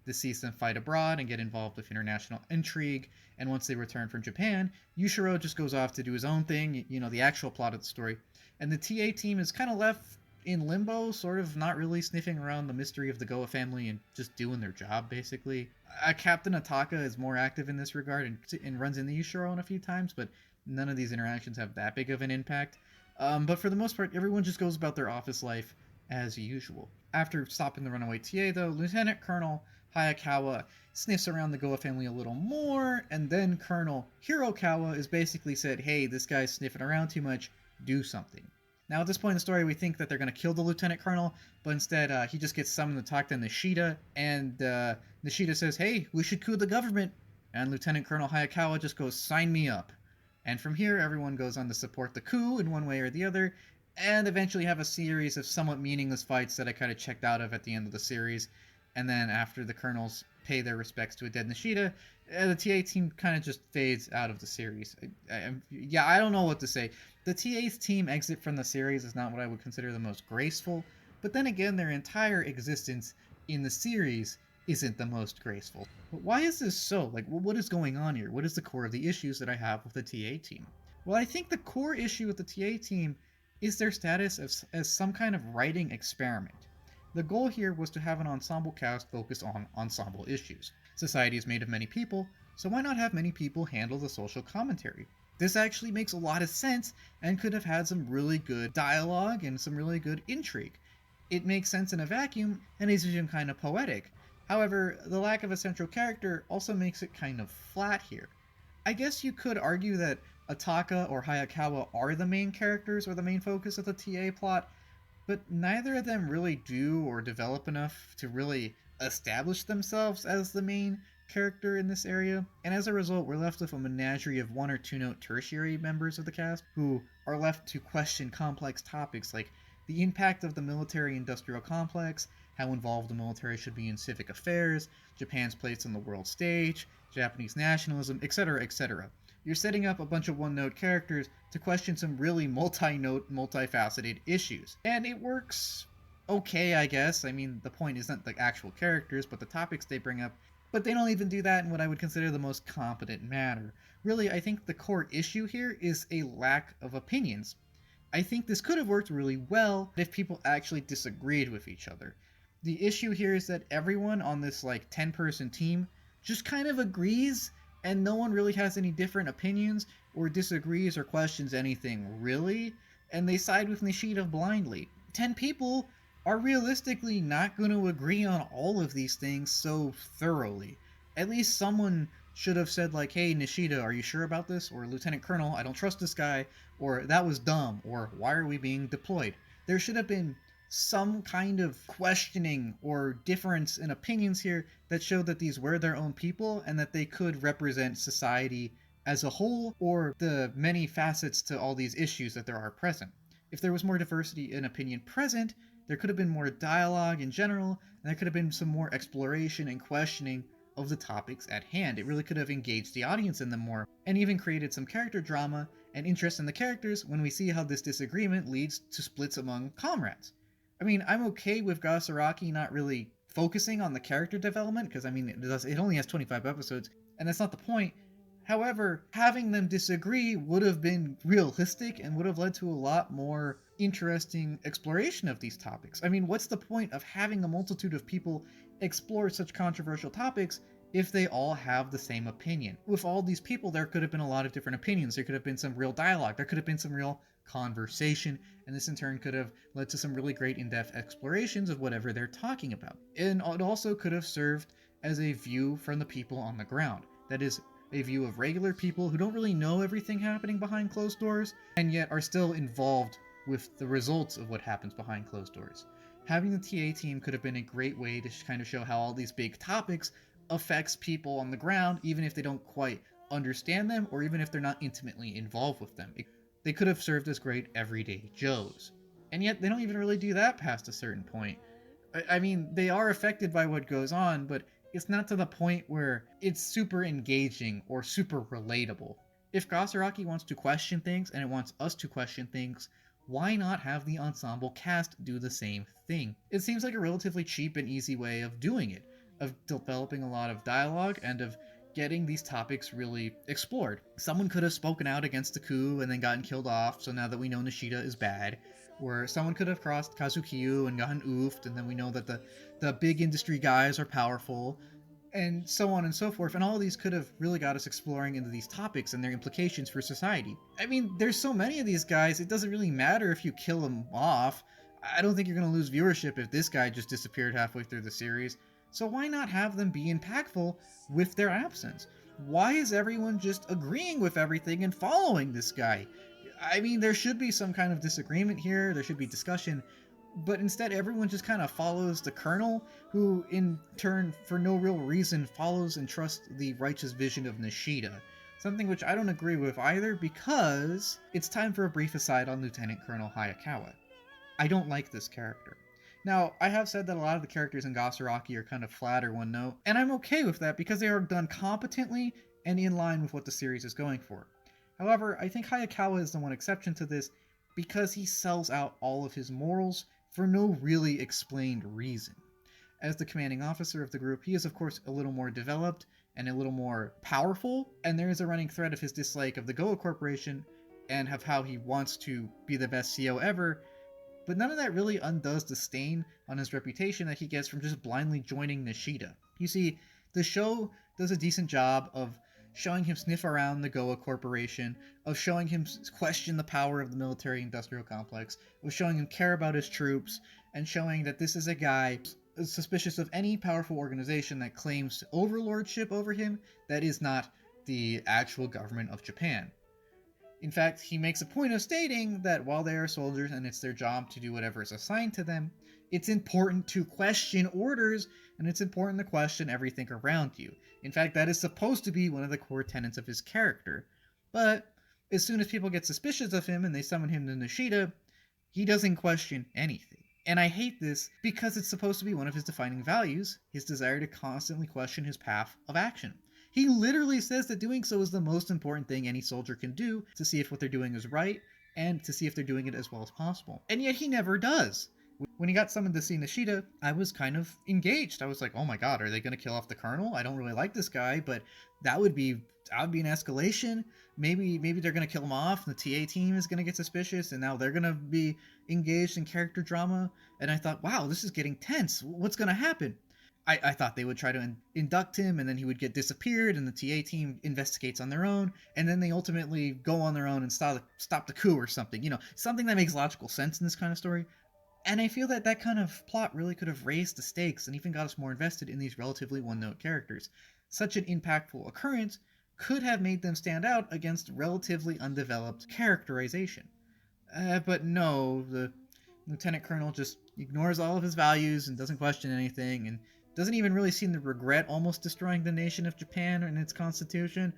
This sees them fight abroad and get involved with international intrigue, and once they return from Japan, Yushiro just goes off to do his own thing, the actual plot of the story, and the TA team is kind of left in limbo, sort of not really sniffing around the mystery of the Gowa family and just doing their job, basically. Captain Ataka is more active in this regard and runs into Yushiro a few times, but none of these interactions have that big of an impact. But for the most part, everyone just goes about their office life as usual. After stopping the runaway TA, though, Lieutenant Colonel Hayakawa sniffs around the Gowa family a little more, and then Colonel Hirokawa is basically said, hey, this guy's sniffing around too much, do something. Now, at this point in the story, we think that they're going to kill the Lieutenant Colonel, but instead, he just gets summoned to talk to Nashida, and Nashida says, hey, we should coup the government, and Lieutenant Colonel Hayakawa just goes, sign me up. And from here, everyone goes on to support the coup in one way or the other, and eventually have a series of somewhat meaningless fights that I kind of checked out of at the end of the series. And then after the colonels pay their respects to a dead Nashida, the TA team kind of just fades out of the series. I don't know what to say. The TA's team exit from the series is not what I would consider the most graceful, but then again, their entire existence in the series isn't the most graceful. But why is this so? What is going on here? What is the core of the issues that I have with the TA team? Well, I think the core issue with the TA team is their status as some kind of writing experiment. The goal here was to have an ensemble cast focus on ensemble issues. Society is made of many people, so why not have many people handle the social commentary? This actually makes a lot of sense and could have had some really good dialogue and some really good intrigue. It makes sense in a vacuum and is even kind of poetic. However, the lack of a central character also makes it kind of flat here. I guess you could argue that Ataka or Hayakawa are the main characters or the main focus of the TA plot, but neither of them really do or develop enough to really establish themselves as the main character in this area, and as a result, we're left with a menagerie of one or two note tertiary members of the cast who are left to question complex topics like the impact of the military-industrial complex, how involved the military should be in civic affairs, Japan's place on the world stage, Japanese nationalism, etc., etc. You're setting up a bunch of one-note characters to question some really multi-note, multifaceted issues. And it works okay, I guess. I mean, the point isn't the actual characters, but the topics they bring up. But they don't even do that in what I would consider the most competent manner. Really, I think the core issue here is a lack of opinions. I think this could have worked really well if people actually disagreed with each other. The issue here is that everyone on this 10-person team just kind of agrees, and no one really has any different opinions or disagrees or questions anything, really, and they side with Nashida blindly. 10 people are realistically not going to agree on all of these things so thoroughly. At least someone should have said hey, Nashida, are you sure about this? Or Lieutenant Colonel, I don't trust this guy. Or that was dumb. Or why are we being deployed? There should have been some kind of questioning or difference in opinions here that showed that these were their own people and that they could represent society as a whole or the many facets to all these issues that there are present. If there was more diversity in opinion present, there could have been more dialogue in general, and there could have been some more exploration and questioning of the topics at hand. It really could have engaged the audience in them more, and even created some character drama and interest in the characters when we see how this disagreement leads to splits among comrades. I mean, I'm okay with Gasaraki not really focusing on the character development, because it only has 25 episodes, and that's not the point. However, having them disagree would have been realistic and would have led to a lot more interesting exploration of these topics. I mean, what's the point of having a multitude of people explore such controversial topics if they all have the same opinion? With all these people, there could have been a lot of different opinions. There could have been some real dialogue. There could have been some real conversation, and this in turn could have led to some really great in-depth explorations of whatever they're talking about. And it also could have served as a view from the people on the ground. That is, a view of regular people who don't really know everything happening behind closed doors, and yet are still involved with the results of what happens behind closed doors. Having the TA team could have been a great way to kind of show how all these big topics affects people on the ground, even if they don't quite understand them, or even if they're not intimately involved with them. They could have served as great everyday Joes. And yet, they don't even really do that past a certain point. I mean, they are affected by what goes on, but it's not to the point where it's super engaging or super relatable. If Gasaraki wants to question things, and it wants us to question things, why not have the ensemble cast do the same thing? It seems like a relatively cheap and easy way of doing it, of developing a lot of dialogue and of getting these topics really explored. Someone could have spoken out against the coup and then gotten killed off, so now that we know Nashida is bad. Or someone could have crossed Kazukiyo and gotten oofed, and then we know that the big industry guys are powerful, and so on and so forth. And all of these could have really got us exploring into these topics and their implications for society. I mean, there's so many of these guys, it doesn't really matter if you kill them off. I don't think you're going to lose viewership if this guy just disappeared halfway through the series. So why not have them be impactful with their absence? Why is everyone just agreeing with everything and following this guy? I mean, there should be some kind of disagreement here, there should be discussion, but instead everyone just kind of follows the colonel, who in turn, for no real reason, follows and trusts the righteous vision of Nashida. Something which I don't agree with either, because it's time for a brief aside on Lieutenant Colonel Hayakawa. I don't like this character. Now, I have said that a lot of the characters in Gasaraki are kind of flat or one note, and I'm okay with that because they are done competently and in line with what the series is going for. However, I think Hayakawa is the one exception to this because he sells out all of his morals for no really explained reason. As the commanding officer of the group, he is of course a little more developed and a little more powerful, and there is a running thread of his dislike of the Gowa Corporation and of how he wants to be the best CEO ever, but none of that really undoes the stain on his reputation that he gets from just blindly joining Nashida. You see, the show does a decent job of showing him sniff around the Gowa Corporation, of showing him question the power of the military-industrial complex, of showing him care about his troops, and showing that this is a guy suspicious of any powerful organization that claims overlordship over him that is not the actual government of Japan. In fact, he makes a point of stating that while they are soldiers and it's their job to do whatever is assigned to them, it's important to question orders, and it's important to question everything around you. In fact, that is supposed to be one of the core tenets of his character. But as soon as people get suspicious of him and they summon him to Nashida, he doesn't question anything. And I hate this because it's supposed to be one of his defining values, his desire to constantly question his path of action. He literally says that doing so is the most important thing any soldier can do to see if what they're doing is right and to see if they're doing it as well as possible. And yet he never does. When he got summoned to see Nashida, I was kind of engaged. I was like, oh my god, are they going to kill off the colonel? I don't really like this guy, but that would be an escalation. Maybe they're going to kill him off, and the TA team is going to get suspicious, and now they're going to be engaged in character drama. And I thought, wow, this is getting tense. What's going to happen? I thought they would try to induct him, and then he would get disappeared, and the TA team investigates on their own, and then they ultimately go on their own and stop the coup or something. You know, something that makes logical sense in this kind of story. And I feel that that kind of plot really could have raised the stakes and even got us more invested in these relatively one-note characters. Such an impactful occurrence could have made them stand out against relatively undeveloped characterization. But no, the Lieutenant Colonel just ignores all of his values and doesn't question anything, and doesn't even really seem to regret almost destroying the nation of Japan and its constitution.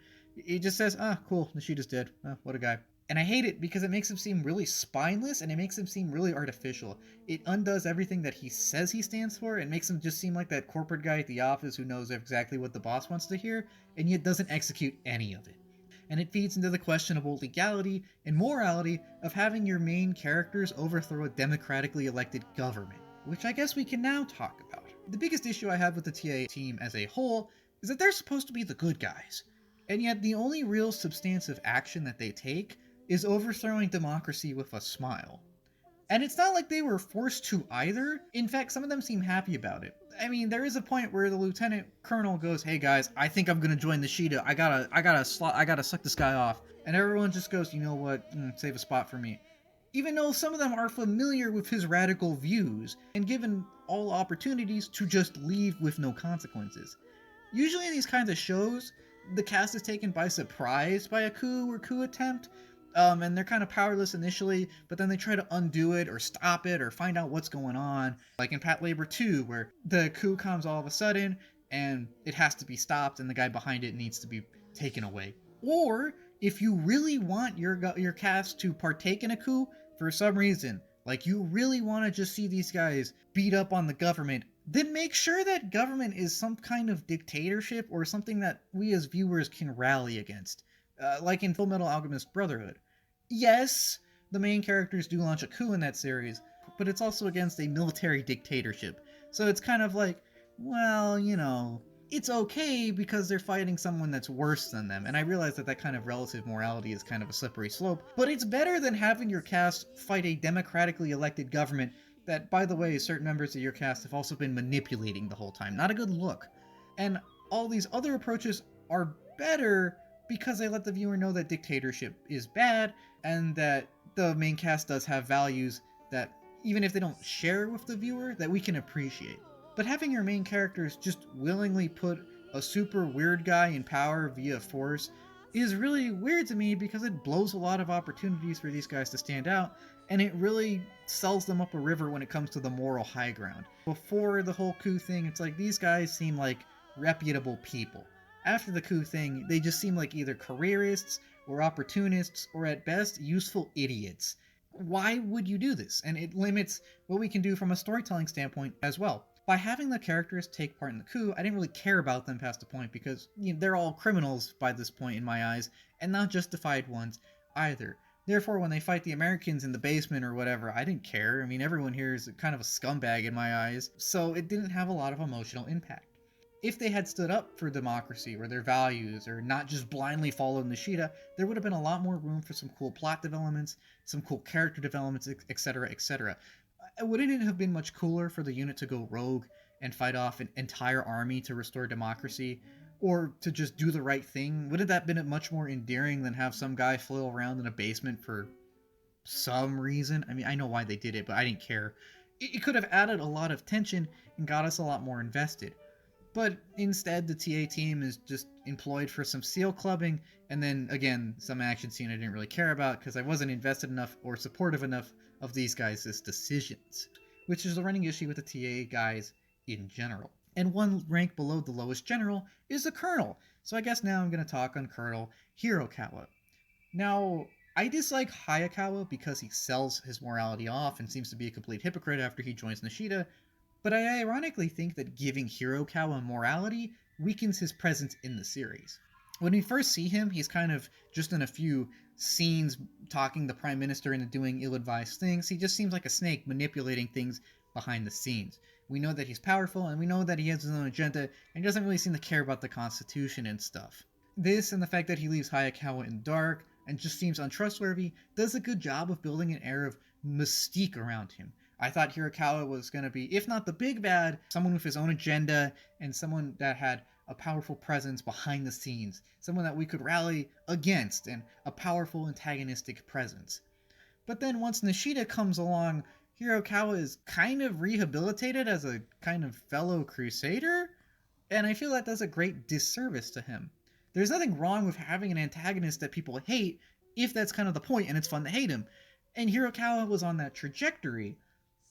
He just says, cool, Nishida's dead. What a guy. And I hate it because it makes him seem really spineless and it makes him seem really artificial. It undoes everything that he says he stands for. It makes him just seem like that corporate guy at the office who knows exactly what the boss wants to hear and yet doesn't execute any of it. And it feeds into the questionable legality and morality of having your main characters overthrow a democratically elected government, which I guess we can now talk about. The biggest issue I have with the TA team as a whole is that they're supposed to be the good guys, and yet the only real substantive action that they take is overthrowing democracy with a smile. And it's not like they were forced to either. In fact, some of them seem happy about it. I mean, there is a point where the lieutenant colonel goes, "Hey guys, I think I'm gonna join the Nashida. I gotta suck this guy off." And everyone just goes, "You know what? Save a spot for me." Even though some of them are familiar with his radical views and given all opportunities to just leave with no consequences. Usually in these kinds of shows, the cast is taken by surprise by a coup or coup attempt, and they're kind of powerless initially, but then they try to undo it or stop it or find out what's going on. Like in Pat Labor 2, where the coup comes all of a sudden and it has to be stopped and the guy behind it needs to be taken away. Or if you really want your cast to partake in a coup for some reason, like you really want to just see these guys beat up on the government, then make sure that government is some kind of dictatorship or something that we as viewers can rally against. Like in Full Metal Alchemist Brotherhood. Yes, The main characters do launch a coup in that series, but it's also against a military dictatorship. So it's kind of like, well, it's okay because they're fighting someone that's worse than them. And I realize that that kind of relative morality is kind of a slippery slope, but it's better than having your cast fight a democratically elected government that, by the way, certain members of your cast have also been manipulating the whole time. Not a good look. And all these other approaches are better because they let the viewer know that dictatorship is bad and that the main cast does have values that, even if they don't share with the viewer, that we can appreciate. But having your main characters just willingly put a super weird guy in power via force is really weird to me because it blows a lot of opportunities for these guys to stand out, and it really sells them up a river when it comes to the moral high ground. Before the whole coup thing, it's like these guys seem like reputable people. After the coup thing, they just seem like either careerists or opportunists or at best useful idiots. Why would you do this? And it limits what we can do from a storytelling standpoint as well. By having the characters take part in the coup, I didn't really care about them past the point because they're all criminals by this point in my eyes, and not justified ones either. Therefore, when they fight the Americans in the basement or whatever, I didn't care. I mean, everyone here is kind of a scumbag in my eyes, so it didn't have a lot of emotional impact. If they had stood up for democracy or their values, or not just blindly followed Nashida, there would have been a lot more room for some cool plot developments, some cool character developments, etc., etc. Wouldn't it have been much cooler for the unit to go rogue and fight off an entire army to restore democracy? Or to just do the right thing? Wouldn't that have been much more endearing than have some guy flail around in a basement for some reason? I mean, I know why they did it, but I didn't care. It could have added a lot of tension and got us a lot more invested. But instead, the TA team is just employed for some seal clubbing, and then, again, some action scene I didn't really care about because I wasn't invested enough or supportive enough of these guys' decisions, which is the running issue with the TA guys in general. And one rank below the lowest general is the Colonel. So I guess now I'm going to talk on Colonel Hirokawa. Now, I dislike Hayakawa because he sells his morality off and seems to be a complete hypocrite after he joins Nashida, but I ironically think that giving Hirokawa morality weakens his presence in the series. When we first see him, he's kind of just in a few scenes talking the Prime Minister into doing ill-advised things. He just seems like a snake manipulating things behind the scenes. We know that he's powerful, and we know that he has his own agenda, and he doesn't really seem to care about the Constitution and stuff. This, and the fact that he leaves Hayakawa in the dark, and just seems untrustworthy, does a good job of building an air of mystique around him. I thought Hirokawa was going to be, if not the big bad, someone with his own agenda, and someone that had a powerful presence behind the scenes, someone that we could rally against, and a powerful antagonistic presence. But then once Nashida comes along, Hirokawa is kind of rehabilitated as a kind of fellow crusader, and I feel that does a great disservice to him. There's nothing wrong with having an antagonist that people hate, if that's kind of the point and it's fun to hate him. And Hirokawa was on that trajectory,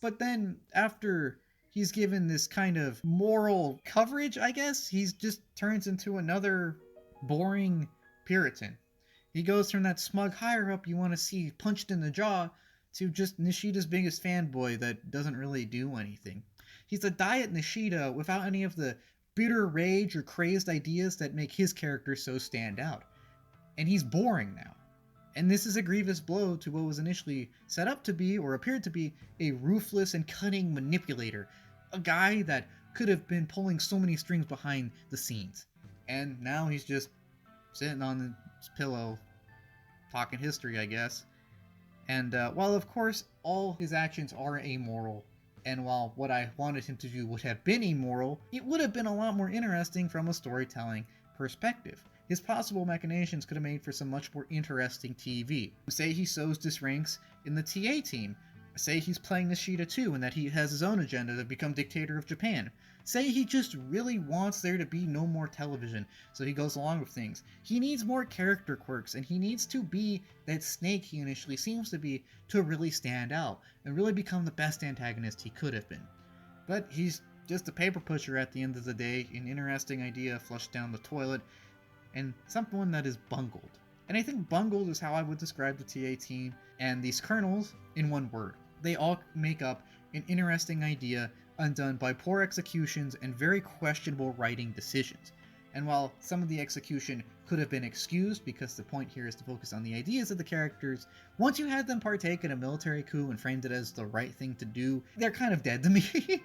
but then after he's given this kind of moral coverage, I guess, he just turns into another boring Puritan. He goes from that smug higher-up you want to see punched in the jaw to just Nishida's biggest fanboy that doesn't really do anything. He's a diet Nishida without any of the bitter rage or crazed ideas that make his character so stand out. And he's boring now. And this is a grievous blow to what was initially set up to be, or appeared to be, a ruthless and cunning manipulator. A guy that could have been pulling so many strings behind the scenes. And now he's just sitting on his pillow, talking history, I guess. And while of course all his actions are amoral, and while what I wanted him to do would have been immoral, it would have been a lot more interesting from a storytelling perspective. His possible machinations could have made for some much more interesting TV. Say he sows disranks in the TA team. Say he's playing Nashida too and that he has his own agenda to become dictator of Japan. Say he just really wants there to be no more television, so he goes along with things. He needs more character quirks, and he needs to be that snake he initially seems to be to really stand out and really become the best antagonist he could have been. But he's just a paper pusher at the end of the day, an interesting idea flushed down the toilet, and someone that is bungled. And I think bungled is how I would describe the TA team and these colonels in one word. They all make up an interesting idea undone by poor executions and very questionable writing decisions. And while some of the execution could have been excused because the point here is to focus on the ideas of the characters, once you had them partake in a military coup and framed it as the right thing to do, they're kind of dead to me.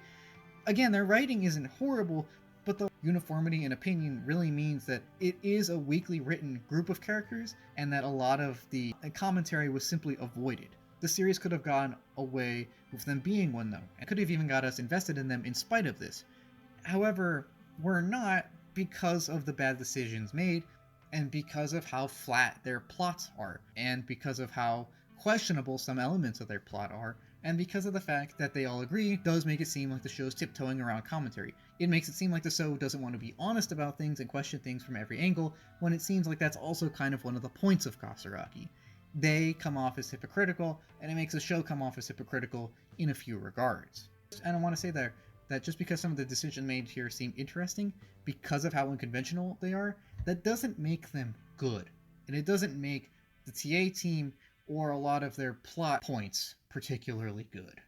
Again, their writing isn't horrible, but the uniformity in opinion really means that it is a weakly written group of characters, and that a lot of the commentary was simply avoided. The series could have gone away with them being one, though, and could have even got us invested in them in spite of this. However, we're not, because of the bad decisions made, and because of how flat their plots are, and because of how questionable some elements of their plot are, and because of the fact that they all agree does make it seem like the show's tiptoeing around commentary. It makes it seem like the show doesn't want to be honest about things and question things from every angle, when it seems like that's also kind of one of the points of Gasaraki. They come off as hypocritical, and it makes the show come off as hypocritical in a few regards. And I want to say there that just because some of the decisions made here seem interesting, because of how unconventional they are, that doesn't make them good. And it doesn't make the TA team or a lot of their plot points particularly good.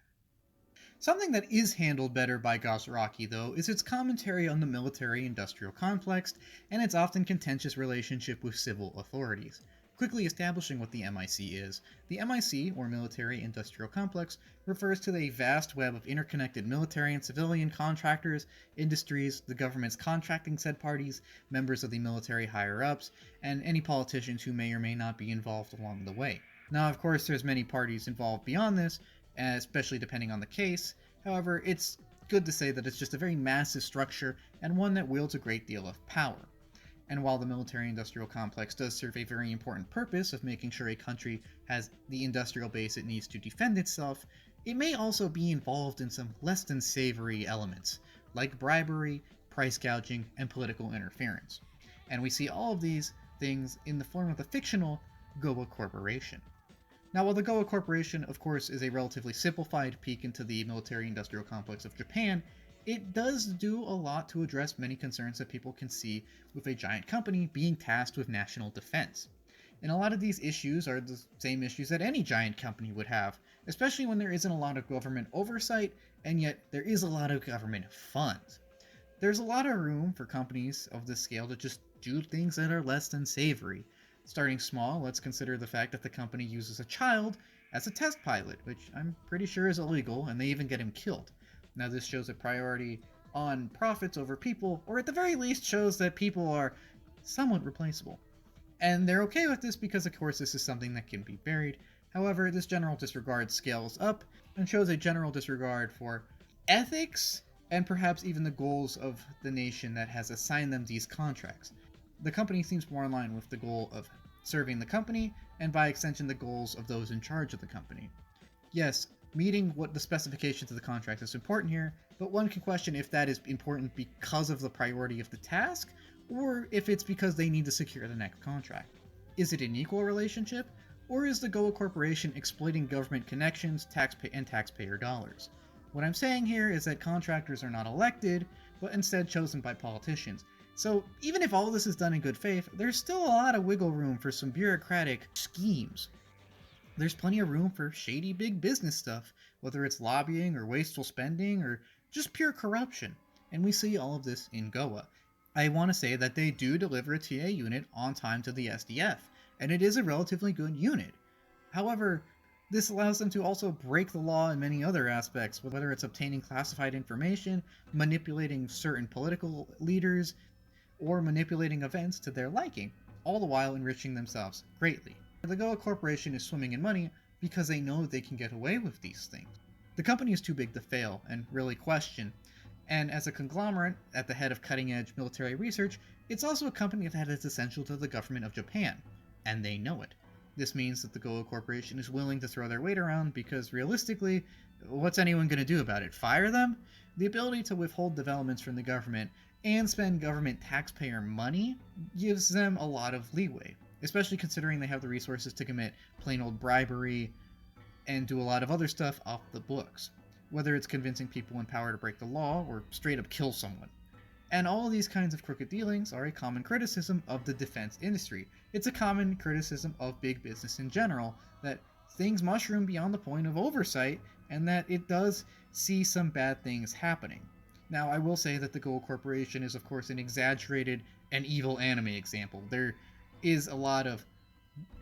Something that is handled better by Gasaraki, though, is its commentary on the military-industrial complex and its often contentious relationship with civil authorities. Quickly establishing what the MIC is. The MIC, or Military-Industrial Complex, refers to the vast web of interconnected military and civilian contractors, industries, the government's contracting said parties, members of the military higher-ups, and any politicians who may or may not be involved along the way. Now, of course, there's many parties involved beyond this, especially depending on the case. However, it's good to say that it's just a very massive structure, and one that wields a great deal of power. And while the military-industrial complex does serve a very important purpose of making sure a country has the industrial base it needs to defend itself, it may also be involved in some less than savory elements, like bribery, price gouging, and political interference. And we see all of these things in the form of the fictional Gowa Corporation. Now, while the Gowa Corporation, of course, is a relatively simplified peek into the military-industrial complex of Japan, it does do a lot to address many concerns that people can see with a giant company being tasked with national defense. And a lot of these issues are the same issues that any giant company would have, especially when there isn't a lot of government oversight, and yet there is a lot of government funds. There's a lot of room for companies of this scale to just do things that are less than savory. Starting small, let's consider the fact that the company uses a child as a test pilot, which I'm pretty sure is illegal, and they even get him killed. Now, this shows a priority on profits over people, or at the very least shows that people are somewhat replaceable. And they're okay with this because, of course, this is something that can be buried. However, this general disregard scales up and shows a general disregard for ethics and perhaps even the goals of the nation that has assigned them these contracts. The company seems more in line with the goal of serving the company, and by extension the goals of those in charge of the company. Yes, meeting what the specifications of the contract is important here, but one can question if that is important because of the priority of the task, or if it's because they need to secure the next contract. Is it an equal relationship, or is the Gowa Corporation exploiting government connections and taxpayer dollars? What I'm saying here is that contractors are not elected, but instead chosen by politicians. So even if all this is done in good faith, there's still a lot of wiggle room for some bureaucratic schemes. There's plenty of room for shady big business stuff, whether it's lobbying or wasteful spending or just pure corruption, and we see all of this in Gowa. I want to say that they do deliver a TA unit on time to the SDF, and it is a relatively good unit. However, this allows them to also break the law in many other aspects, whether it's obtaining classified information, manipulating certain political leaders, or manipulating events to their liking, all the while enriching themselves greatly. The Gowa Corporation is swimming in money because they know they can get away with these things. The company is too big to fail and really question, and as a conglomerate at the head of cutting-edge military research, it's also a company that is essential to the government of Japan, and they know it. This means that the Gowa Corporation is willing to throw their weight around because realistically, what's anyone going to do about it? Fire them? The ability to withhold developments from the government and spend government taxpayer money gives them a lot of leeway, especially considering they have the resources to commit plain old bribery and do a lot of other stuff off the books, whether it's convincing people in power to break the law or straight up kill someone. And all of these kinds of crooked dealings are a common criticism of the defense industry. It's a common criticism of big business in general, that things mushroom beyond the point of oversight, and that it does see some bad things happening. Now, I will say that the Gowa Corporation is, of course, an exaggerated an evil anime example. There is a lot of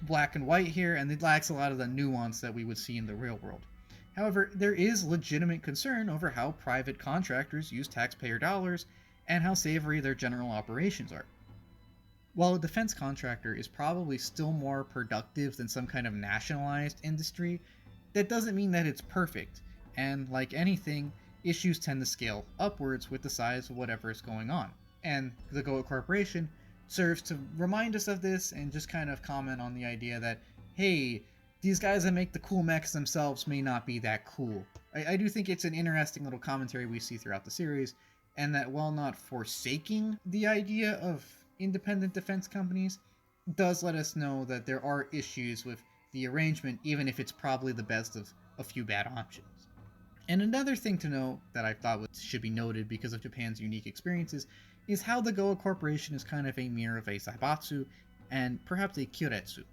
black and white here, and it lacks a lot of the nuance that we would see in the real world. However, there is legitimate concern over how private contractors use taxpayer dollars and how savory their general operations are. While a defense contractor is probably still more productive than some kind of nationalized industry, that doesn't mean that it's perfect, and like anything, issues tend to scale upwards with the size of whatever is going on. And the Goa Corporation serves to remind us of this and just kind of comment on the idea that, hey, these guys that make the cool mechs themselves may not be that cool. I do think it's an interesting little commentary we see throughout the series, and that while not forsaking the idea of independent defense companies, does let us know that there are issues with the arrangement, even if it's probably the best of a few bad options. And another thing to note that I thought should be noted because of Japan's unique experiences is how the Goa Corporation is kind of a mirror of a Zaibatsu and perhaps a Kyoretsu.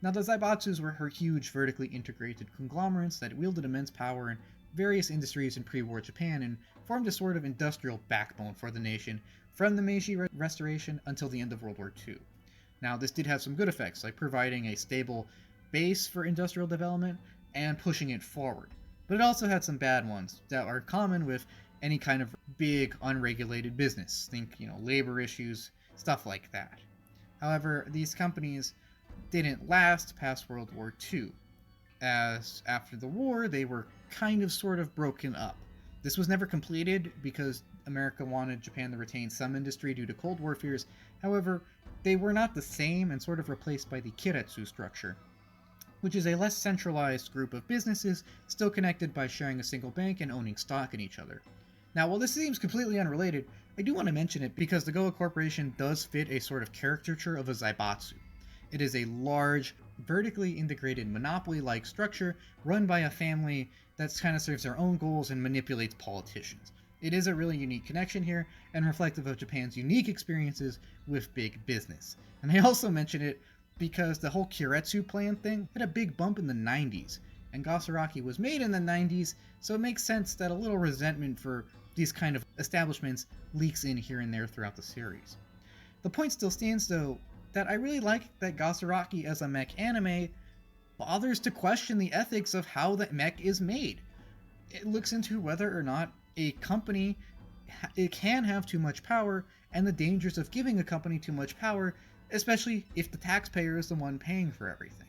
Now, the Zaibatsus were her huge vertically integrated conglomerates that wielded immense power in various industries in pre-war Japan and formed a sort of industrial backbone for the nation from the Meiji Restoration until the end of World War II. Now, this did have some good effects, like providing a stable base for industrial development and pushing it forward. But it also had some bad ones that are common with any kind of big unregulated business. Think, labor issues, stuff like that. However, these companies didn't last past World War II, as after the war they were kind of sort of broken up. This was never completed because America wanted Japan to retain some industry due to Cold War fears. However, they were not the same and sort of replaced by the Keiretsu structure, which is a less centralized group of businesses still connected by sharing a single bank and owning stock in each other. Now, while this seems completely unrelated, I do want to mention it because the Goa Corporation does fit a sort of caricature of a Zaibatsu. It is a large, vertically integrated monopoly-like structure run by a family that kind of serves their own goals and manipulates politicians. It is a really unique connection here and reflective of Japan's unique experiences with big business. And I also mention it because the whole Keiretsu plan thing had a big bump in the 90s, and Gasaraki was made in the 90s, so it makes sense that a little resentment for these kind of establishments leaks in here and there throughout the series. The point still stands, though, that I really like that Gasaraki as a mech anime bothers to question the ethics of how the mech is made. It looks into whether or not a company it can have too much power and the dangers of giving a company too much power, especially if the taxpayer is the one paying for everything.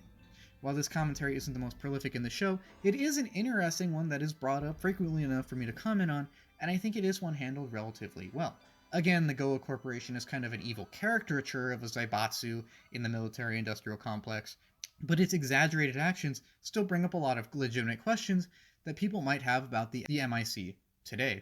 While this commentary isn't the most prolific in the show, it is an interesting one that is brought up frequently enough for me to comment on, and I think it is one handled relatively well. Again, the Goa Corporation is kind of an evil caricature of a Zaibatsu in the military-industrial complex, but its exaggerated actions still bring up a lot of legitimate questions that people might have about the MIC today.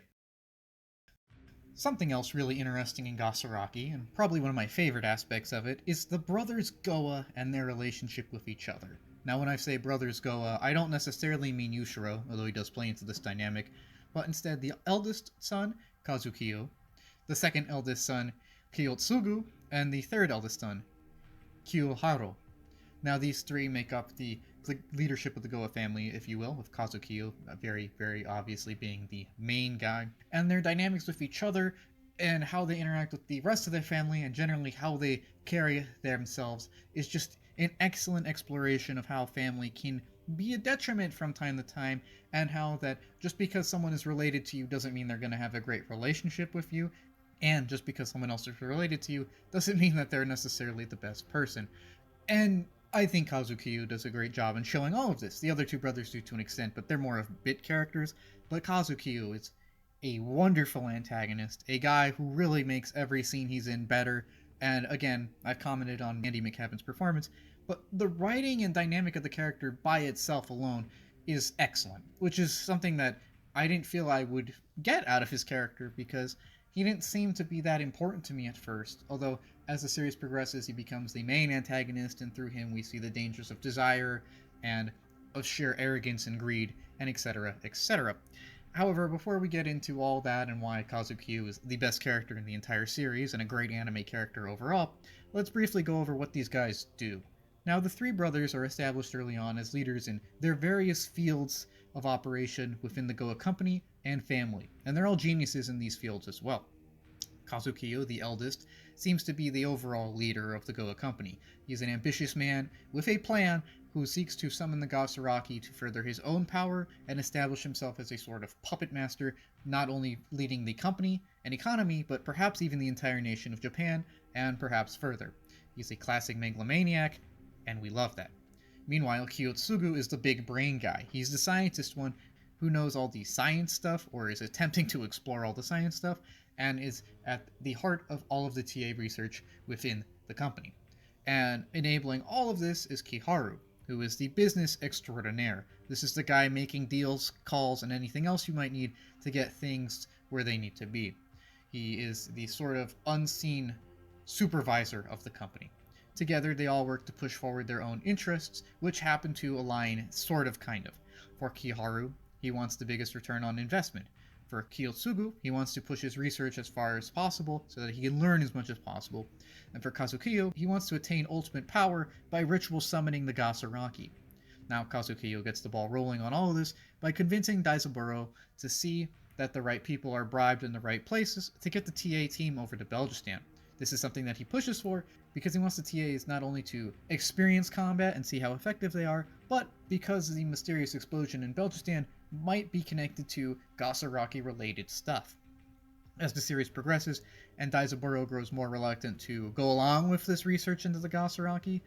Something else really interesting in Gasaraki, and probably one of my favorite aspects of it, is the brothers Gowa and their relationship with each other. Now, when I say brothers Gowa, I don't necessarily mean Yushiro, although he does play into this dynamic, but instead the eldest son, Kazukiyo, the second eldest son, Kiyotsugu, and the third eldest son, Kiyoharo. Now, these three make up the leadership of the Gowa family, if you will, with Kazukiyo very, very obviously being the main guy. And their dynamics with each other and how they interact with the rest of their family and generally how they carry themselves is just an excellent exploration of how family can be a detriment from time to time, and how that just because someone is related to you doesn't mean they're going to have a great relationship with you, and just because someone else is related to you doesn't mean that they're necessarily the best person. And I think Kazukiyo does a great job in showing all of this. The other two brothers do to an extent, but they're more of bit characters. But Kazukiyo is a wonderful antagonist, a guy who really makes every scene he's in better. And again, I've commented on Andy McCaben's performance, but the writing and dynamic of the character by itself alone is excellent, which is something that I didn't feel I would get out of his character because he didn't seem to be that important to me at first, although as the series progresses he becomes the main antagonist, and through him we see the dangers of desire and of sheer arrogance and greed, and etc, etc. However, before we get into all that and why Kazukiyo is the best character in the entire series and a great anime character overall, let's briefly go over what these guys do. Now, the three brothers are established early on as leaders in their various fields of operation within the Goa company and family, and they're all geniuses in these fields as well. Kazukiyo, the eldest, seems to be the overall leader of the Goa company. He's an ambitious man with a plan who seeks to summon the Gasaraki to further his own power and establish himself as a sort of puppet master, not only leading the company and economy, but perhaps even the entire nation of Japan, and perhaps further. He's a classic megalomaniac, and we love that. Meanwhile, Kiyotsugu is the big brain guy. He's the scientist one who knows all the science stuff, or is attempting to explore all the science stuff, and is at the heart of all of the TA research within the company. And enabling all of this is Kiharu, who is the business extraordinaire. This is the guy making deals, calls, and anything else you might need to get things where they need to be. He is the sort of unseen supervisor of the company. Together, they all work to push forward their own interests, which happen to align sort of kind of. For Kiharu, he wants the biggest return on investment. For Kiyotsugu, he wants to push his research as far as possible so that he can learn as much as possible. And for Kazukiyo, he wants to attain ultimate power by ritual summoning the Gasaraki. Now Kazukiyo gets the ball rolling on all of this by convincing Daizaburo to see that the right people are bribed in the right places to get the TA team over to Belgistan. This is something that he pushes for because he wants the TAs not only to experience combat and see how effective they are, but because the mysterious explosion in Belgistan might be connected to Gasaraki-related stuff. As the series progresses, and Daizaburo grows more reluctant to go along with this research into the Gasaraki,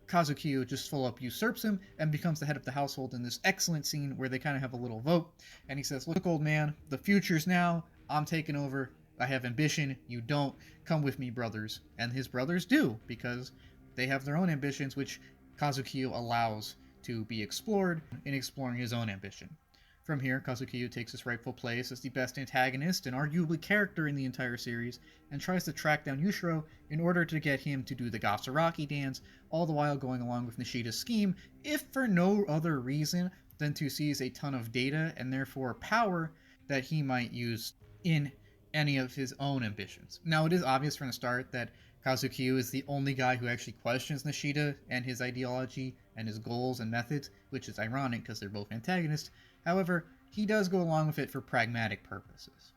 Kazukiyo just full up usurps him and becomes the head of the household in this excellent scene where they kind of have a little vote, and he says, "Look, old man, the future's now, I'm taking over, I have ambition, you don't, come with me, brothers." And his brothers do, because they have their own ambitions, which Kazukiyo allows to be explored in exploring his own ambition. From here, Kazukiyo takes his rightful place as the best antagonist and arguably character in the entire series, and tries to track down Yushiro in order to get him to do the Gasaraki dance, all the while going along with Nashida's scheme, if for no other reason than to seize a ton of data and therefore power that he might use in any of his own ambitions. Now, it is obvious from the start that Kazukiyo is the only guy who actually questions Nashida and his ideology and his goals and methods, which is ironic because they're both antagonists. However, he does go along with it for pragmatic purposes.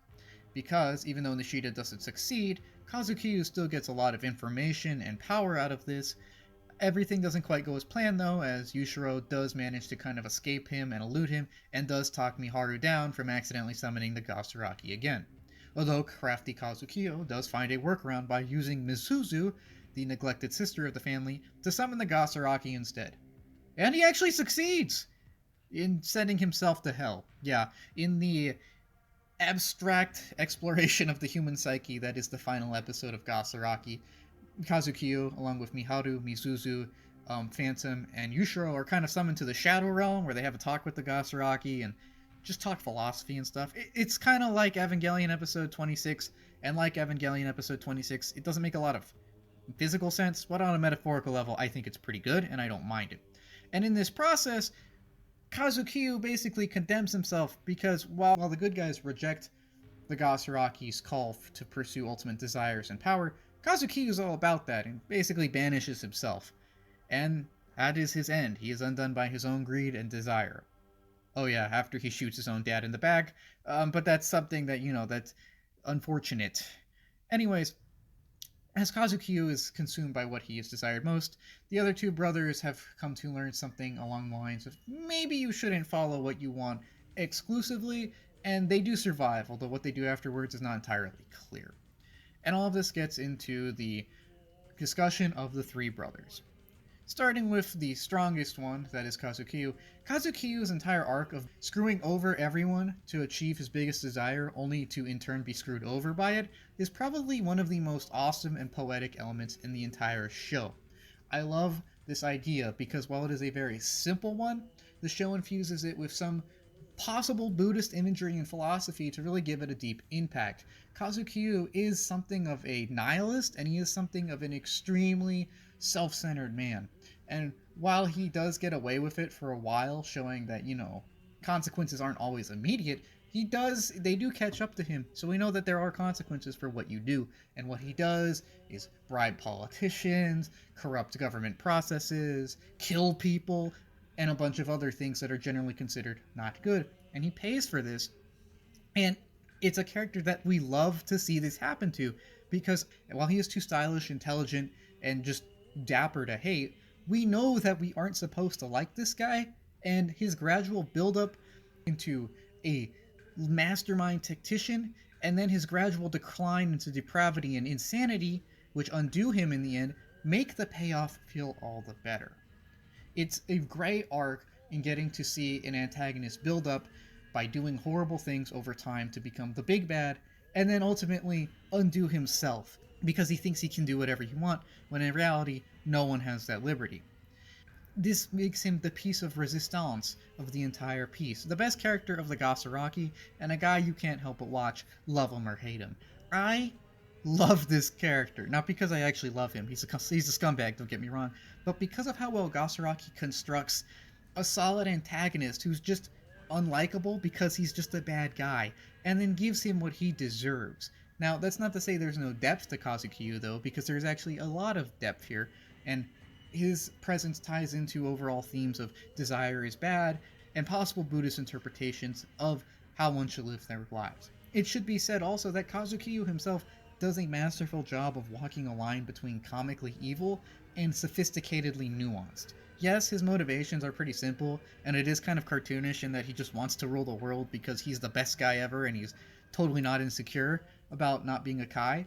Because, even though Nashida doesn't succeed, Kazukiyo still gets a lot of information and power out of this. Everything doesn't quite go as planned though, as Yushiro does manage to kind of escape him and elude him, and does talk Miharu down from accidentally summoning the Gasaraki again. Although crafty Kazukiyo does find a workaround by using Mizuzu, the neglected sister of the family, to summon the Gasaraki instead. And he actually succeeds! In sending himself to hell. Yeah, in the abstract exploration of the human psyche that is the final episode of Gasaraki, Kazukiyo, along with Miharu, Mizuzu, Phantom, and Yushiro are kind of summoned to the Shadow Realm, where they have a talk with the Gasaraki and just talk philosophy and stuff. It's kind of like Evangelion episode 26, and like Evangelion episode 26, it doesn't make a lot of physical sense, but on a metaphorical level, I think it's pretty good, and I don't mind it. And in this process, Kazukiyo basically condemns himself because while the good guys reject the Gasaraki's call to pursue ultimate desires and power, Kazukiyo is all about that and basically banishes himself. And that is his end. He is undone by his own greed and desire. Oh yeah, after he shoots his own dad in the back, but that's something that, that's unfortunate. Anyways, as Kazukiyo is consumed by what he has desired most, the other two brothers have come to learn something along the lines of maybe you shouldn't follow what you want exclusively, and they do survive, although what they do afterwards is not entirely clear. And all of this gets into the discussion of the three brothers. Starting with the strongest one, that is Kazukiyo. Kazukiyo's entire arc of screwing over everyone to achieve his biggest desire, only to in turn be screwed over by it, is probably one of the most awesome and poetic elements in the entire show. I love this idea because while it is a very simple one, the show infuses it with some possible Buddhist imagery and philosophy to really give it a deep impact. Kazukiyo is something of a nihilist, and he is something of an extremely self-centered man. And while he does get away with it for a while, showing that, consequences aren't always immediate, they do catch up to him. So we know that there are consequences for what you do. And what he does is bribe politicians, corrupt government processes, kill people, and a bunch of other things that are generally considered not good. And he pays for this. And It's a character that we love to see this happen to, because while he is too stylish, intelligent, and just dapper to hate, we know that we aren't supposed to like this guy, and his gradual buildup into a mastermind tactician, and then his gradual decline into depravity and insanity, which undo him in the end, make the payoff feel all the better. It's a great arc in getting to see an antagonist build up by doing horrible things over time to become the big bad, and then ultimately undo himself because he thinks he can do whatever he wants, when in reality, no one has that liberty. This makes him the piece of resistance of the entire piece, the best character of the Gasaraki, and a guy you can't help but watch, love him or hate him. I love this character, not because I actually love him, he's a scumbag, don't get me wrong, but because of how well Gasaraki constructs a solid antagonist who's just unlikable because he's just a bad guy, and then gives him what he deserves. Now, that's not to say there's no depth to Kazukiyo, though, because there's actually a lot of depth here, and his presence ties into overall themes of desire is bad and possible Buddhist interpretations of how one should live their lives. It should be said also that Kazukiyo himself does a masterful job of walking a line between comically evil and sophisticatedly nuanced. Yes, his motivations are pretty simple, and it is kind of cartoonish in that he just wants to rule the world because he's the best guy ever and he's totally not insecure about not being a Kai.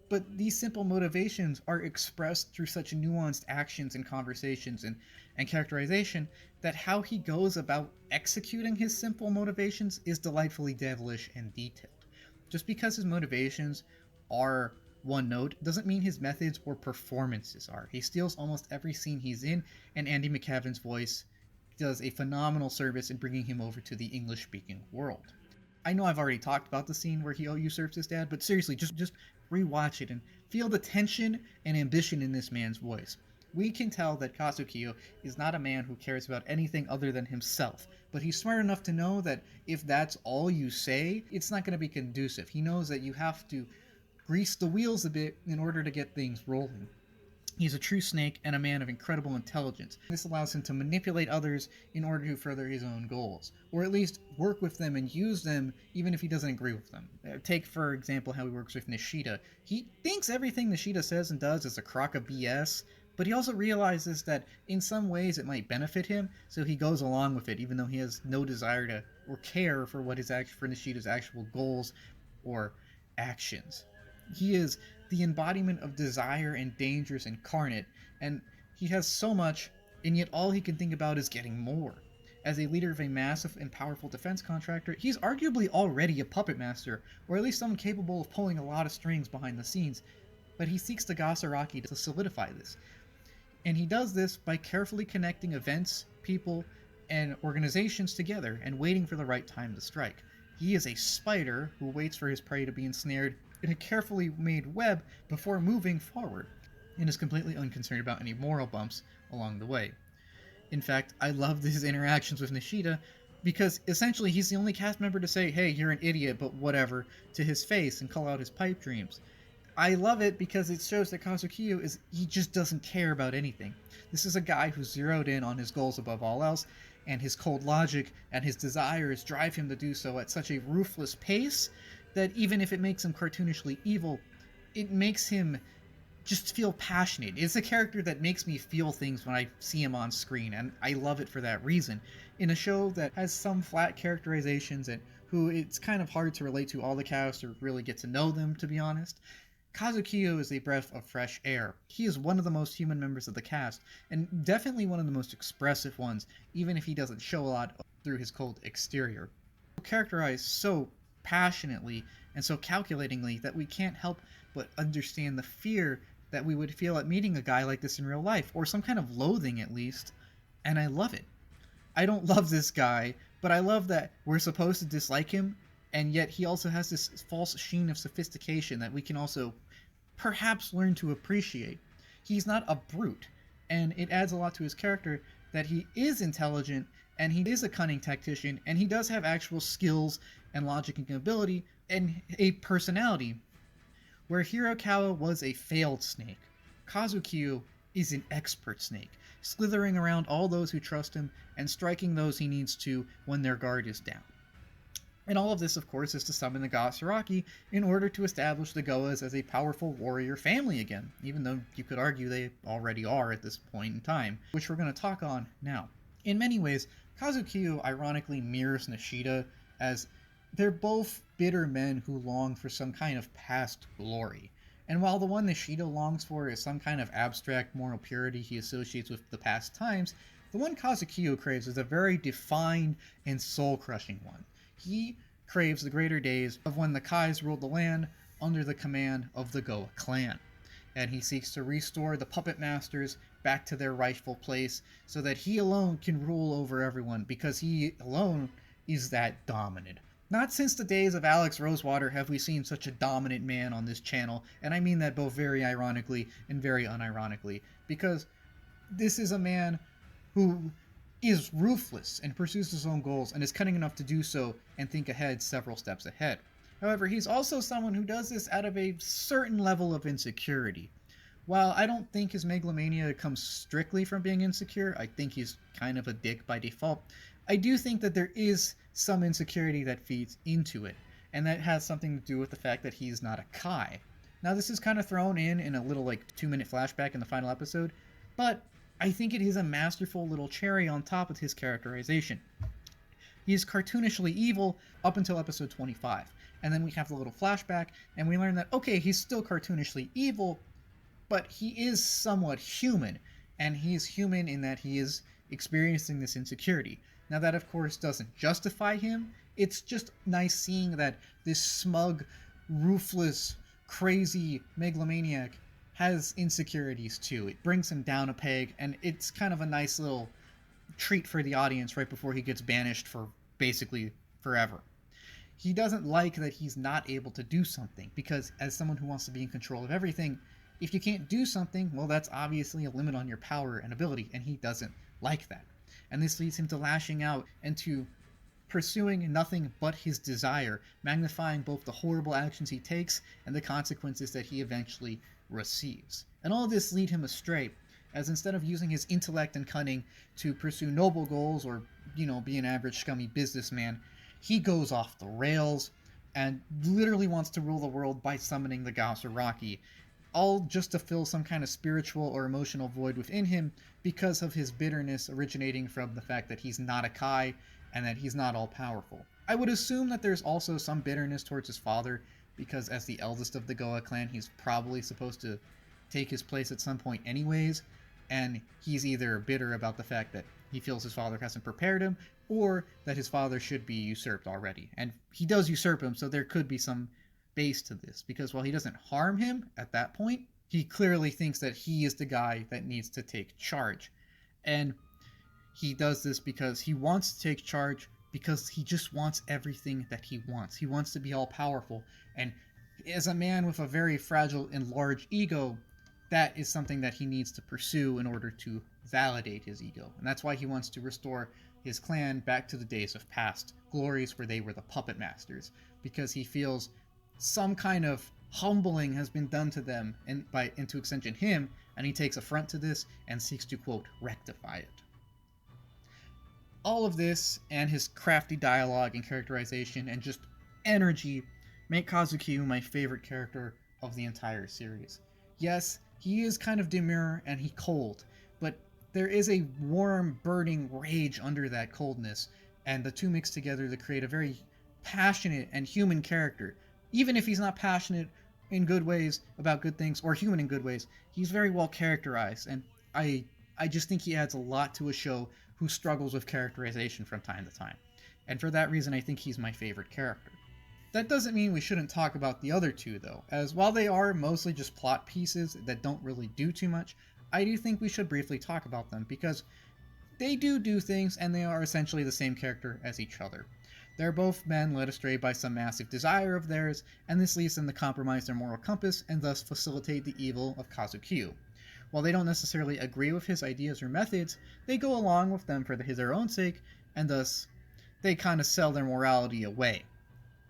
But these simple motivations are expressed through such nuanced actions and conversations and characterization that how he goes about executing his simple motivations is delightfully devilish and detailed. Just because his motivations are one note doesn't mean his methods or performances are. He steals almost every scene he's in, and Andy McCavin's voice does a phenomenal service in bringing him over to the English-speaking world. I know I've already talked about the scene where he usurps his dad, but seriously, just rewatch it and feel the tension and ambition in this man's voice. We can tell that Kazukiyo is not a man who cares about anything other than himself, but he's smart enough to know that if that's all you say, it's not going to be conducive. He knows that you have to grease the wheels a bit in order to get things rolling. He's a true snake and a man of incredible intelligence. This allows him to manipulate others in order to further his own goals, or at least work with them and use them even if he doesn't agree with them. Take, for example, how he works with Nashida. He thinks everything Nashida says and does is a crock of BS, but he also realizes that in some ways it might benefit him, so he goes along with it even though he has no desire to or care for what is for Nashida's actual goals or actions. He is the embodiment of desire and dangers incarnate, and he has so much, and yet all he can think about is getting more. As a leader of a massive and powerful defense contractor, he's arguably already a puppet master, or at least someone capable of pulling a lot of strings behind the scenes, but he seeks the Gasaraki to solidify this. And he does this by carefully connecting events, people, and organizations together and waiting for the right time to strike. He is a spider who waits for his prey to be ensnared in a carefully made web before moving forward, and is completely unconcerned about any moral bumps along the way. In fact, I love his interactions with Nashida because essentially he's the only cast member to say, "Hey, you're an idiot, but whatever," to his face and call out his pipe dreams. I love it because it shows that Kazukiyo he just doesn't care about anything. This is a guy who's zeroed in on his goals above all else, and his cold logic and his desires drive him to do so at such a ruthless pace that even if it makes him cartoonishly evil, it makes him just feel passionate. It's a character that makes me feel things when I see him on screen, and I love it for that reason. In a show that has some flat characterizations and who it's kind of hard to relate to all the cast or really get to know them, to be honest, Kazukiyo is a breath of fresh air. He is one of the most human members of the cast, and definitely one of the most expressive ones, even if he doesn't show a lot through his cold exterior. Characterized so passionately and so calculatingly that we can't help but understand the fear that we would feel at meeting a guy like this in real life, or some kind of loathing at least, and I love it. I don't love this guy, but I love that we're supposed to dislike him, and yet he also has this false sheen of sophistication that we can also perhaps learn to appreciate. He's not a brute, and it adds a lot to his character that he is intelligent, and he is a cunning tactician, and he does have actual skills and logic and ability, and a personality. Where Hirokawa was a failed snake, Kazukiyo is an expert snake, slithering around all those who trust him and striking those he needs to when their guard is down. And all of this, of course, is to summon the Gasaraki in order to establish the Goas as a powerful warrior family again, even though you could argue they already are at this point in time, which we're going to talk on now. In many ways, Kazukiyo ironically mirrors Nashida, as they're both bitter men who long for some kind of past glory. And while the one Nashida longs for is some kind of abstract moral purity he associates with the past times, the one Kazukiyo craves is a very defined and soul-crushing one. He craves the greater days of when the Kais ruled the land under the command of the Gowa clan, and he seeks to restore the puppet masters back to their rightful place so that he alone can rule over everyone, because he alone is that dominant. Not since the days of Alex Rosewater have we seen such a dominant man on this channel, and I mean that both very ironically and very unironically, because this is a man who is ruthless and pursues his own goals and is cunning enough to do so and think ahead several steps ahead. However, he's also someone who does this out of a certain level of insecurity. While I don't think his megalomania comes strictly from being insecure, I think he's kind of a dick by default, I do think that there is some insecurity that feeds into it, and that has something to do with the fact that he's not a Kai. Now, this is kind of thrown in a little 2-minute flashback in the final episode, but I think it is a masterful little cherry on top of his characterization. He is cartoonishly evil up until episode 25, and then we have the little flashback, and we learn that, okay, he's still cartoonishly evil, but he is somewhat human, and he is human in that he is experiencing this insecurity. Now, that of course doesn't justify him. It's just nice seeing that this smug, ruthless, crazy megalomaniac has insecurities too. It brings him down a peg, and it's kind of a nice little treat for the audience right before he gets banished for basically forever. He doesn't like that he's not able to do something, because as someone who wants to be in control of everything, if you can't do something, well, that's obviously a limit on your power and ability, and he doesn't like that. And this leads him to lashing out and to pursuing nothing but his desire, magnifying both the horrible actions he takes and the consequences that he eventually receives. And all of this lead him astray, as instead of using his intellect and cunning to pursue noble goals or, be an average scummy businessman, he goes off the rails and literally wants to rule the world by summoning the Gasaraki, all just to fill some kind of spiritual or emotional void within him because of his bitterness originating from the fact that he's not a Kai and that he's not all-powerful. I would assume that there's also some bitterness towards his father, because as the eldest of the Gowa clan, he's probably supposed to take his place at some point anyways, and he's either bitter about the fact that he feels his father hasn't prepared him, or that his father should be usurped already. And he does usurp him, so there could be some base to this, because while he doesn't harm him at that point, he clearly thinks that he is the guy that needs to take charge. And he does this because he wants to take charge, because he just wants everything that he wants. He wants to be all-powerful, and as a man with a very fragile and large ego, that is something that he needs to pursue in order to validate his ego. And that's why he wants to restore his clan back to the days of past glories where they were the puppet masters, because he feels some kind of humbling has been done to them and to extension him, and he takes affront to this and seeks to, quote, rectify it. All of this and his crafty dialogue and characterization and just energy make Kazukiyo my favorite character of the entire series. Yes, he is kind of demure and he's cold, but there is a warm, burning rage under that coldness, and the two mix together to create a very passionate and human character. Even if he's not passionate in good ways about good things, or human in good ways, he's very well characterized, and I just think he adds a lot to a show who struggles with characterization from time to time. And for that reason, I think he's my favorite character. That doesn't mean we shouldn't talk about the other two, though, as while they are mostly just plot pieces that don't really do too much, I do think we should briefly talk about them, because they do things, and they are essentially the same character as each other. They're both men led astray by some massive desire of theirs, and this leads them to compromise their moral compass and thus facilitate the evil of Kazukiyo. While they don't necessarily agree with his ideas or methods, they go along with them for their own sake, and thus they kind of sell their morality away.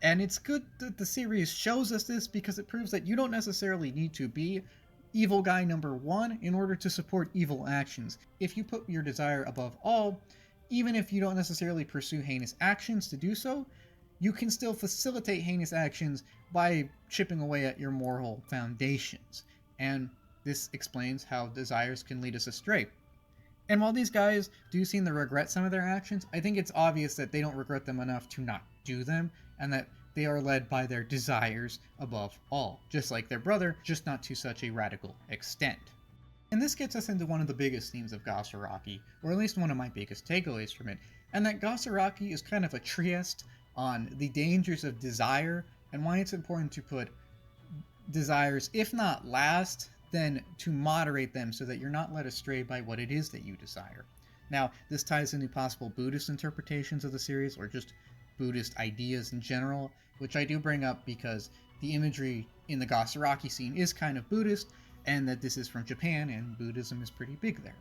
And it's good that the series shows us this, because it proves that you don't necessarily need to be evil guy number one in order to support evil actions. If you put your desire above all, even if you don't necessarily pursue heinous actions to do so, you can still facilitate heinous actions by chipping away at your moral foundations. And this explains how desires can lead us astray. And while these guys do seem to regret some of their actions, I think it's obvious that they don't regret them enough to not do them, and that they are led by their desires above all, just like their brother, just not to such a radical extent. And this gets us into one of the biggest themes of Gasaraki, or at least one of my biggest takeaways from it, and that Gasaraki is kind of a treatise on the dangers of desire and why it's important to put desires, if not last, then to moderate them so that you're not led astray by what it is that you desire. Now, this ties into possible Buddhist interpretations of the series, or just Buddhist ideas in general, which I do bring up because the imagery in the Gasaraki scene is kind of Buddhist, and that this is from Japan, and Buddhism is pretty big there.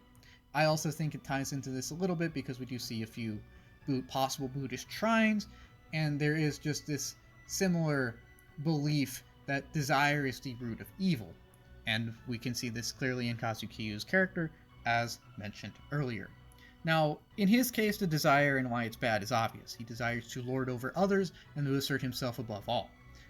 I also think it ties into this a little bit because we do see a few possible Buddhist shrines, and there is just this similar belief that desire is the root of evil. And we can see this clearly in Kazukiyo's character, as mentioned earlier. Now, in his case, the desire and why it's bad is obvious. He desires to lord over others and to assert himself above all.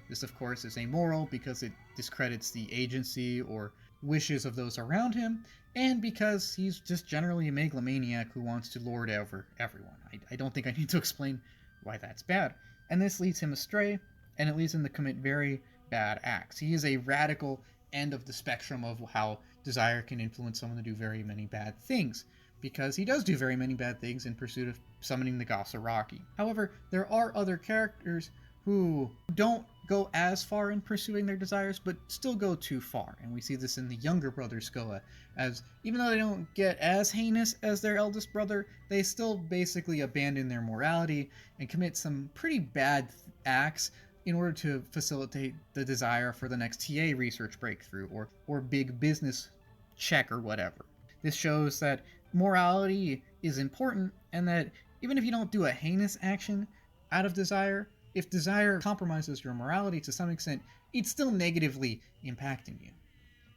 This, of course, is amoral because it discredits the agency or wishes of those around him, and because he's just generally a megalomaniac who wants to lord over everyone. I don't think I need to explain why that's bad. And this leads him astray, and it leads him to commit very bad acts. He is a radical end of the spectrum of how desire can influence someone to do very many bad things, because he does do very many bad things in pursuit of summoning the Gasaraki. However, there are other characters who don't go as far in pursuing their desires, but still go too far. And we see this in the younger brothers Gowa, as even though they don't get as heinous as their eldest brother, they still basically abandon their morality and commit some pretty bad acts in order to facilitate the desire for the next TA research breakthrough or big business check or whatever. This shows that morality is important, and that even if you don't do a heinous action out of desire, if desire compromises your morality to some extent, it's still negatively impacting you.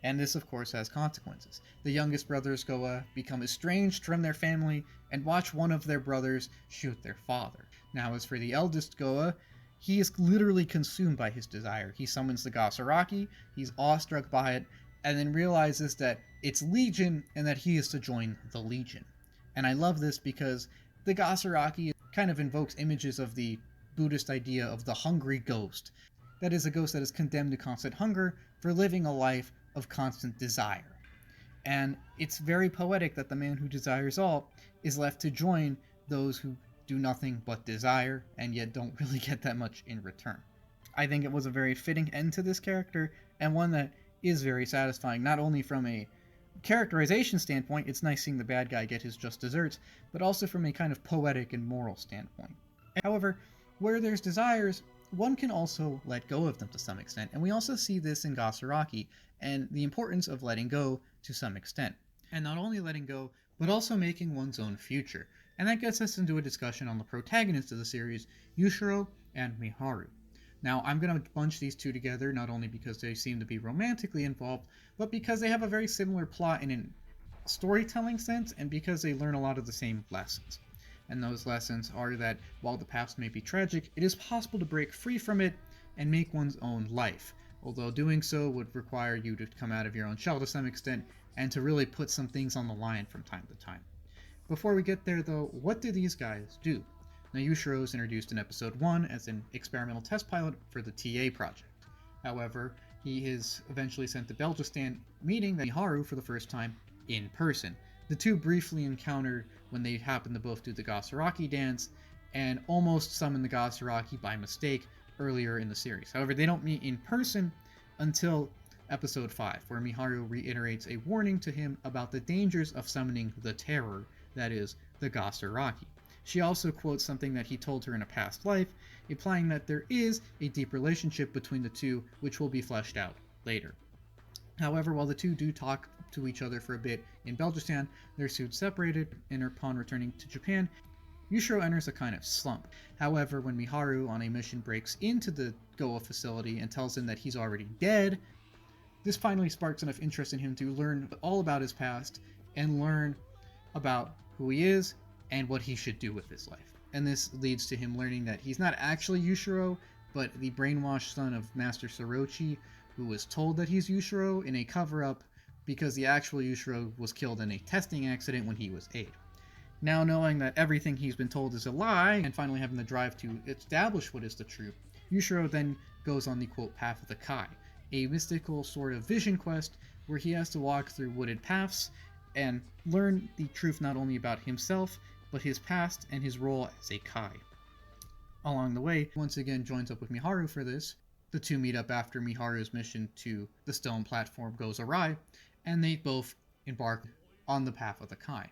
And this, of course, has consequences. The youngest brothers Gowa become estranged from their family and watch one of their brothers shoot their father. Now, as for the eldest Gowa, he is literally consumed by his desire. He summons the Gasaraki, he's awestruck by it, and then realizes that it's Legion and that he is to join the Legion. And I love this because the Gasaraki kind of invokes images of the Buddhist idea of the hungry ghost. That is a ghost that is condemned to constant hunger for living a life of constant desire. And it's very poetic that the man who desires all is left to join those who do nothing but desire and yet don't really get that much in return. I think it was a very fitting end to this character, and one that is very satisfying, not only from a characterization standpoint, it's nice seeing the bad guy get his just desserts, but also from a kind of poetic and moral standpoint. However, where there's desires, one can also let go of them to some extent, and we also see this in Gasaraki, and the importance of letting go to some extent. And not only letting go, but also making one's own future. And that gets us into a discussion on the protagonists of the series, Yushiro and Miharu. Now, I'm going to bunch these two together, not only because they seem to be romantically involved, but because they have a very similar plot in a storytelling sense, and because they learn a lot of the same lessons. And those lessons are that while the past may be tragic, it is possible to break free from it and make one's own life, although doing so would require you to come out of your own shell to some extent and to really put some things on the line from time to time. Before we get there though, what do these guys do? Now, Yushiro is introduced in episode 1 as an experimental test pilot for the TA project. However, he is eventually sent to Belgistan, meeting Miharu for the first time in person. The two briefly encounter when they happen to both do the Gasaraki dance and almost summon the Gasaraki by mistake earlier in the series. However, they don't meet in person until episode 5, where Miharu reiterates a warning to him about the dangers of summoning the terror, that is, the Gasaraki. She also quotes something that he told her in a past life, implying that there is a deep relationship between the two, which will be fleshed out later. However, while the two do talk to each other for a bit in Belgistan, they're soon separated, and upon returning to Japan, Yushiro enters a kind of slump. However, when Miharu on a mission breaks into the Gowa facility and tells him that he's already dead, this finally sparks enough interest in him to learn all about his past and learn about who he is and what he should do with his life. and this leads to him learning that he's not actually Yushiro, but the brainwashed son of Master Sorochi, who was told that he's Yushiro in a cover-up because the actual Yushiro was killed in a testing accident when he was 8. Now knowing that everything he's been told is a lie, and finally having the drive to establish what is the truth, Yushiro then goes on the quote path of the Kai, a mystical sort of vision quest where he has to walk through wooded paths and learn the truth not only about himself, but his past and his role as a Kai. Along the way, once again joins up with Miharu for this. The two meet up after Miharu's mission to the stone platform goes awry, and they both embark on the path of the Kai.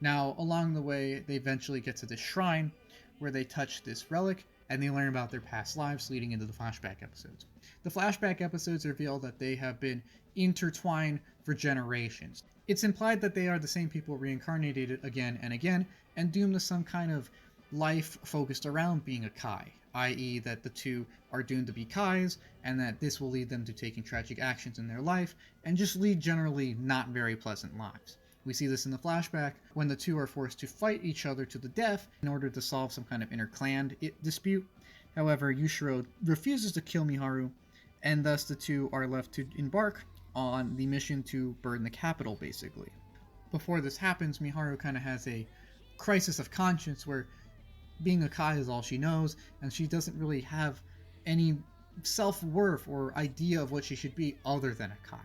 Now, along the way, they eventually get to this shrine where they touch this relic, and they learn about their past lives leading into the flashback episodes. The flashback episodes reveal that they have been intertwined for generations. It's implied that they are the same people reincarnated again and again, and doomed to some kind of life focused around being a Kai, i.e. that the two are doomed to be Kais, and that this will lead them to taking tragic actions in their life, and just lead generally not very pleasant lives. We see this in the flashback when the two are forced to fight each other to the death in order to solve some kind of inter-clan dispute. However, Yushiro refuses to kill Miharu, and thus the two are left to embark on the mission to burn the capital, basically. Before this happens, Miharu kind of has a crisis of conscience where being a Kai is all she knows, and she doesn't really have any self-worth or idea of what she should be other than a Kai.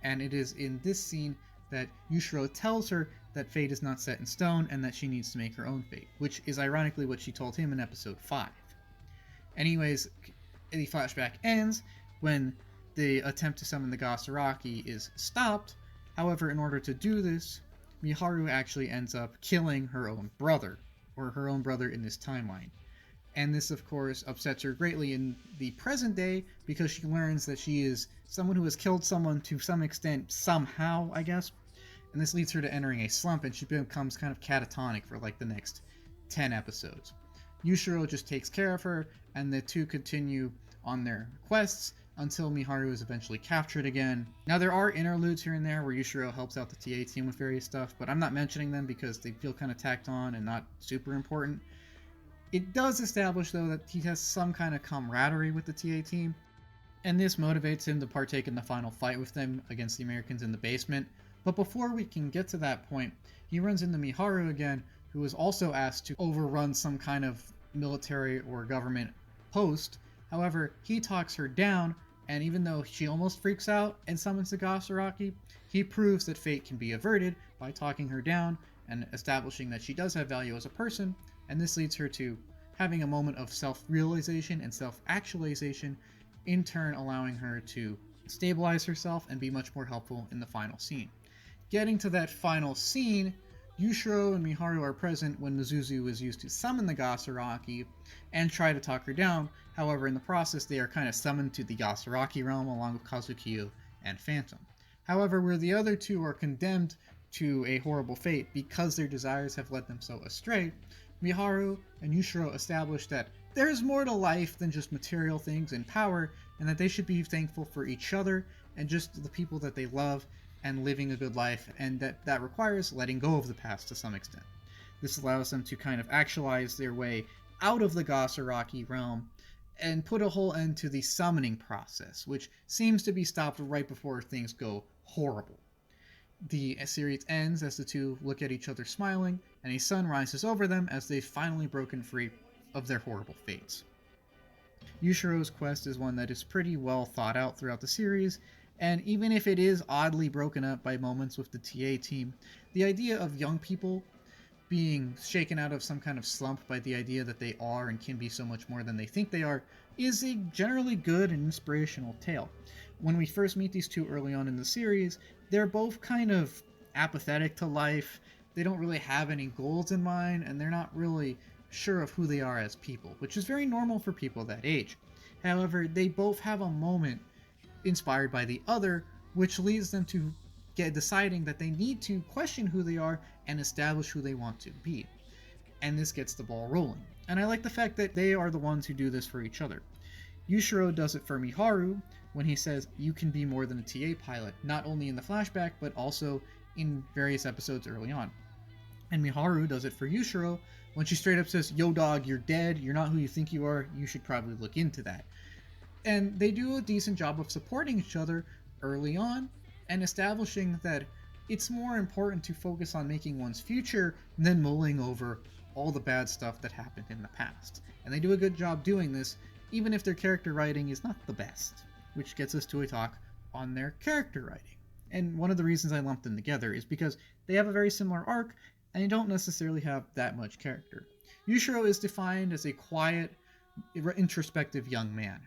And it is in this scene that Yushiro tells her that fate is not set in stone and that she needs to make her own fate, which is ironically what she told him in episode 5. Anyways, the flashback ends when the attempt to summon the Gasaraki is stopped. However, in order to do this, Miharu actually ends up killing her own brother, or her own brother in this timeline. And this, of course, upsets her greatly in the present day because she learns that she is someone who has killed someone to some extent, somehow, I guess. And this leads her to entering a slump, and she becomes kind of catatonic for like the next 10 episodes. Yushiro just takes care of her, and the two continue on their quests until Miharu is eventually captured again. Now, there are interludes here and there where Yushiro helps out the TA team with various stuff, but I'm not mentioning them because they feel kind of tacked on and not super important. It does establish, though, that he has some kind of camaraderie with the TA team, and this motivates him to partake in the final fight with them against the Americans in the basement. But before we can get to that point, he runs into Miharu again, who is also asked to overrun some kind of military or government post. However, he talks her down, and even though she almost freaks out and summons the Gasaraki, he proves that fate can be averted by talking her down and establishing that she does have value as a person, and this leads her to having a moment of self-realization and self-actualization, in turn allowing her to stabilize herself and be much more helpful in the final scene. Getting to that final scene, Yushiro and Miharu are present when Mizuzu is used to summon the Gasaraki and try to talk her down. However, in the process, they are kind of summoned to the Gasaraki realm along with Kazukiyo and Phantom. However, where the other two are condemned to a horrible fate because their desires have led them so astray, Miharu and Yushiro establish that there is more to life than just material things and power, and that they should be thankful for each other and just the people that they love and living a good life, and that requires letting go of the past to some extent. This allows them to kind of actualize their way out of the Gasaraki realm and put a whole end to the summoning process, which seems to be stopped right before things go horrible. The series ends as the two look at each other smiling, and a sun rises over them as they've finally broken free of their horrible fates. Yushiro's quest is one that is pretty well thought out throughout the series, and even if it is oddly broken up by moments with the TA team, the idea of young people being shaken out of some kind of slump by the idea that they are and can be so much more than they think they are is a generally good and inspirational tale. When we first meet these two early on in the series, they're both kind of apathetic to life, they don't really have any goals in mind, and they're not really sure of who they are as people, which is very normal for people that age. However, they both have a moment inspired by the other, which leads them to deciding that they need to question who they are and establish who they want to be. And this gets the ball rolling. And I like the fact that they are the ones who do this for each other. Yushiro does it for Miharu when he says, "You can be more than a TA pilot," not only in the flashback, but also in various episodes early on. And Miharu does it for Yushiro when she straight up says, "Yo dog, you're dead, you're not who you think you are, you should probably look into that." And they do a decent job of supporting each other early on and establishing that it's more important to focus on making one's future than mulling over all the bad stuff that happened in the past. And they do a good job doing this, even if their character writing is not the best, which gets us to a talk on their character writing. And one of the reasons I lumped them together is because they have a very similar arc, and they don't necessarily have that much character. Yushiro is defined as a quiet, introspective young man.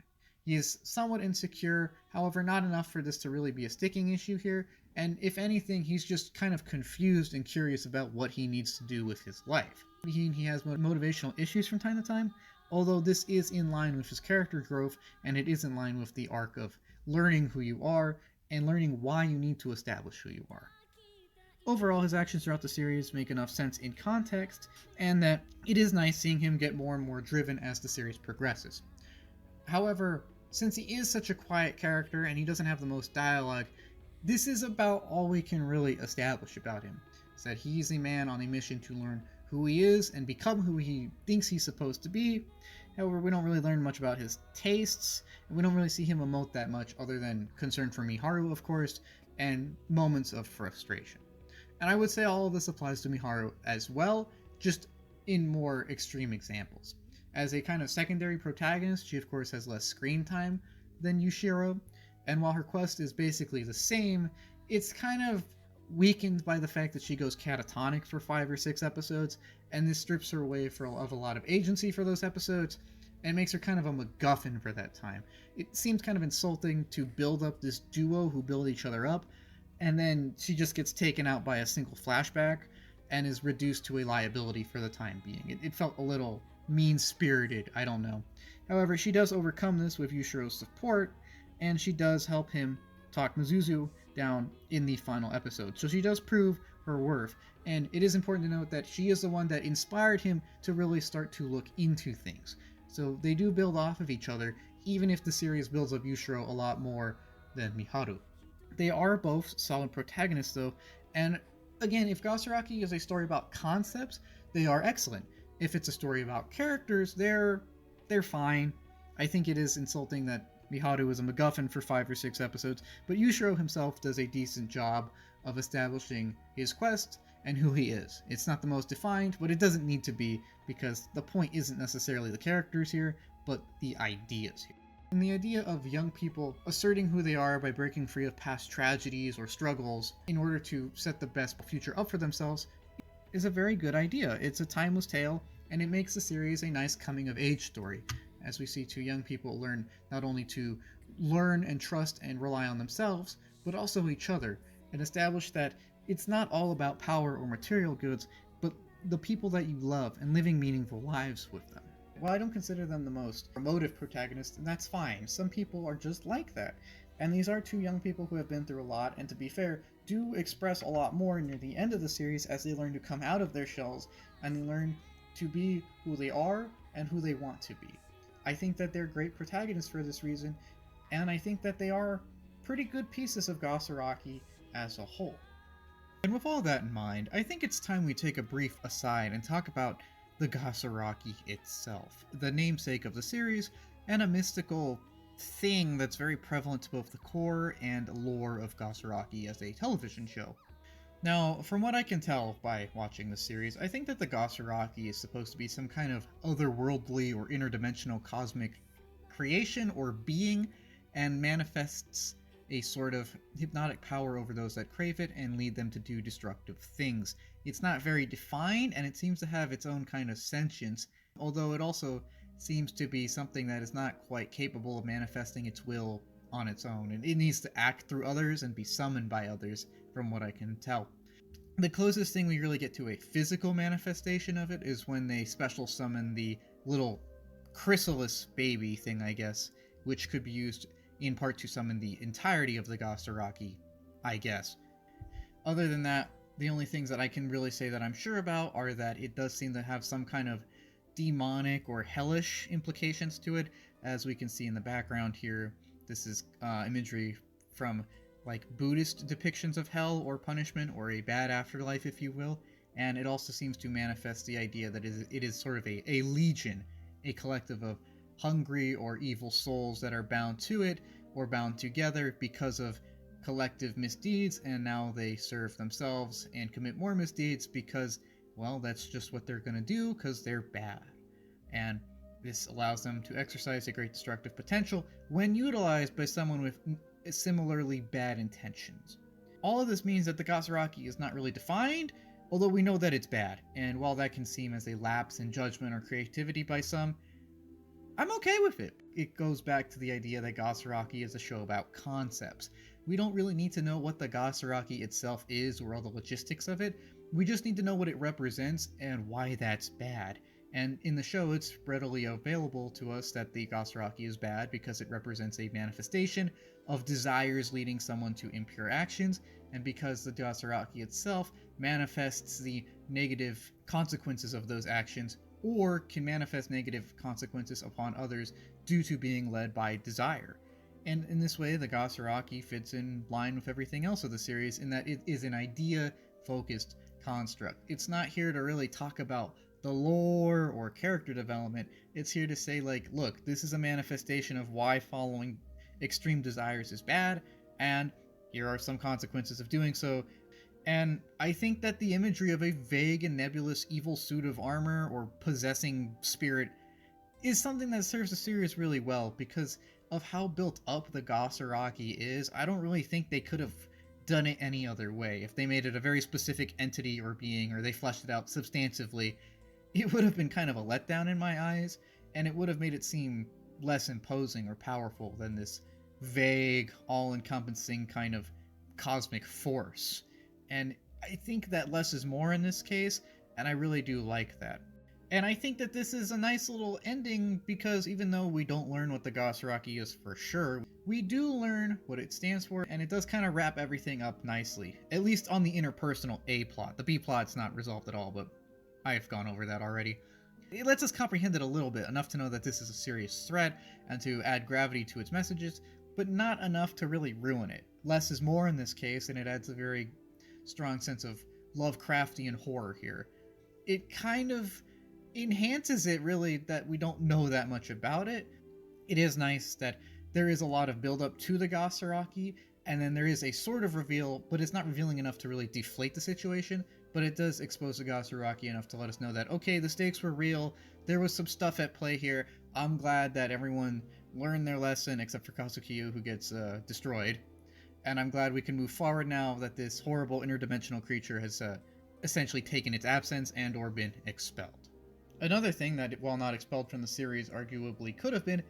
He is somewhat insecure, however not enough for this to really be a sticking issue here, and if anything, he's just kind of confused and curious about what he needs to do with his life. He has motivational issues from time to time, although this is in line with his character growth, and it is in line with the arc of learning who you are and learning why you need to establish who you are. Overall, his actions throughout the series make enough sense in context, and that it is nice seeing him get more and more driven as the series progresses. However, since he is such a quiet character and he doesn't have the most dialogue, this is about all we can really establish about him. Is that he's a man on a mission to learn who he is and become who he thinks he's supposed to be. However, we don't really learn much about his tastes, and we don't really see him emote that much other than concern for Miharu, of course, and moments of frustration. And I would say all of this applies to Miharu as well, just in more extreme examples. As a kind of secondary protagonist, she of course has less screen time than Yushiro, and while her quest is basically the same, it's kind of weakened by the fact that she goes catatonic for 5 or 6 episodes, and this strips her away of a lot of agency for those episodes, and makes her kind of a MacGuffin for that time. It seems kind of insulting to build up this duo who build each other up, and then she just gets taken out by a single flashback, and is reduced to a liability for the time being. It felt a little mean-spirited, I don't know. However, she does overcome this with Yushiro's support, and she does help him talk Mizuzu down in the final episode. So she does prove her worth, and it is important to note that she is the one that inspired him to really start to look into things. So they do build off of each other, even if the series builds up Yushiro a lot more than Miharu. They are both solid protagonists though, and again, if Gasaraki is a story about concepts, they are excellent. If it's a story about characters, they're fine. I think it is insulting that Miharu is a MacGuffin for 5 or 6 episodes, but Yushiro himself does a decent job of establishing his quest and who he is. It's not the most defined, but it doesn't need to be, because the point isn't necessarily the characters here, but the ideas here. And the idea of young people asserting who they are by breaking free of past tragedies or struggles in order to set the best future up for themselves is a very good idea. It's a timeless tale, and it makes the series a nice coming-of-age story, as we see 2 young people learn not only to learn and trust and rely on themselves, but also each other, and establish that it's not all about power or material goods, but the people that you love and living meaningful lives with them. While I don't consider them the most emotive protagonists, and that's fine, some people are just like that. And these are 2 young people who have been through a lot, and to be fair, do express a lot more near the end of the series as they learn to come out of their shells, and they learn to be who they are and who they want to be. I think that they're great protagonists for this reason, and I think that they are pretty good pieces of Gasaraki as a whole. And with all that in mind, I think it's time we take a brief aside and talk about the Gasaraki itself, the namesake of the series, and a mystical thing that's very prevalent to both the core and lore of Gasaraki as a television show. Now, from what I can tell by watching the series, I think that the Gasaraki is supposed to be some kind of otherworldly or interdimensional cosmic creation or being, and manifests a sort of hypnotic power over those that crave it and lead them to do destructive things. It's not very defined, and it seems to have its own kind of sentience, although it also seems to be something that is not quite capable of manifesting its will on its own, and it needs to act through others and be summoned by others, from what I can tell. The closest thing we really get to a physical manifestation of it is when they special summon the little chrysalis baby thing, I guess, which could be used in part to summon the entirety of the Gasaraki, I guess. Other than that, the only things that I can really say that I'm sure about are that it does seem to have some kind of demonic or hellish implications to it, as we can see in the background here. This is imagery from like Buddhist depictions of hell or punishment, or a bad afterlife, if you will. and it also seems to manifest the idea that it is sort of a legion, a collective of hungry or evil souls that are bound to it or bound together because of collective misdeeds, and now they serve themselves and commit more misdeeds because, well, that's just what they're going to do because they're bad. And this allows them to exercise a great destructive potential when utilized by someone with similarly bad intentions. All of this means that the Gasaraki is not really defined, although we know that it's bad, and while that can seem as a lapse in judgment or creativity by some, I'm okay with it. It goes back to the idea that Gasaraki is a show about concepts. We don't really need to know what the Gasaraki itself is or all the logistics of it. We just need to know what it represents and why that's bad. And in the show, it's readily available to us that the Gasaraki is bad because it represents a manifestation of desires leading someone to impure actions, and because the Gasaraki itself manifests the negative consequences of those actions, or can manifest negative consequences upon others due to being led by desire. And in this way, the Gasaraki fits in line with everything else of the series in that it is an idea-focused construct. It's not here to really talk about the lore or character development. It's here to say, like, look, this is a manifestation of why following extreme desires is bad, and here are some consequences of doing so. And I think that the imagery of a vague and nebulous evil suit of armor or possessing spirit is something that serves the series really well because of how built up the Gasaraki is. I don't really think they could have done it any other way. If they made it a very specific entity or being, or they fleshed it out substantively, it would have been kind of a letdown in my eyes, and it would have made it seem less imposing or powerful than this vague, all-encompassing kind of cosmic force. And I think that less is more in this case, and I really do like that. And I think that this is a nice little ending because even though we don't learn what the Gasaraki is for sure, we do learn what it stands for, and it does kind of wrap everything up nicely. At least on the interpersonal A plot. The B plot's not resolved at all, but I've gone over that already. It lets us comprehend it a little bit, enough to know that this is a serious threat and to add gravity to its messages, but not enough to really ruin it. Less is more in this case, and it adds a very strong sense of Lovecraftian horror here. It kind of enhances it, really, that we don't know that much about it. It is nice that there is a lot of build-up to the Gasaraki, and then there is a sort of reveal, but it's not revealing enough to really deflate the situation, but it does expose the Gasaraki enough to let us know that, okay, the stakes were real, there was some stuff at play here. I'm glad that everyone learned their lesson, except for Kazukiyo, who gets destroyed. And I'm glad we can move forward now that this horrible interdimensional creature has essentially taken its absence and or been expelled. Another thing that, while not expelled from the series, arguably could have been,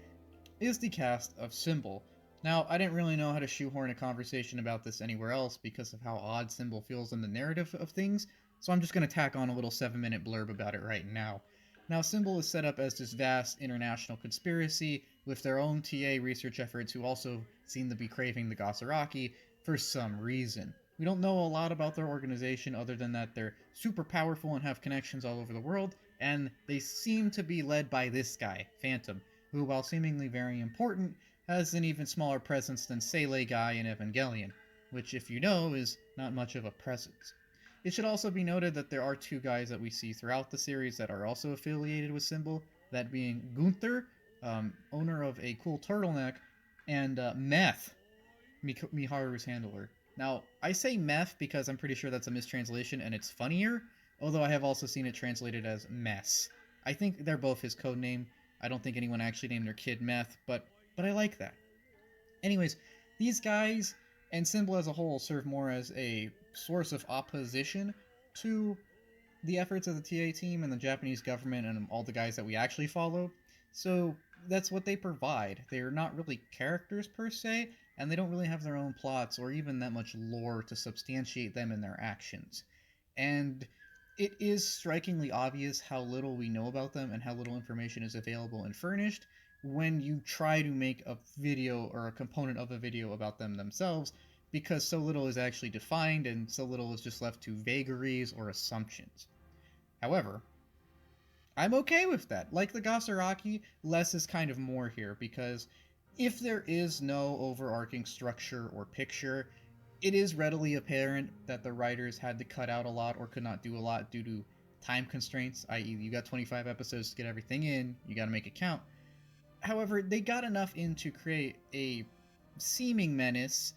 is the cast of Symbol. Now, I didn't really know how to shoehorn a conversation about this anywhere else because of how odd Symbol feels in the narrative of things, so I'm just going to tack on a little 7-minute blurb about it right now. Now, Symbol is set up as this vast international conspiracy with their own TA research efforts who also seem to be craving the Gasaraki for some reason. We don't know a lot about their organization other than that they're super powerful and have connections all over the world, and they seem to be led by this guy, Phantom, who, while seemingly very important, has an even smaller presence than Sele Guy in Evangelion, which, if you know, is not much of a presence. It should also be noted that there are two guys that we see throughout the series that are also affiliated with Symbol, that being Gunther, owner of a cool turtleneck, and Meth, Miharu's handler. Now, I say Meth because I'm pretty sure that's a mistranslation and it's funnier, although I have also seen it translated as Mess. I think they're both his code name. I don't think anyone actually named their kid Meth, but I like that. Anyways, these guys and Symbol as a whole serve more as a source of opposition to the efforts of the TA team and the Japanese government and all the guys that we actually follow. So that's what they provide. They're not really characters per se, and they don't really have their own plots or even that much lore to substantiate them in their actions. And it is strikingly obvious how little we know about them and how little information is available and furnished when you try to make a video or a component of a video about them themselves, because so little is actually defined and so little is just left to vagaries or assumptions. However, I'm okay with that. Like the Gasaraki, less is kind of more here, because if there is no overarching structure or picture, It is readily apparent that the writers had to cut out a lot or could not do a lot due to time constraints, i.e., you got 25 episodes to get everything in, you got to make it count. However, they got enough in to create a seeming menace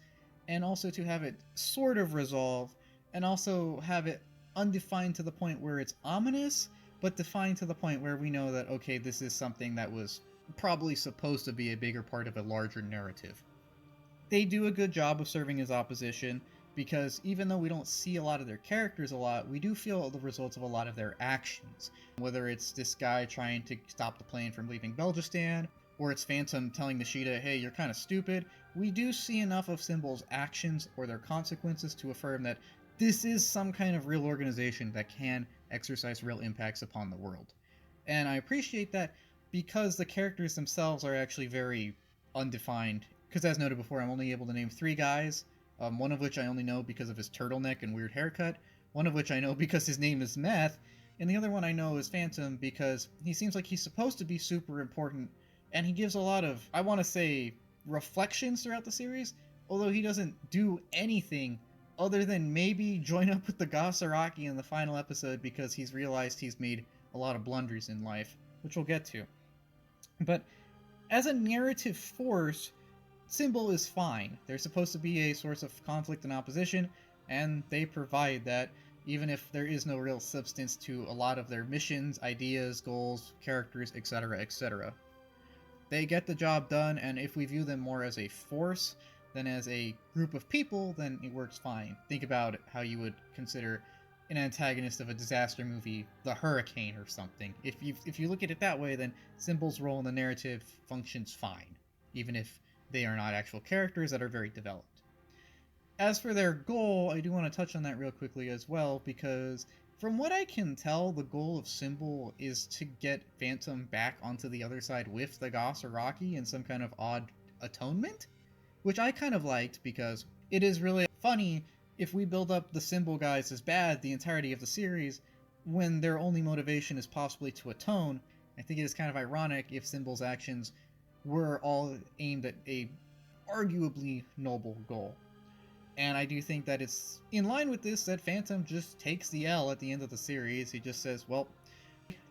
and also to have it sort of resolve and also have it undefined to the point where it's ominous, but defined to the point where we know that, okay, this is something that was probably supposed to be a bigger part of a larger narrative. They do a good job of serving as opposition because even though we don't see a lot of their characters a lot, we do feel the results of a lot of their actions. Whether it's this guy trying to stop the plane from leaving Belgistan, or it's Phantom telling Nashida, hey, you're kind of stupid, we do see enough of Symbol's actions or their consequences to affirm that this is some kind of real organization that can exercise real impacts upon the world. And I appreciate that because the characters themselves are actually very undefined. Because as noted before, I'm only able to name 3 guys, one of which I only know because of his turtleneck and weird haircut, one of which I know because his name is Meth, and the other one I know is Phantom because he seems like he's supposed to be super important, and he gives a lot of, I want to say, reflections throughout the series, although he doesn't do anything other than maybe join up with the Gasaraki in the final episode because he's realized he's made a lot of blunders in life, which we'll get to. But as a narrative force, Symbol is fine. They're supposed to be a source of conflict and opposition, and they provide that, even if there is no real substance to a lot of their missions, ideas, goals, characters, etc., etc. They get the job done, and if we view them more as a force than as a group of people, then it works fine. Think about how you would consider an antagonist of a disaster movie, the Hurricane or something. If you look at it that way, then Symbol's role in the narrative functions fine, even if they are not actual characters that are very developed. As for their goal, I do want to touch on that real quickly as well, because from what I can tell, the goal of Symbol is to get Phantom back onto the other side with the Gasaraki in some kind of odd atonement, which I kind of liked because it is really funny if we build up the Symbol guys as bad the entirety of the series when their only motivation is possibly to atone. I think it is kind of ironic if Symbol's actions were all aimed at a arguably noble goal. And I do think that it's in line with this that Phantom just takes the L at the end of the series. He just says, well,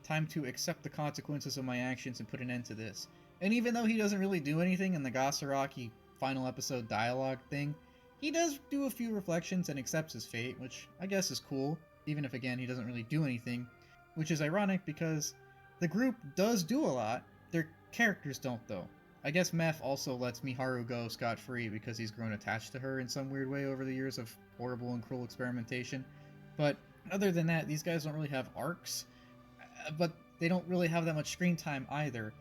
time to accept the consequences of my actions and put an end to this. And even though he doesn't really do anything in the Gasaraki final episode dialogue thing, he does do a few reflections and accepts his fate, which I guess is cool, even if again he doesn't really do anything, which is ironic because the group does do a lot, their characters don't though. I guess Meth also lets Miharu go scot-free because he's grown attached to her in some weird way over the years of horrible and cruel experimentation. But other than that, these guys don't really have arcs, but they don't really have that much screen time either.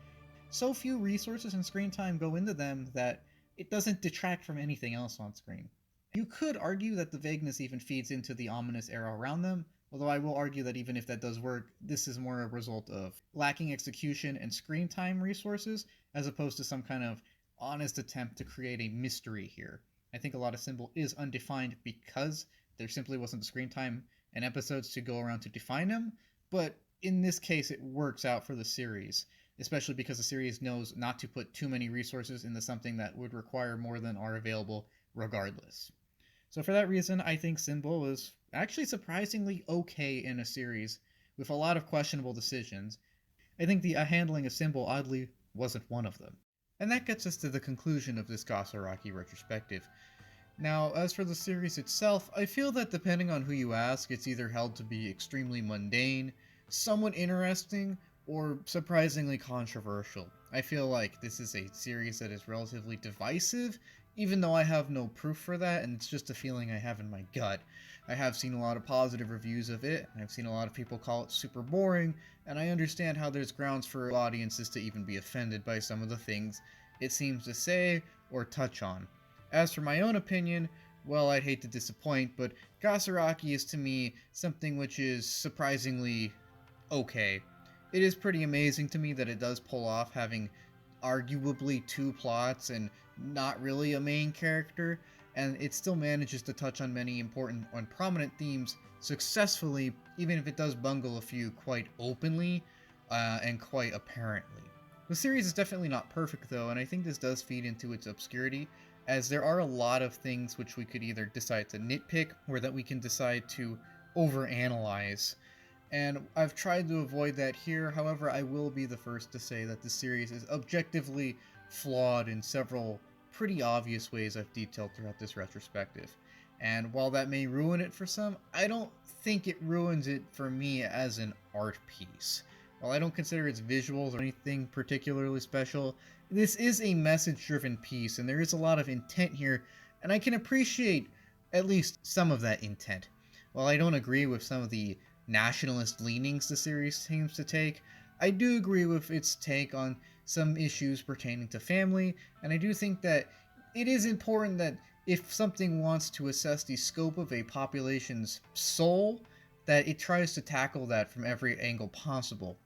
So few resources and screen time go into them that it doesn't detract from anything else on screen. You could argue that the vagueness even feeds into the ominous era around them, although I will argue that even if that does work, this is more a result of lacking execution and screen time resources, as opposed to some kind of honest attempt to create a mystery here. I think a lot of Symbol is undefined because there simply wasn't screen time and episodes to go around to define them, but in this case it works out for the series, especially because the series knows not to put too many resources into something that would require more than are available regardless. So for that reason, I think Symbol is actually surprisingly okay in a series with a lot of questionable decisions. I think the handling of Symbol oddly wasn't one of them. And that gets us to the conclusion of this Gasaraki retrospective. Now, as for the series itself, I feel that depending on who you ask, it's either held to be extremely mundane, somewhat interesting, or surprisingly controversial. I feel like this is a series that is relatively divisive, even though I have no proof for that, and it's just a feeling I have in my gut. I have seen a lot of positive reviews of it, and I've seen a lot of people call it super boring, and I understand how there's grounds for audiences to even be offended by some of the things it seems to say or touch on. As for my own opinion, well, I'd hate to disappoint, but Gasaraki is to me something which is surprisingly okay. It is pretty amazing to me that it does pull off having arguably 2 plots and not really a main character, and it still manages to touch on many important and prominent themes successfully, even if it does bungle a few quite openly and quite apparently. The series is definitely not perfect though, and I think this does feed into its obscurity, as there are a lot of things which we could either decide to nitpick or that we can decide to overanalyze. And I've tried to avoid that here. However, I will be the first to say that the series is objectively flawed in several pretty obvious ways I've detailed throughout this retrospective. And while that may ruin it for some, I don't think it ruins it for me as an art piece. While I don't consider its visuals or anything particularly special, this is a message-driven piece, and there is a lot of intent here, and I can appreciate at least some of that intent. While I don't agree with some of the nationalist leanings the series seems to take, I do agree with its take on some issues pertaining to family, and I do think that it is important that if something wants to assess the scope of a population's soul, that it tries to tackle that from every angle possible.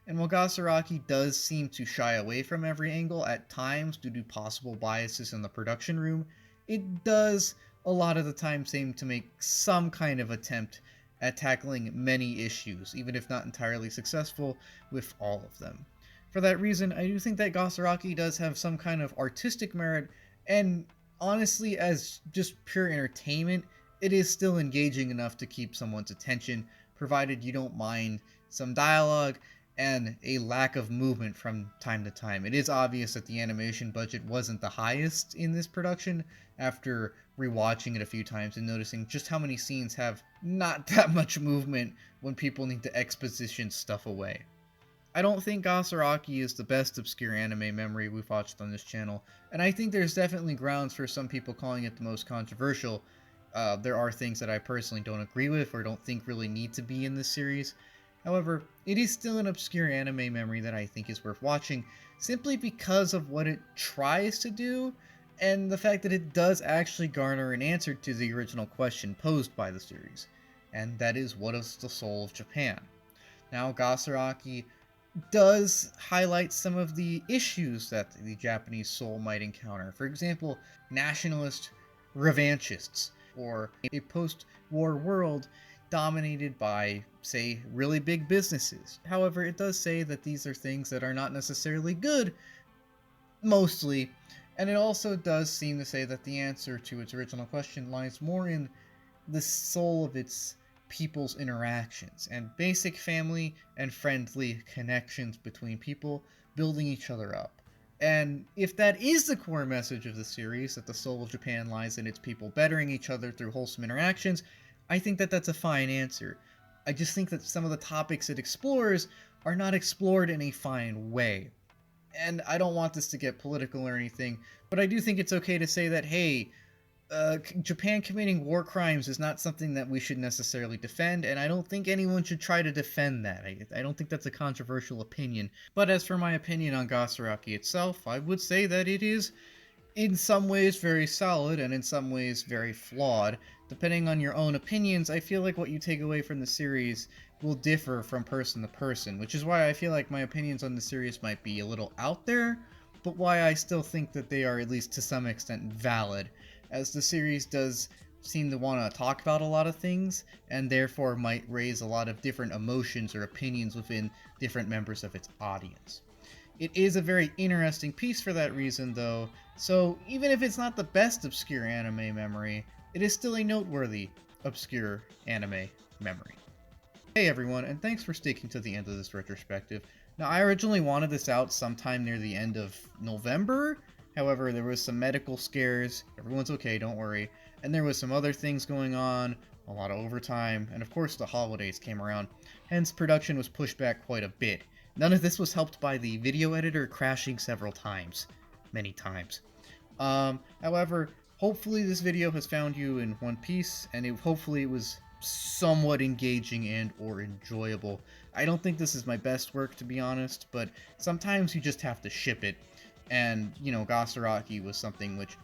And while Gasaraki does seem to shy away from every angle at times due to possible biases in the production room, it does a lot of the time seem to make some kind of attempt at tackling many issues, even if not entirely successful with all of them. For that reason, I do think that Gasaraki does have some kind of artistic merit, and honestly, as just pure entertainment, it is still engaging enough to keep someone's attention, provided you don't mind some dialogue and a lack of movement from time to time. It is obvious that the animation budget wasn't the highest in this production after rewatching it a few times and noticing just how many scenes have not that much movement when people need to exposition stuff away. I don't think Gasaraki is the best obscure anime memory we've watched on this channel, and I think there's definitely grounds for some people calling it the most controversial. There are things that I personally don't agree with or don't think really need to be in this series. However, it is still an obscure anime memory that I think is worth watching, simply because of what it tries to do, and the fact that it does actually garner an answer to the original question posed by the series, and that is, what is the soul of Japan? Now, Gasaraki does highlight some of the issues that the Japanese soul might encounter. For example, nationalist revanchists, or a post-war world dominated by, say, really big businesses. However, it does say that these are things that are not necessarily good, mostly, and it also does seem to say that the answer to its original question lies more in the soul of its people's interactions, and basic family and friendly connections between people building each other up. And if that is the core message of the series, that the soul of Japan lies in its people bettering each other through wholesome interactions, I think that that's a fine answer. I just think that some of the topics it explores are not explored in a fine way. And I don't want this to get political or anything, but I do think it's okay to say that, hey, Japan committing war crimes is not something that we should necessarily defend, and I don't think anyone should try to defend that. I don't think that's a controversial opinion. But as for my opinion on Gasaraki itself, I would say that it is in some ways very solid and in some ways very flawed. Depending on your own opinions, I feel like what you take away from the series will differ from person to person, which is why I feel like my opinions on the series might be a little out there, but why I still think that they are at least to some extent valid, as the series does seem to want to talk about a lot of things, and therefore might raise a lot of different emotions or opinions within different members of its audience. It is a very interesting piece for that reason, though, so even if it's not the best obscure anime memory, it is still a noteworthy obscure anime memory. Hey everyone, and thanks for sticking to the end of this retrospective. Now, I originally wanted this out sometime near the end of November. However, there was some medical scares, everyone's okay, don't worry, and there was some other things going on, a lot of overtime, and of course the holidays came around, hence production was pushed back quite a bit. None of this was helped by the video editor crashing several times. Many times. However, hopefully this video has found you in one piece, and hopefully it was somewhat engaging and or enjoyable. I don't think this is my best work, to be honest, but sometimes you just have to ship it. And, you know, Gasaraki was something which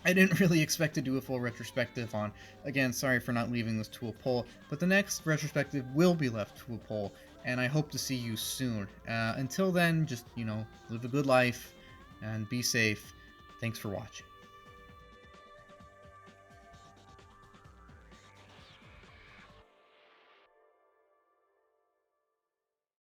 I didn't really expect to do a full retrospective on. Again, sorry for not leaving this to a poll, but the next retrospective will be left to a poll, and I hope to see you soon. Until then, just, you know, live a good life, and be safe. Thanks for watching.